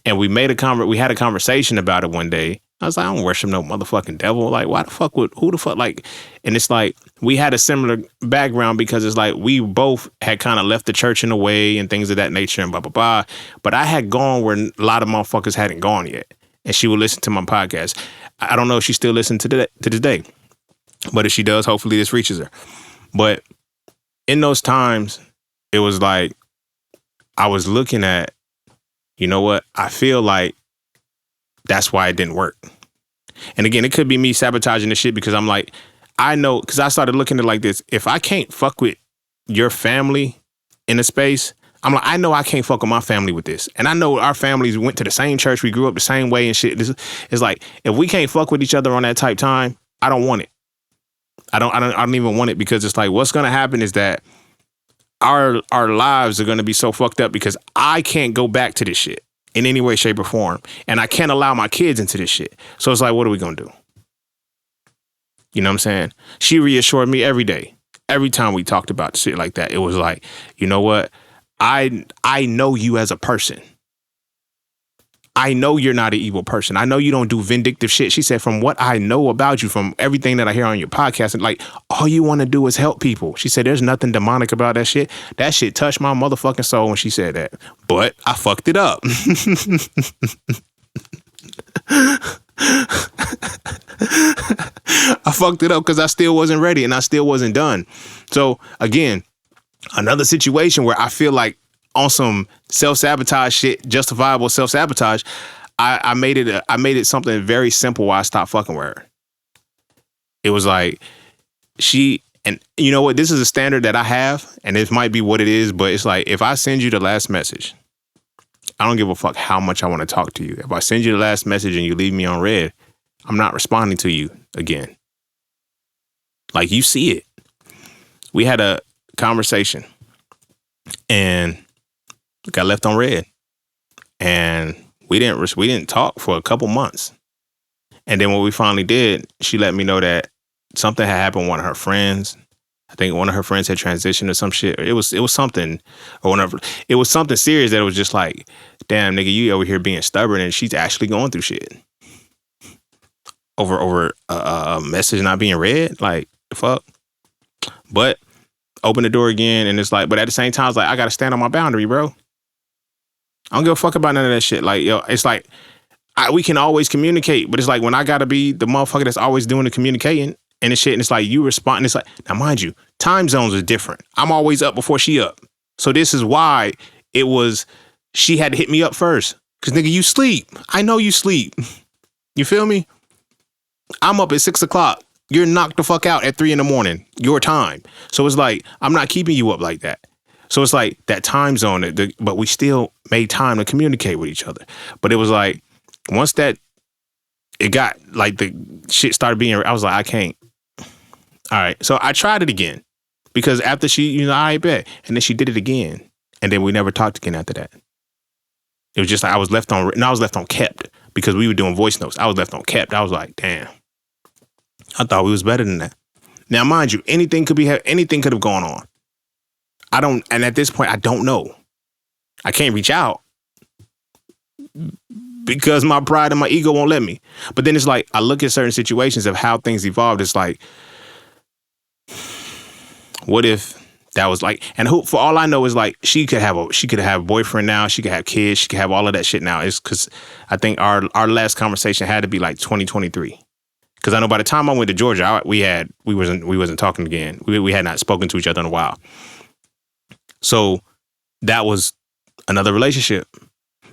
[SPEAKER 1] And we had a conversation about it one day. I was like, I don't worship no motherfucking devil. Like, who the fuck, like, and it's like, we had a similar background because it's like, we both had kind of left the church in a way and things of that nature and blah, blah, blah. But I had gone where a lot of motherfuckers hadn't gone yet. And she would listen to my podcast. I don't know if she still listens to this day, but if she does, hopefully this reaches her. But in those times, it was like, I was looking at, you know what? I feel like that's why it didn't work. And again, it could be me sabotaging the shit because I'm like, I know, because I started looking at it like this. If I can't fuck with your family in a space, I'm like, I know I can't fuck with my family with this. And I know our families went to the same church. We grew up the same way and shit. It's like, if we can't fuck with each other on that type time, I don't want it. I don't even want it, because it's like, what's going to happen is that our lives are going to be so fucked up because I can't go back to this shit in any way, shape, or form. And I can't allow my kids into this shit. So it's like, what are we going to do? You know what I'm saying? She reassured me every day. Every time we talked about shit like that, it was like, you know what? I know you as a person. I know you're not an evil person. I know you don't do vindictive shit. She said, from what I know about you, from everything that I hear on your podcast, and like, all you want to do is help people. She said, there's nothing demonic about that shit. That shit touched my motherfucking soul when she said that. But I fucked it up. I fucked it up because I still wasn't ready and I still wasn't done. So again, another situation where I feel like on some self-sabotage shit, justifiable self-sabotage, I made it something very simple why I stopped fucking with her. It was like, and you know what, this is a standard that I have, and this might be what it is, but it's like, if I send you the last message, I don't give a fuck how much I want to talk to you. If I send you the last message and you leave me on red, I'm not responding to you again. Like, you see it. We had a conversation and got left on red, and we didn't talk for a couple months. And then when we finally did, she let me know that something had happened with one of her friends. I think one of her friends had transitioned or some shit. It was something, or whatever. It was something serious that it was just like, damn, nigga, you over here being stubborn, and she's actually going through shit over a message not being read. Like, the fuck. But open the door again, and it's like, but at the same time, it's like, I gotta stand on my boundary, bro. I don't give a fuck about none of that shit. Like, yo, it's like, we can always communicate, but it's like, when I gotta be the motherfucker that's always doing the communicating and it's shit, and it's like, you respond, and it's like, now mind you, time zones are different. I'm always up before she up. So this is why she had to hit me up first. Cause nigga, you sleep. I know you sleep. You feel me? I'm up at 6 o'clock. You're knocked the fuck out at 3 a.m, your time. So it's like, I'm not keeping you up like that. So it's like that time zone, but we still made time to communicate with each other. But it was like, once that, it got like the shit started being, I was like, I can't. All right. So I tried it again, because after she, I bet. And then she did it again. And then we never talked again after that. It was just like, I was left on kept, because we were doing voice notes. I was left on kept. I was like, damn, I thought we was better than that. Now, mind you, anything could have gone on. And at this point, I don't know. I can't reach out because my pride and my ego won't let me. But then it's like, I look at certain situations of how things evolved. It's like, what if that was like, and who, for all I know, is like, she could have a boyfriend now. She could have kids. She could have all of that shit now. It's because I think our last conversation had to be like 2023. Because I know by the time I went to Georgia, we wasn't talking again. We had not spoken to each other in a while. So that was another relationship,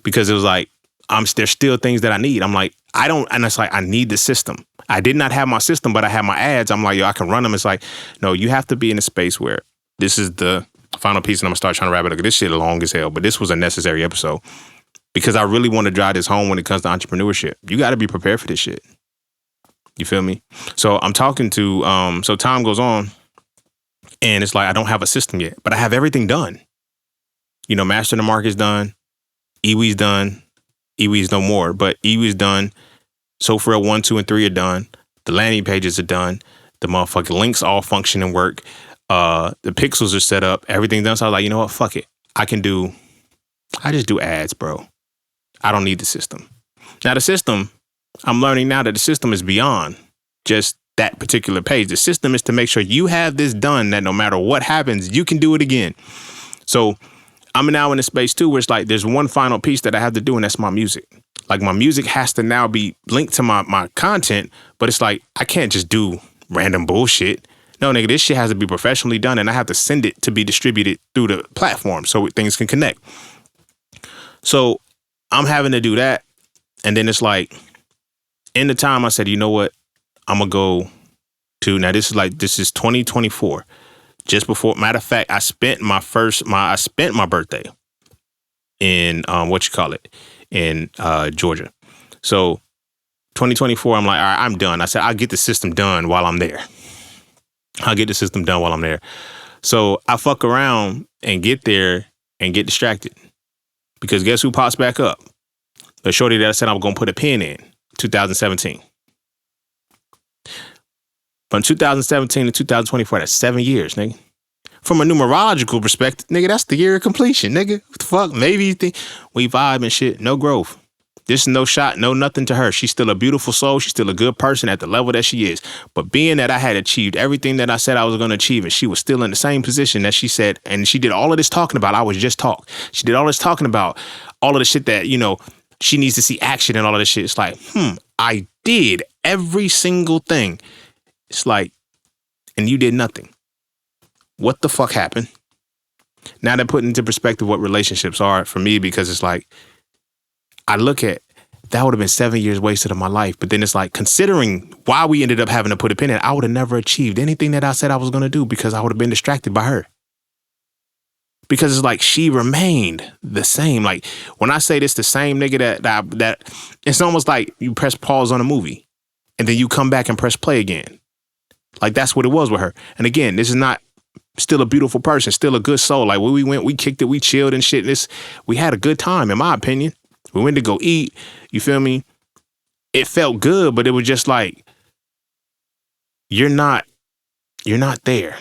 [SPEAKER 1] because it was like, there's still things that I need. I'm like, and it's like, I need the system. I did not have my system, but I have my ads. I'm like, yo, I can run them. It's like, no, you have to be in a space where this is the final piece, and I'm gonna start trying to wrap it up. This shit long as hell, but this was a necessary episode, because I really want to drive this home when it comes to entrepreneurship. You got to be prepared for this shit. You feel me? So I'm talking to, so time goes on, and it's like, I don't have a system yet, but I have everything done. Master the Market's done. Iwi's done. Iwi's no more, but Iwi's done. So for 1, 2, and 3 are done. The landing pages are done. The motherfucking links all function and work. The pixels are set up. Everything's done. So I was like, you know what? Fuck it. I just do ads, bro. I don't need the system. Now the system, I'm learning now that the system is beyond just that particular page. The system is to make sure you have this done, that no matter what happens, you can do it again. So I'm now in a space too, where it's like, there's one final piece that I have to do, and that's my music. Like, my music has to now be linked to my content, but it's like, I can't just do random bullshit. No, nigga, this shit has to be professionally done, and I have to send it to be distributed through the platform so things can connect. So I'm having to do that. And then it's like, in the time I said, you know what? I'm going to go Now this is 2024. Just before, matter of fact, I spent my birthday in in Georgia. So 2024, I'm like, all right, I'm done. I said, I'll get the system done while I'm there. So I fuck around and get there and get distracted. Because guess who pops back up? The shorty that I said I was going to put a pin in, 2017. From 2017 to 2024, that's 7 years, nigga. From a numerological perspective, nigga, that's the year of completion, nigga. What the fuck? Maybe you think we vibe and shit. No growth. This is no shot, no nothing to her. She's still a beautiful soul. She's still a good person at the level that she is. But being that I had achieved everything that I said I was going to achieve, and she was still in the same position that she said, and she did all of this talking about, I was just talk. She did all this talking about all of the shit that, she needs to see action and all of this shit. It's like, I did every single thing. It's like, and you did nothing. What the fuck happened? Now that put into perspective what relationships are for me, because it's like, I look at, that would have been 7 years wasted of my life. But then it's like, considering why we ended up having to put a pin in, I would have never achieved anything that I said I was going to do because I would have been distracted by her. Because it's like, she remained the same. Like, when I say this, the same nigga that it's almost like you press pause on a movie and then you come back and press play again. Like, that's what it was with her. And again, this is not still a beautiful person, still a good soul. Like, when we went, we kicked it, we chilled and shit. We had a good time, in my opinion. We went to go eat. You feel me? It felt good, but it was just like, you're not there.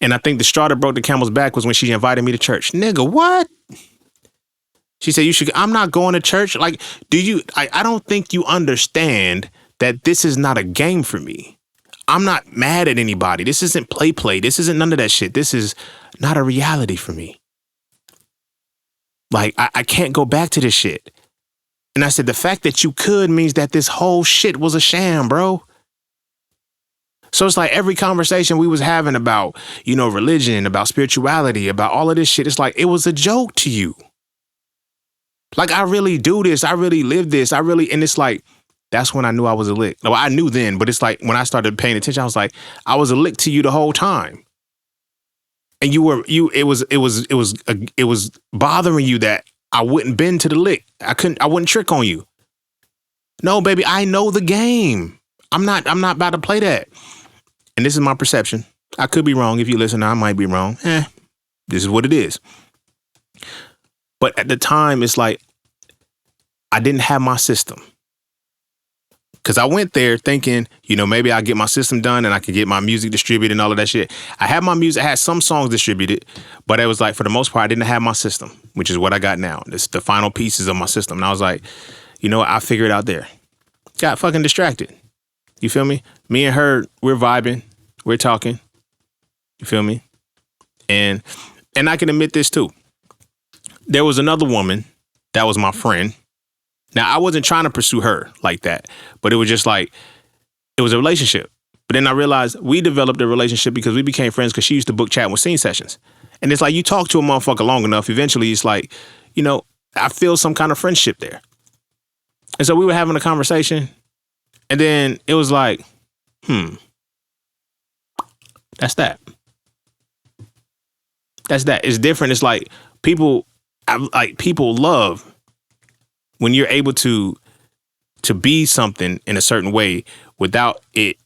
[SPEAKER 1] And I think the straw that broke the camel's back was when she invited me to church. Nigga, what? She said, I'm not going to church. Like, I don't think you understand that this is not a game for me. I'm not mad at anybody. This isn't play. This isn't none of that shit. This is not a reality for me. Like, I can't go back to this shit. And I said, the fact that you could means that this whole shit was a sham, bro. So it's like every conversation we was having about, religion, about spirituality, about all of this shit, it's like, it was a joke to you. Like, I really do this. I really live this. And it's like, that's when I knew I was a lick. No, I knew then, but it's like when I started paying attention, I was like, I was a lick to you the whole time. And it was bothering you that I wouldn't bend to the lick. I wouldn't trick on you. No, baby, I know the game. I'm not about to play that. And this is my perception. I could be wrong. If you listen, I might be wrong. This is what it is. But at the time, it's like, I didn't have my system. Because I went there thinking, maybe I'll get my system done and I can get my music distributed and all of that shit. I had my music, I had some songs distributed, but it was like, for the most part, I didn't have my system, which is what I got now. It's the final pieces of my system. And I was like, I figured it out there. Got fucking distracted. You feel me? Me and her, we're vibing. We're talking. You feel me? And I can admit this too. There was another woman that was my friend. Now, I wasn't trying to pursue her like that, but it was just like, it was a relationship. But then I realized we developed a relationship because we became friends because she used to book chat with scene sessions. And it's like, you talk to a motherfucker long enough, eventually it's like, I feel some kind of friendship there. And so we were having a conversation and then it was like, that's that. That's that. It's different. It's like people love when you're able to be something in a certain way without it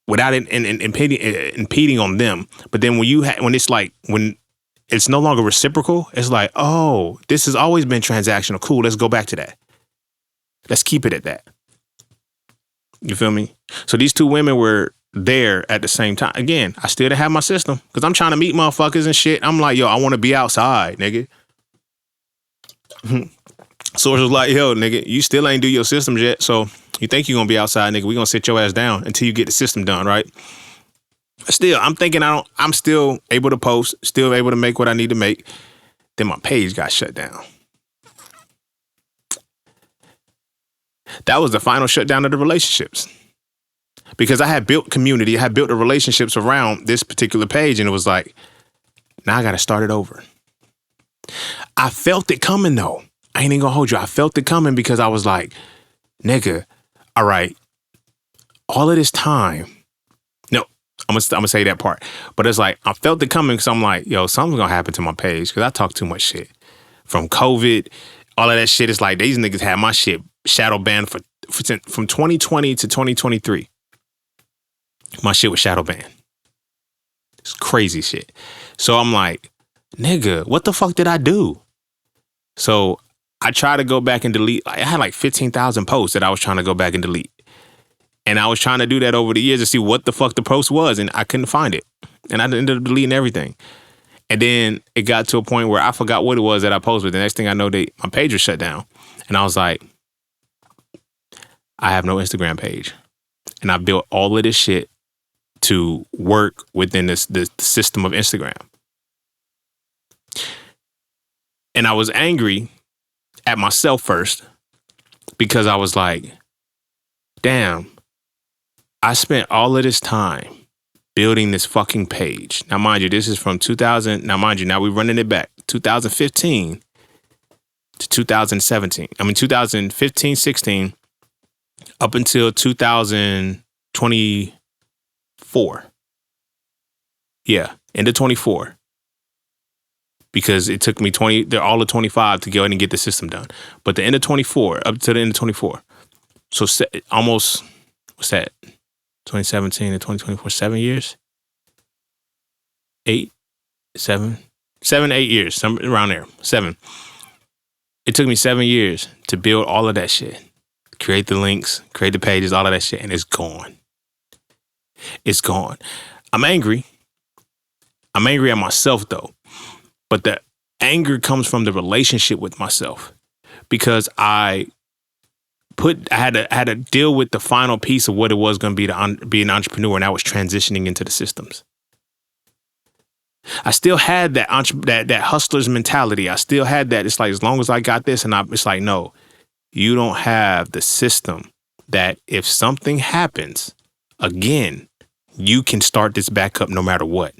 [SPEAKER 1] impeding on them. But then when it's no longer reciprocal, it's like, oh, this has always been transactional. Cool, let's go back to that. Let's keep it at that. You feel me? So these two women were there at the same time. Again, I still didn't have my system because I'm trying to meet motherfuckers and shit. I'm like, yo, I want to be outside, nigga. Source was like, yo, nigga, you still ain't do your systems yet. So you think you're going to be outside, nigga. We're going to sit your ass down until you get the system done, right? Still, I'm thinking I'm still able to post, still able to make what I need to make. Then my page got shut down. That was the final shutdown of the relationships. Because I had built community, I had built the relationships around this particular page, and it was like, now I got to start it over. I felt it coming, though. I ain't even gonna hold you. I felt it coming because I was like, nigga, all right, all of this time. No, I'm gonna say that part. But it's like, I felt it coming because I'm like, yo, something's gonna happen to my page because I talk too much shit. From COVID, all of that shit is like, these niggas had my shit shadow banned from 2020 to 2023. My shit was shadow banned. It's crazy shit. So I'm like, nigga, what the fuck did I do? So I tried to go back and delete. I had like 15,000 posts that I was trying to go back and delete. And I was trying to do that over the years to see what the fuck the post was, and I couldn't find it. And I ended up deleting everything. And then it got to a point where I forgot what it was that I posted. The next thing I know, my page was shut down. And I was like, I have no Instagram page. And I built all of this shit to work within the system of Instagram. And I was angry at myself first because I was like, damn, I spent all of this time building this fucking page. Now, mind you, this is from 2000. Now, mind you, now we're running it back 2015 to 2017. 2015, 16 up until 2024. Yeah, end of 24. Because it took me all of 25 to go ahead and get the system done. But the end of 24, up to the end of 24. So almost, what's that? 2017 to 2024, 7 years? 8 years, some around there, 7. It took me 7 years to build all of that shit. Create the links, create the pages, all of that shit, and it's gone. It's gone. I'm angry. I'm angry at myself though. But the anger comes from the relationship with myself because I had to deal with the final piece of what it was going to be to be an entrepreneur, and I was transitioning into the systems. I still had that hustler's mentality. I still had that. It's like, as long as I got this, it's like, no, you don't have the system that if something happens again, you can start this back up no matter what.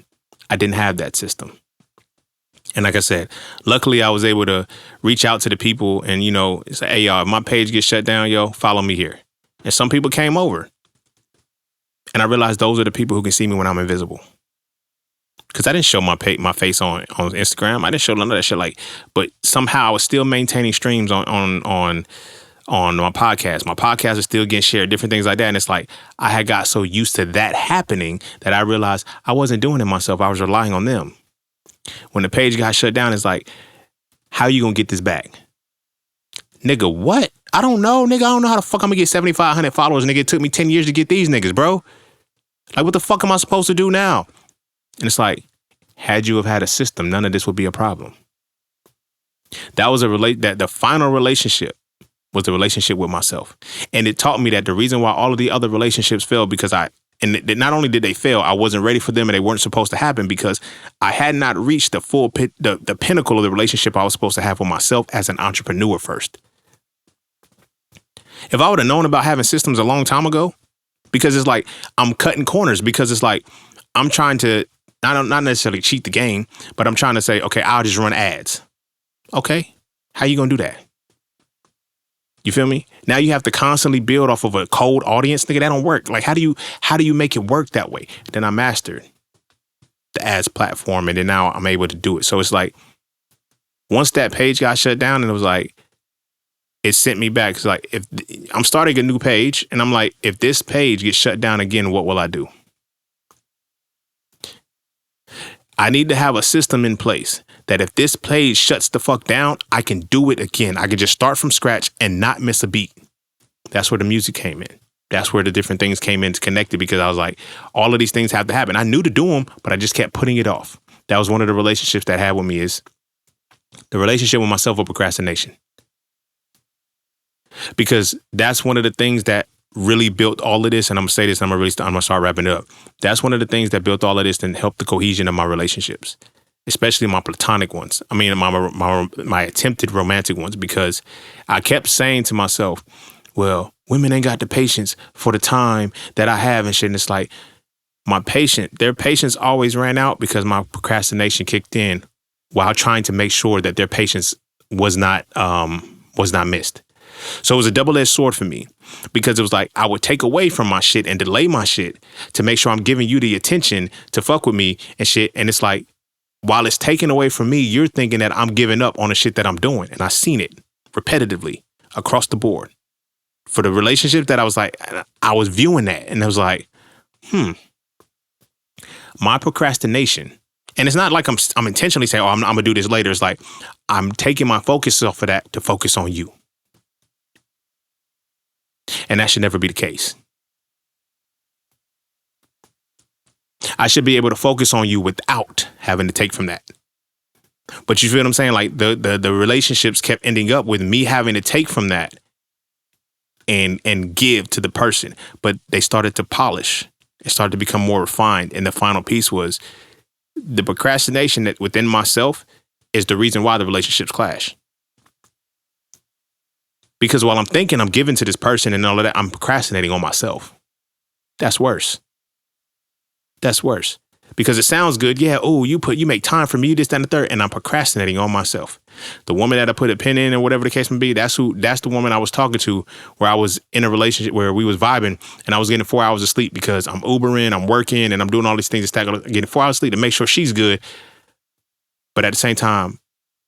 [SPEAKER 1] I didn't have that system. And like I said, luckily I was able to reach out to the people and, say, hey, y'all, if my page gets shut down, yo, follow me here. And some people came over. And I realized those are the people who can see me when I'm invisible. Because I didn't show my face on Instagram. I didn't show none of that shit. But somehow I was still maintaining streams on my podcast. My podcast is still getting shared, different things like that. And it's like, I had got so used to that happening that I realized I wasn't doing it myself. I was relying on them. When the page got shut down, it's like, how you gonna get this back? Nigga, what? I don't know, nigga. I don't know how the fuck I'm gonna get 7,500 followers, nigga. It took me 10 years to get these niggas, bro. Like, what the fuck am I supposed to do now? And it's like, had you have had a system, none of this would be a problem. That was the final relationship was the relationship with myself. And it taught me that the reason why all of the other relationships failed, because not only did they fail, I wasn't ready for them and they weren't supposed to happen because I had not reached the full the pinnacle of the relationship I was supposed to have with myself as an entrepreneur first. If I would have known about having systems a long time ago, because it's like I'm cutting corners, because it's like I'm trying to not necessarily cheat the game, but I'm trying to say, okay, I'll just run ads. Okay, how you gonna do that? You feel me? Now you have to constantly build off of a cold audience, nigga. That don't work. Like, how do you make it work that way? Then I mastered the ads platform, and then now I'm able to do it. So it's like, once that page got shut down, and it was like, it sent me back. It's like, if I'm starting a new page, and I'm like, if this page gets shut down again, what will I do? I need to have a system in place that if this page shuts the fuck down, I can do it again. I can just start from scratch and not miss a beat. That's where the music came in. That's where the different things came in to connect it, because I was like, all of these things have to happen. I knew to do them, but I just kept putting it off. That was one of the relationships that I had with me, is the relationship with myself with procrastination. Because that's one of the things that really built all of this. And I'm gonna say this, I'm gonna start wrapping up. That's one of the things that built all of this and helped the cohesion of my relationships, especially my platonic ones. I mean, my attempted romantic ones, because I kept saying to myself, well, women ain't got the patience for the time that I have and shit. And it's like, their patience always ran out because my procrastination kicked in while trying to make sure that their patience was not missed. So it was a double-edged sword for me, because it was like I would take away from my shit and delay my shit to make sure I'm giving you the attention to fuck with me and shit. And it's like, while it's taken away from me, you're thinking that I'm giving up on the shit that I'm doing. And I've seen it repetitively across the board. For the relationship that I was like, I was viewing that and I was like, my procrastination. And it's not like I'm intentionally saying, I'm going to do this later. It's like I'm taking my focus off of that to focus on you. And that should never be the case. I should be able to focus on you without having to take from that. But you feel what I'm saying? Like the relationships kept ending up with me having to take from that and give to the person. But they started to polish. It started to become more refined. And the final piece was the procrastination that within myself is the reason why the relationships clash. Because while I'm thinking I'm giving to this person and all of that, I'm procrastinating on myself. That's worse. That's worse. Because it sounds good. Yeah, oh, you make time for me, this, that, and the third, and I'm procrastinating on myself. The woman that I put a pin in or whatever the case may be, that's the woman I was talking to, where I was in a relationship where we was vibing and I was getting 4 hours of sleep because I'm Ubering, I'm working, and I'm doing all these things to stack up, getting 4 hours of sleep to make sure she's good. But at the same time,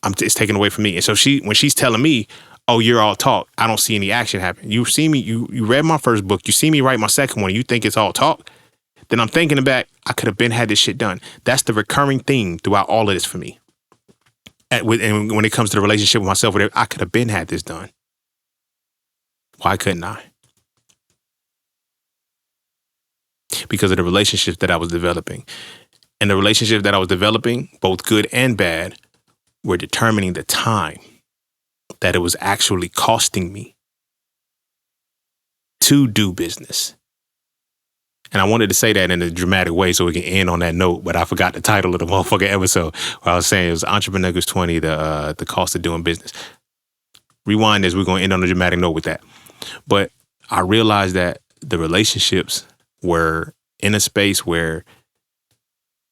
[SPEAKER 1] it's taken away from me. And so when she's telling me, oh, you're all talk, I don't see any action happen. You see me, you read my first book, you see me write my second one, and you think it's all talk? Then I'm thinking back, I could have had this shit done. That's the recurring theme throughout all of this for me. And when it comes to the relationship with myself, I could have had this done. Why couldn't I? Because of the relationships that I was developing. And the relationships that I was developing, both good and bad, were determining the time that it was actually costing me to do business. And I wanted to say that in a dramatic way so we can end on that note, but I forgot the title of the motherfucking episode. Where I was saying it was EntrepreNEGUS 20, the cost of doing business. Rewind this, we're going to end on a dramatic note with that. But I realized that the relationships were in a space where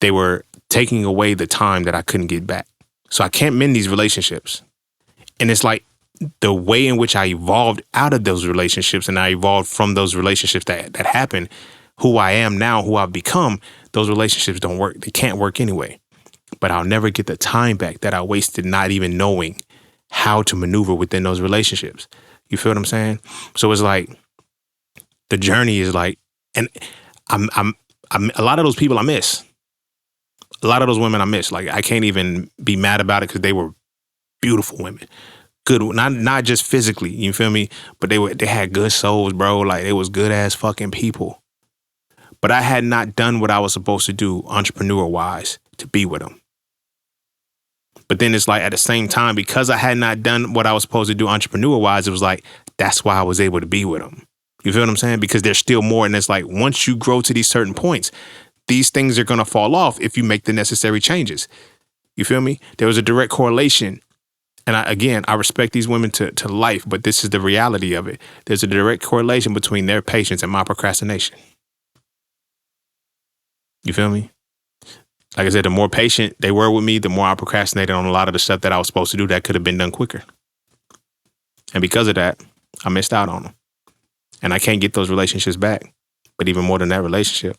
[SPEAKER 1] they were taking away the time that I couldn't get back. So I can't mend these relationships. And it's like the way in which I evolved out of those relationships and I evolved from those relationships that happened, who I am now, who I've become, those relationships don't work. They can't work anyway. But I'll never get the time back that I wasted not even knowing how to maneuver within those relationships. You feel what I'm saying? So it's like the journey is like, and I'm a lot of those people I miss. A lot of those women I miss. Like I can't even be mad about it because they were beautiful women. Good, not just physically, you feel me? But they had good souls, bro. Like they was good ass fucking people. But I had not done what I was supposed to do entrepreneur-wise to be with them. But then it's like at the same time, because I had not done what I was supposed to do entrepreneur-wise, it was like, that's why I was able to be with them. You feel what I'm saying? Because there's still more. And it's like, once you grow to these certain points, these things are going to fall off if you make the necessary changes. You feel me? There was a direct correlation. And I respect these women to life, but this is the reality of it. There's a direct correlation between their patience and my procrastination. You feel me? Like I said, the more patient they were with me, the more I procrastinated on a lot of the stuff that I was supposed to do that could have been done quicker. And because of that, I missed out on them. And I can't get those relationships back. But even more than that relationship,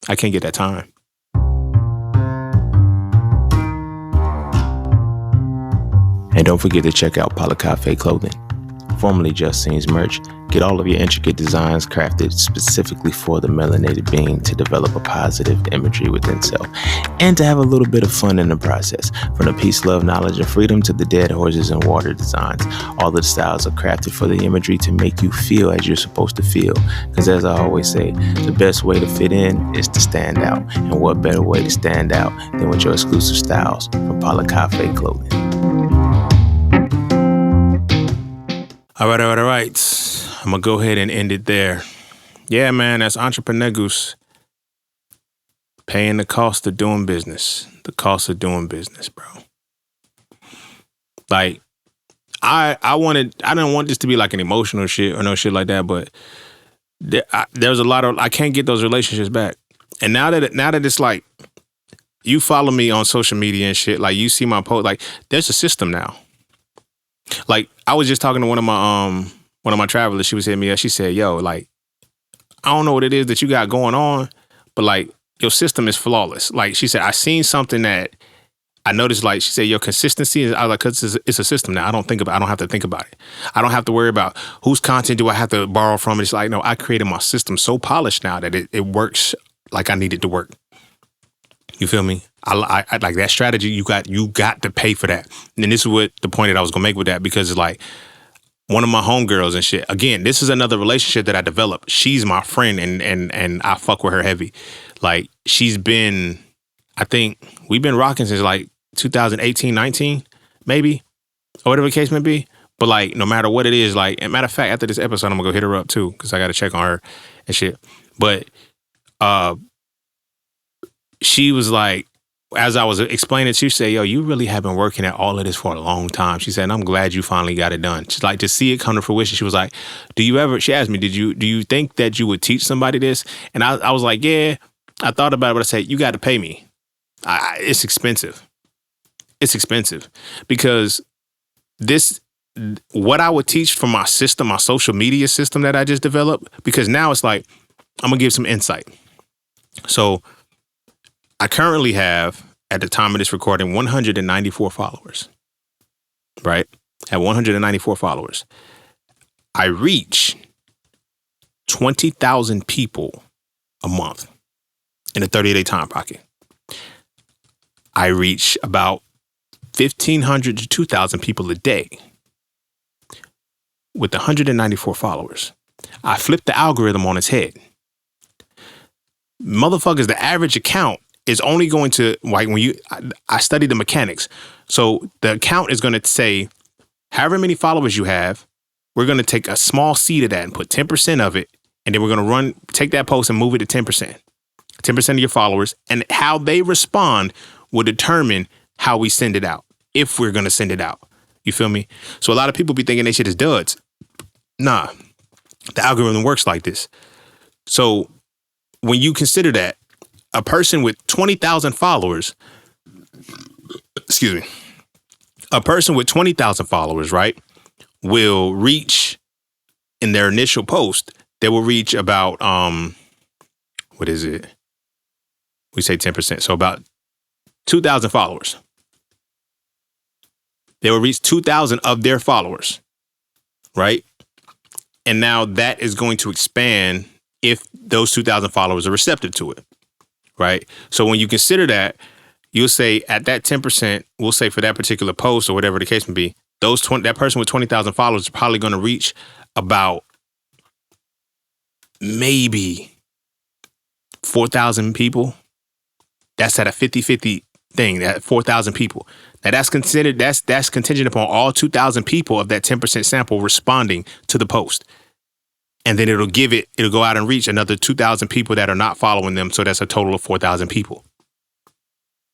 [SPEAKER 1] I can't get that time. And don't forget to check out Paula Cafe Clothing, formerly Just Scenes merch. Get all of your intricate designs crafted specifically for the melanated being to develop a positive imagery within self and to have a little bit of fun in the process. From the peace, love, knowledge, and freedom to the dead horses and water designs, all of the styles are crafted for the imagery to make you feel as you're supposed to feel. Because as I always say, the best way to fit in is to stand out. And what better way to stand out than with your exclusive styles from Paula Cafe Clothing. All right. I'm going to go ahead and end it there. Yeah, man, that's EntrepreNEGUS. Paying the cost of doing business. The cost of doing business, bro. Like, I didn't want this to be like an emotional shit or no shit like that, but there's a lot of, I can't get those relationships back. And now that it's like, you follow me on social media and shit, like you see my post, like there's a system now. Like, I was just talking to one of my travelers. She was hitting me up. She said, "Yo, like, I don't know what it is that you got going on, but like your system is flawless." Like she said, I seen something that I noticed. Like she said, your consistency is. I was like, cause it's a system now. I don't have to think about it. I don't have to worry about whose content do I have to borrow from. It's like, no, I created my system so polished now that it works like I need it to work. You feel me? I like that strategy. You got to pay for that. And this is what the point that I was gonna make with that, because it's like one of my homegirls and shit. Again, this is another relationship that I developed. She's my friend and I fuck with her heavy. Like she's been, I think we've been rocking since like 2018, 19, maybe, or whatever the case may be. But like, no matter what it is, like, and matter of fact, after this episode, I'm gonna go hit her up too, because I got to check on her and shit. But she was like, as I was explaining, she said, "Yo, you really have been working at all of this for a long time." She said, "And I'm glad you finally got it done." She's like, to see it come to fruition. She was like, she asked me, do you think that you would teach somebody this? And I was like, yeah, I thought about it, but I said, you got to pay me. It's expensive. It's expensive because what I would teach from my system, my social media system that I just developed, because now it's like, I'm going to give some insight. So I currently have, at the time of this recording, 194 followers, right? At 194 followers, I reach 20,000 people a month in a 30-day time pocket. I reach about 1,500 to 2,000 people a day with 194 followers. I flipped the algorithm on its head. Motherfuckers, the average account is only going to, like, I studied the mechanics. So the account is going to say, however many followers you have, we're going to take a small seed of that and put 10% of it. And then we're going to take that post and move it to 10%. 10% of your followers. And how they respond will determine how we send it out, if we're going to send it out. You feel me? So a lot of people be thinking they shit is duds. Nah, the algorithm works like this. So when you consider that, a person with 20,000 followers, a person with 20,000 followers, right, will reach, in their initial post, they will reach about, what is it? We say 10%. So about 2,000 followers. They will reach 2,000 of their followers, right? And now that is going to expand if those 2,000 followers are receptive to it. Right. So when you consider that, you'll say at that 10%, we'll say for that particular post or whatever the case may be, that person with 20,000 followers is probably going to reach about maybe 4,000 people. That's at a 50-50 thing, that 4,000 people. Now that's contingent upon all 2,000 people of that 10% sample responding to the post. And then it'll go out and reach another 2,000 people that are not following them. So that's a total of 4,000 people.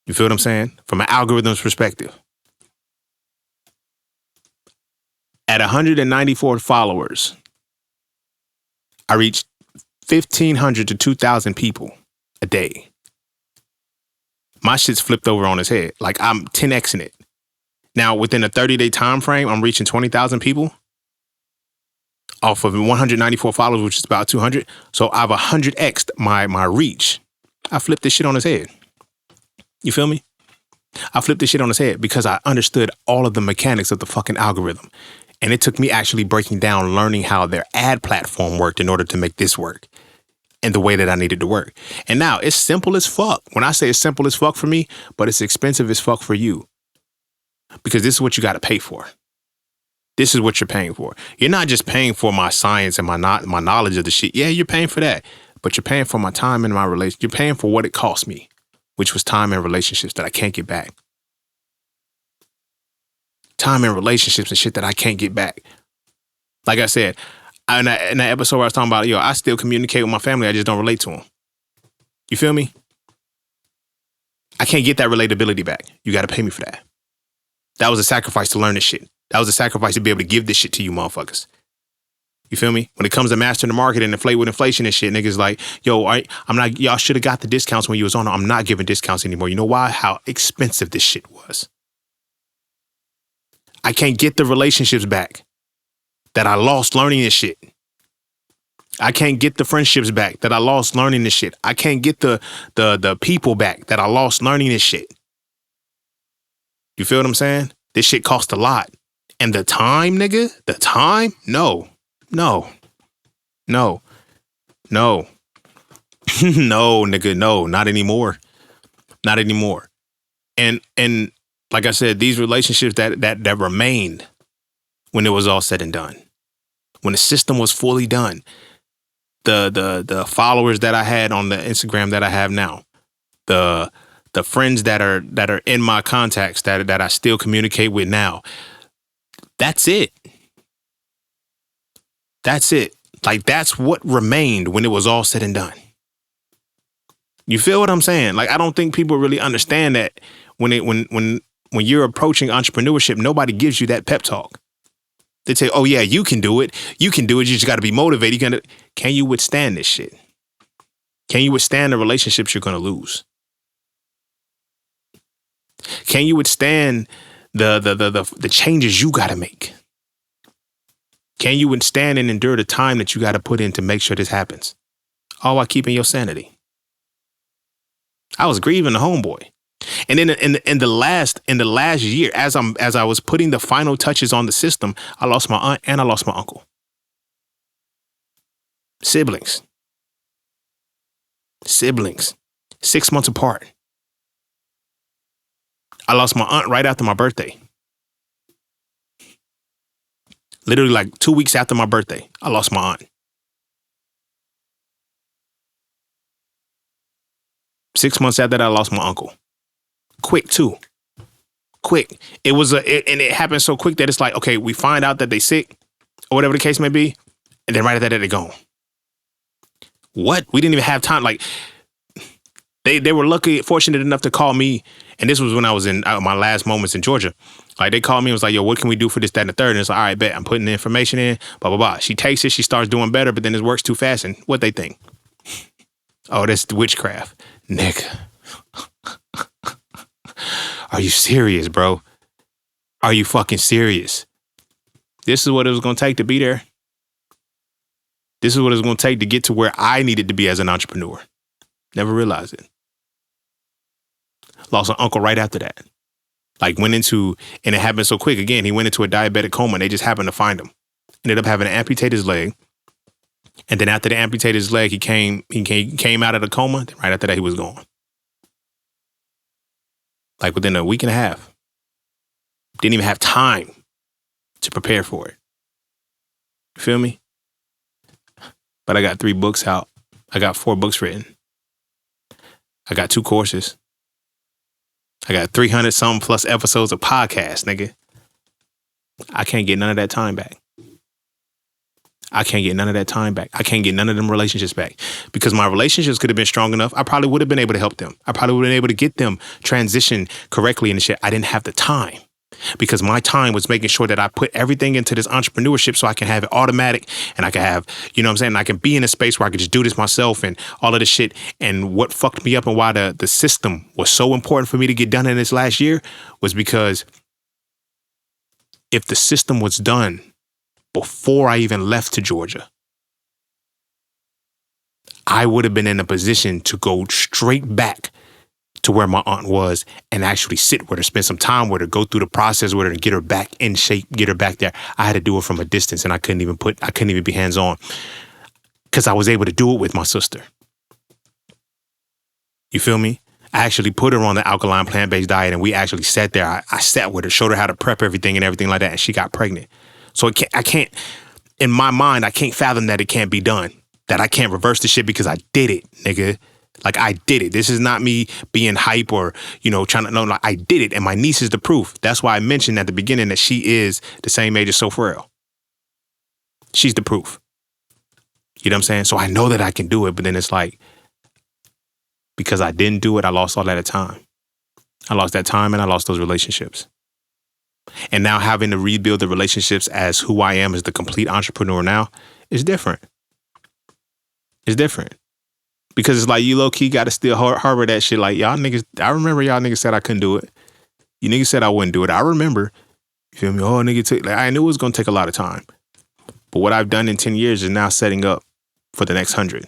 [SPEAKER 1] You feel what I'm saying? From an algorithm's perspective. At 194 followers, I reached 1,500 to 2,000 people a day. My shit's flipped over on its head. Like I'm 10xing it. Now within a 30-day time frame, I'm reaching 20,000 people off of 194 followers, which is about 200. So I've 100x'd my reach. I flipped this shit on his head. You feel me? I flipped this shit on his head because I understood all of the mechanics of the fucking algorithm. And it took me actually breaking down, learning how their ad platform worked in order to make this work in the way that I needed to work. And now it's simple as fuck. When I say it's simple as fuck for me, but it's expensive as fuck for you. Because this is what you got to pay for. This is what you're paying for. You're not just paying for my science and my knowledge of the shit. Yeah, you're paying for that. But you're paying for my time and my relationship. You're paying for what it cost me, which was time and relationships that I can't get back. Time and relationships and shit that I can't get back. Like I said, in that episode where I was talking about, I still communicate with my family. I just don't relate to them. You feel me? I can't get that relatability back. You got to pay me for that. That was a sacrifice to learn this shit. That was a sacrifice to be able to give this shit to you motherfuckers. You feel me? When it comes to mastering the market and inflate with inflation and shit, niggas like, y'all should have got the discounts when you was on. I'm not giving discounts anymore. You know why? How expensive this shit was. I can't get the relationships back that I lost learning this shit. I can't get the friendships back that I lost learning this shit. I can't get the people back that I lost learning this shit. You feel what I'm saying? This shit cost a lot. And the time, nigga, the time? No. No, no, no, nigga, no, not anymore. Not anymore. And like I said, these relationships that remained when it was all said and done, when the system was fully done, the followers that I had on the Instagram that I have now, the friends that are in my contacts that I still communicate with now, that's it. That's it. Like, that's what remained when it was all said and done. You feel what I'm saying? Like, I don't think people really understand that when you're approaching entrepreneurship, nobody gives you that pep talk. They say, oh yeah, you can do it. You can do it. You just got to be motivated. Can you withstand this shit? Can you withstand the relationships you're going to lose? Can you withstand the changes you got to make? Can you withstand and endure the time that you got to put in to make sure this happens? All while keeping your sanity. I was grieving the homeboy. And then in the last year, as I was putting the final touches on the system, I lost my aunt and I lost my uncle. Siblings. 6 months apart. I lost my aunt right after my birthday. Literally like 2 weeks after my birthday, I lost my aunt. 6 months after that, I lost my uncle. Quick too. Quick. It was and it happened so quick that it's like, okay, we find out that they sick or whatever the case may be, and then right after that, they're gone. What? We didn't even have time. Like, they were fortunate enough to call me, and this was when I was in my last moments in Georgia. Like, they called me and was like, yo, what can we do for this, that, and the third? And it's like, all right, bet, I'm putting the information in, blah, blah, blah. She takes it, she starts doing better, but then it works too fast, and what they think? Oh, that's witchcraft. Nigga. Are you serious, bro? Are you fucking serious? This is what it was going to take to be there. This is what it was going to take to get to where I needed to be as an entrepreneur. Never realized it. Lost an uncle right after that. Like, and it happened so quick. Again, he went into a diabetic coma and they just happened to find him. Ended up having to amputate his leg. And then after they amputated his leg, he came out of the coma. Right after that, he was gone. Like, within a week and a half. Didn't even have time to prepare for it. You feel me? But I got 3 books out. I got 4 books written. I got 2 courses. I got 300 some plus episodes of podcasts, nigga. I can't get none of that time back. I can't get none of that time back. I can't get none of them relationships back, because my relationships could have been strong enough. I probably would have been able to help them. I probably would have been able to get them transition correctly and shit. I didn't have the time, because my time was making sure that I put everything into this entrepreneurship so I can have it automatic and I can have, you know what I'm saying? I can be in a space where I can just do this myself and all of this shit. And what fucked me up and why the system was so important for me to get done in this last year was because if the system was done before I even left to Georgia, I would have been in a position to go straight back to where my aunt was and actually sit with her, spend some time with her, go through the process with her and get her back in shape, get her back there. I had to do it from a distance and I couldn't even be hands on because I was able to do it with my sister. You feel me? I actually put her on the alkaline plant-based diet and we actually sat there. I sat with her, showed her how to prep everything and everything like that. And she got pregnant. So I can't, in my mind, I can't fathom that it can't be done, that I can't reverse the shit because I did it, nigga. Like, I did it. This is not me being hype or, trying to, no, I did it. And my niece is the proof. That's why I mentioned at the beginning that she is the same age as Sofarel. She's the proof. You know what I'm saying? So I know that I can do it, but then it's like, because I didn't do it, I lost all that time. I lost that time and I lost those relationships. And now having to rebuild the relationships as who I am as the complete entrepreneur now is different. It's different. Because it's like you low-key got to still harbor that shit. Like, y'all niggas, I remember y'all niggas said I couldn't do it. You niggas said I wouldn't do it. I remember. You feel me? Oh, nigga, I knew it was going to take a lot of time. But what I've done in 10 years is now setting up for the next 100.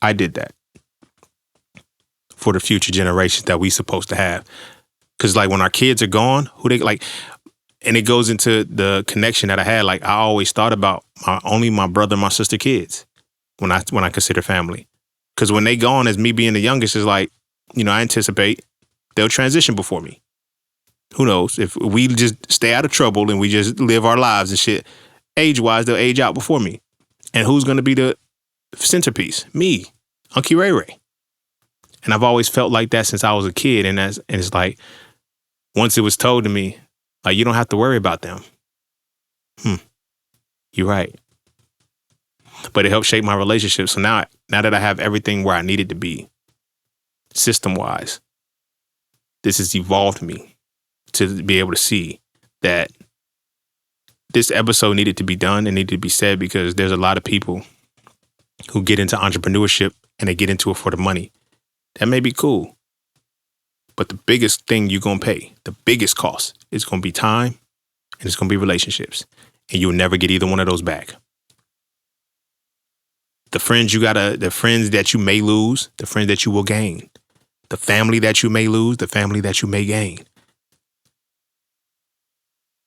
[SPEAKER 1] I did that for the future generations that we supposed to have. Because like when our kids are gone, who they like, and it goes into the connection that I had. Like I always thought about only my brother and my sister kids when I consider family. Because when they gone, as me being the youngest, is like, you know, I anticipate they'll transition before me. Who knows? If we just stay out of trouble and we just live our lives and shit, age-wise, they'll age out before me. And who's going to be the centerpiece? Me, Uncle Ray Ray. And I've always felt like that since I was a kid. And it's like, once it was told to me, like, you don't have to worry about them. You're right. But it helped shape my relationship. So now that I have everything where I need it to be, system-wise, this has evolved me to be able to see that this episode needed to be done and needed to be said, because there's a lot of people who get into entrepreneurship and they get into it for the money. That may be cool, but the biggest thing you're going to pay, the biggest cost, is going to be time and it's going to be relationships. And you'll never get either one of those back. The friends that you may lose, the friends that you will gain, the family that you may lose, the family that you may gain.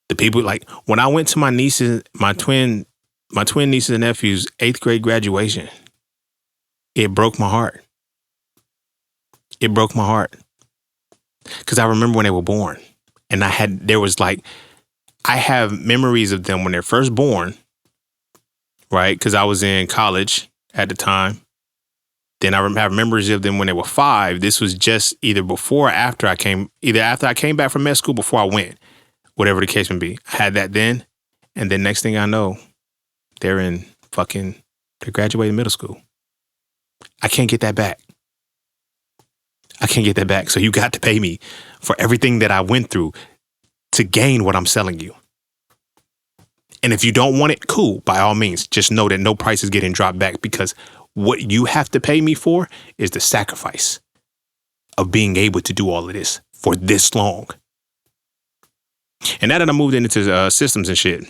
[SPEAKER 1] The people, like when I went to my nieces, my twin nieces and nephews' 8th grade graduation, it broke my heart. It broke my heart. Because I remember when they were born, and I have memories of them when they're first born, right? Because I was in college at the time. Then I have memories of them when they were 5. This was just either before or after I came back from med school, before I went, whatever the case may be. I had that then. And then next thing I know, they're graduating middle school. I can't get that back. So you got to pay me for everything that I went through to gain what I'm selling you. And if you don't want it, cool, by all means, just know that no price is getting dropped back, because what you have to pay me for is the sacrifice of being able to do all of this for this long. And now that I moved into systems and shit,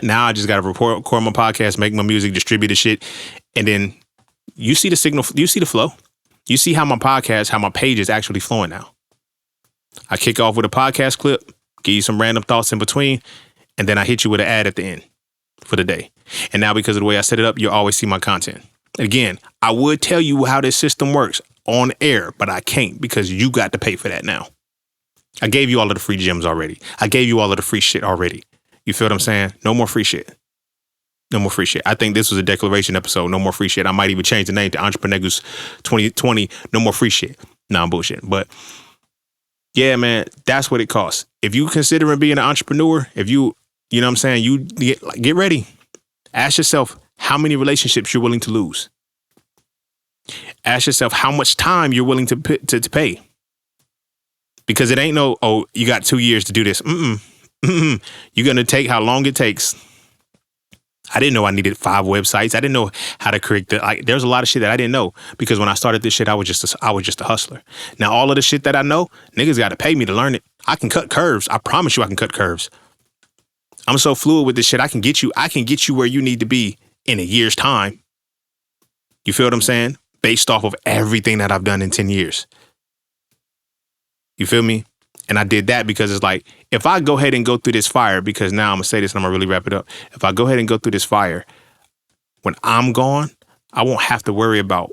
[SPEAKER 1] now I just got to record my podcast, make my music, distribute the shit. And then you see the signal, you see the flow. You see how my page is actually flowing now. I kick off with a podcast clip, give you some random thoughts in between, and then I hit you with an ad at the end for the day. And now, because of the way I set it up, you'll always see my content. Again, I would tell you how this system works on air, but I can't, because you got to pay for that now. I gave you all of the free gems already. I gave you all of the free shit already. You feel what I'm saying? No more free shit. No more free shit. I think this was a declaration episode. No more free shit. I might even change the name to EntrepreNEGUS 2020. No more free shit. Nah, I'm bullshit. But yeah, man, that's what it costs. If you considering being an entrepreneur, if you know what I'm saying, you get ready. Ask yourself how many relationships you're willing to lose. Ask yourself how much time you're willing to pay. Because it ain't no, oh, you got 2 years to do this. You're going to take how long it takes. I didn't know I needed 5 websites. I didn't know how to create there's a lot of shit that I didn't know, because when I started this shit, I was just a hustler. Now, all of the shit that I know, niggas got to pay me to learn it. I can cut curves. I promise you I can cut curves. I'm so fluid with this shit. I can get you where you need to be in a year's time. You feel what I'm saying? Based off of everything that I've done in 10 years. You feel me? And I did that because it's like, if I go ahead and go through this fire, because now I'm going to say this and I'm going to really wrap it up. If I go ahead and go through this fire, when I'm gone, I won't have to worry about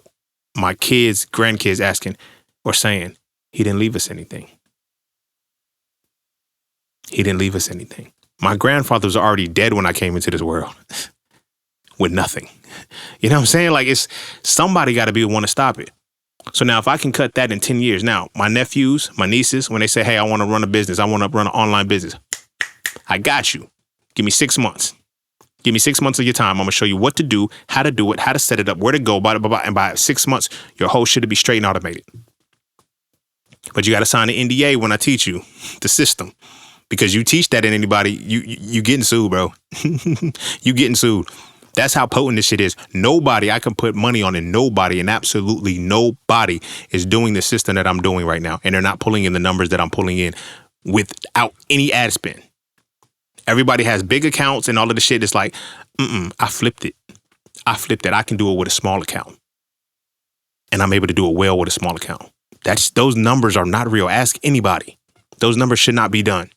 [SPEAKER 1] my kids, grandkids asking or saying, he didn't leave us anything. He didn't leave us anything. My grandfather was already dead when I came into this world with nothing. You know what I'm saying? Like, it's somebody got to be the one to stop it. So now if I can cut that in 10 years, now my nephews, my nieces, when they say, hey, I want to run a business, I want to run an online business, I got you. Give me 6 months. Give me 6 months of your time. I'm going to show you what to do, how to set it up, where to go, blah, blah, blah. And by 6 months, your whole shit will be straight and automated. But you got to sign an NDA when I teach you the system, because you teach that in anybody, you getting sued, bro. You getting sued. That's how potent this shit is. Nobody I can put money on, and absolutely nobody is doing the system that I'm doing right now. And they're not pulling in the numbers that I'm pulling in without any ad spend. Everybody has big accounts and all of the shit. It's like, I flipped it. I can do it with a small account. And I'm able to do it well with a small account. Those numbers are not real. Ask anybody. Those numbers should not be done.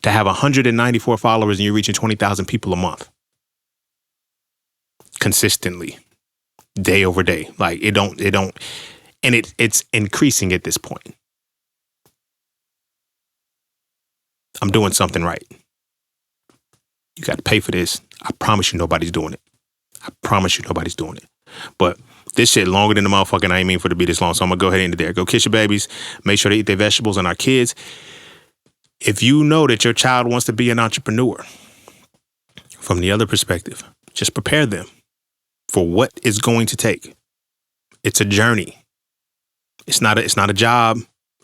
[SPEAKER 1] To have 194 followers and you're reaching 20,000 people a month. Consistently. Day over day. Like it don't, and it's increasing at this point. I'm doing something right. You got to pay for this. I promise you nobody's doing it. But this shit longer than the motherfucking, I ain't mean for it to be this long. So I'm going to go ahead and end it there. Go kiss your babies. Make sure they eat their vegetables. And our kids, if you know that your child wants to be an entrepreneur, from the other perspective, just prepare them for what it's going to take. It's a journey. It's not a job.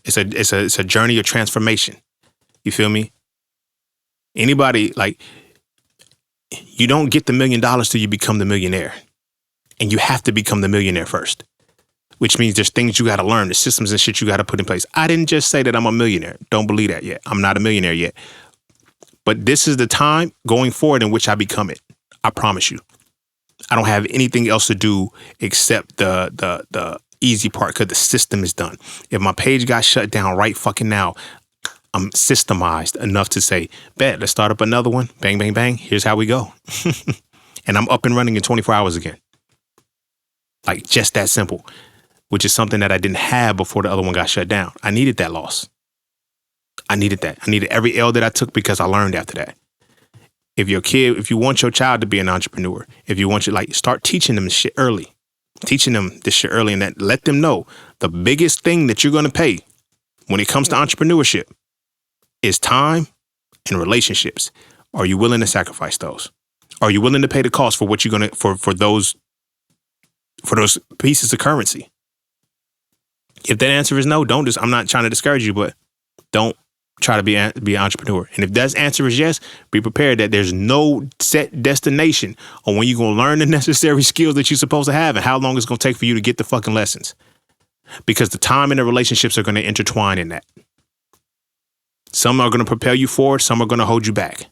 [SPEAKER 1] It's a journey of transformation. You feel me? Anybody, like, you don't get the $1 million till you become the millionaire. And you have to become the millionaire first, which means there's things you got to learn, the systems and shit you got to put in place. I didn't just say that I'm a millionaire. Don't believe that yet. I'm not a millionaire yet. But this is the time going forward in which I become it. I promise you. I don't have anything else to do except the easy part because the system is done. If my page got shut down right fucking now, I'm systemized enough to say, bet, let's start up another one. Bang, bang, bang. Here's how we go. And I'm up and running in 24 hours again. Like just that simple, which is something that I didn't have before the other one got shut down. I needed that loss. I needed that. I needed every L that I took because I learned after that. If you want your child to be an entrepreneur, if you want start teaching them this shit early. Teaching them this shit early and that let them know the biggest thing that you're going to pay when it comes to entrepreneurship is time and relationships. Are you willing to sacrifice those? Are you willing to pay the cost for what you're going to, for those pieces of currency? If that answer is no, I'm not trying to discourage you, but don't try to be an entrepreneur. And if that answer is yes, be prepared that there's no set destination on when you're going to learn the necessary skills that you're supposed to have and how long it's going to take for you to get the fucking lessons. Because the time and the relationships are going to intertwine in that. Some are going to propel you forward. Some are going to hold you back.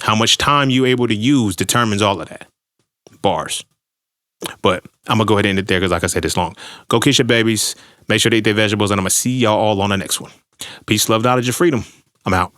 [SPEAKER 1] How much time you're able to use determines all of that. Bars. But I'm going to go ahead and end it there because like I said, it's long. Go kiss your babies. Make sure they eat their vegetables. And I'm going to see y'all all on the next one. Peace, love, knowledge, and freedom. I'm out.